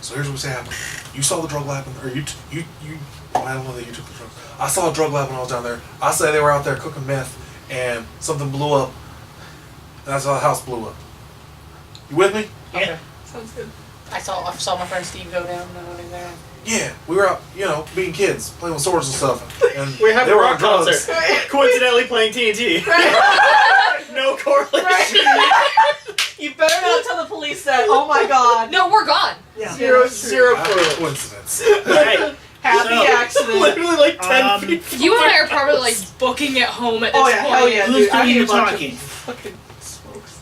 So here's what's happening. You saw the drug lab, or you. I don't know that you took the drug. I saw a drug lab when I was down there. I say they were out there cooking meth, and something blew up, and that's how the house blew up. You with me? Yeah. Sounds good. I saw my friend Steve go down when he was there. Yeah. We were out, being kids, playing with swords and stuff, and We're having they a were rock on drugs. concert. Coincidentally playing TNT. No correlation. You better not tell the police that. Oh my god. No, we're gone. Yeah. Zero correlation. Coincidence. Alright. Happy So- accident. Literally like 10 Um, feet. You and I are probably like booking it home at this Oh yeah, point. hell yeah, Who's dude. I doing need the a bunch talking? of fucking smokes.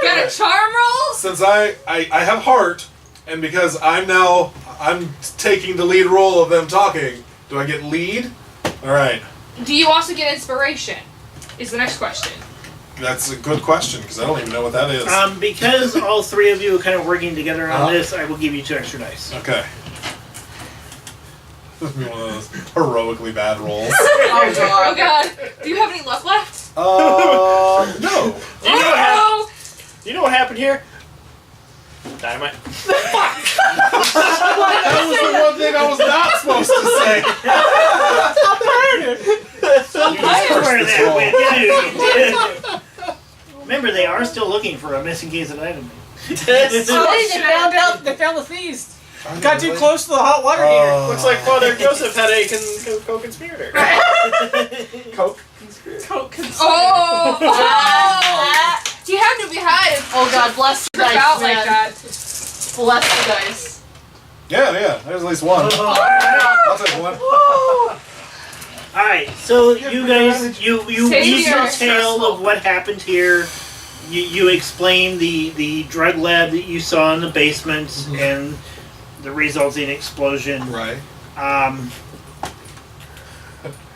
Got a charm roll? Since I have heart, and because I'm taking the lead role of them talking, do I get lead? All right. Do you also get inspiration? Is the next question. That's a good question, because I don't even know what that is. Because all three of you are kind of working together on Uh-huh. this, I will give you 2 extra dice. Okay. This is one of those heroically bad rolls. Oh Oh god. god. Do you have any luck left? No. Do you know what happened? Do you know what happened here? Dynamite. That was the one thing I was not supposed to say. You just Where cursed that this roll. went, yeah. Remember, they are still looking for a missing case of item. They found the thieves. Got too Really? close to the hot water heater. Looks like Father Joseph had a co-conspirator. Coke. Coke. Oh! Oh! He had to be high. Oh god, bless the Trip dice, out man. like that. Bless the dice. Yeah, there's at least one. Alright, I'll take one. so you guys, you Say weave your the tale of what happened here. You explain the drug lab that you saw in the basement and the resulting explosion. Right. Um,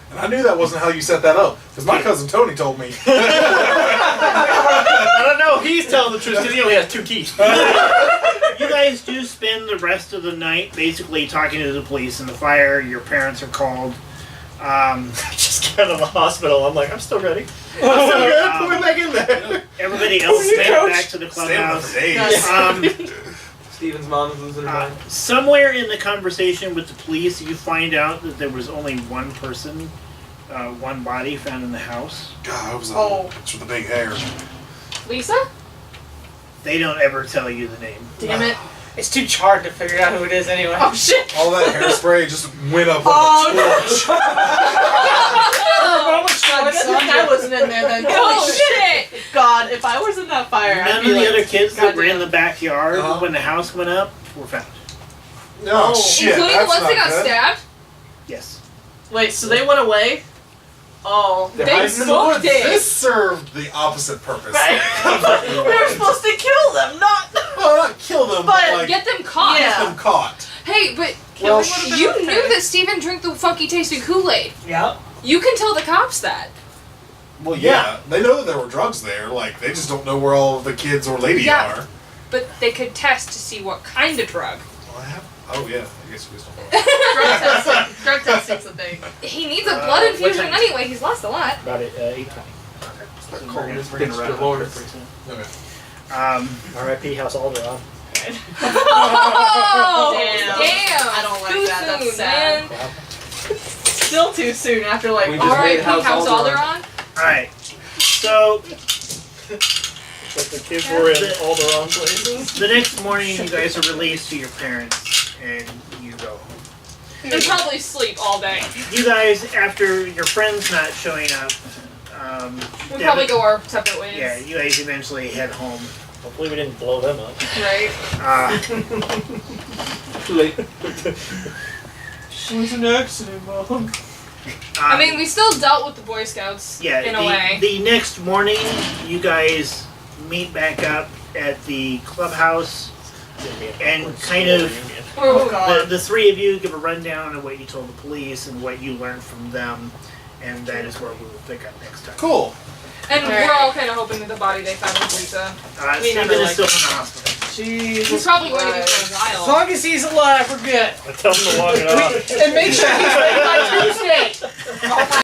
And I knew that wasn't how you set that up, because my cousin Tony told me. I don't know. He's telling the truth because he only has 2 teeth. you guys do spend the rest of the night basically talking to the police and the fire. Your parents are called. I just got out of the hospital. I'm like, I'm still ready. I'm still good. Put me back in there. Everybody else Coach. went back to the Staying there clubhouse. for days. Steven's mom is losing her mind. Somewhere in the conversation with the police, you find out that there was only one person, one body found in the house. God, I was Oh. it's with the big hair. Lisa? They don't ever tell you the name. Damn it. It's too charred to figure out who it is anyway. Oh shit. All that hairspray just went up like Oh, a torch. God, good thing I wasn't in there then. Oh shit! God, if I was in that fire, None I'd of be the like, other kids that were in goddamn. the backyard Uh-huh. when the house went up were found. Oh, shit, Including the that's ones not that got good. stabbed. Yes. Wait, so they went away? Oh. They're They hiding in the smoked woods. it. This served the opposite purpose. Right? We were supposed to kill them, not. Well, not kill them, but But like Get them caught. Yeah. get them caught. Hey, but Well, you knew that Steven drank the funky tasting Kool-Aid. Yeah. You can tell the cops that. Well, yeah, they know that there were drugs there. Like, they just don't know where all of the kids or lady Yeah. are. But they could test to see what kind of drug. Well, I have. Oh yeah, I guess we just don't know. Drug testing's a thing. He needs a blood infusion time? anyway. He's lost a lot. About 8:20. We're It's gonna been wrap up Lord. pretty soon. Okay. R.I.P. House Alderaan. Oh, Damn. I don't like Too that. That's soon, sad. man. Wow. Still too soon after like. We just R.I.P. made House House Alderaan. Alderaan. Alright. So But the kids were in all the wrong places. the next morning you guys are released to your parents and you go. They probably sleep all day. You guys, after your friends not showing up, We probably go our separate ways. yeah, you guys eventually head home. Hopefully we didn't blow them up. Right. Too late. It was an accident, Mom. I mean, we still dealt with the Boy Scouts yeah, in a way. the next morning you guys meet back up at the clubhouse and kind of Oh god. the three of you give a rundown of what you told the police and what you learned from them, and that is where we will pick up next time. Cool. And Alright. we're all kind of hoping that the body they found was Lisa. We Steven never is liked still it. in the hospital. Jesus. He's probably going to be Christ. for a As while. long as he's alive, we're good. I tell them to walk it off. And make sure he's ready by Tuesday.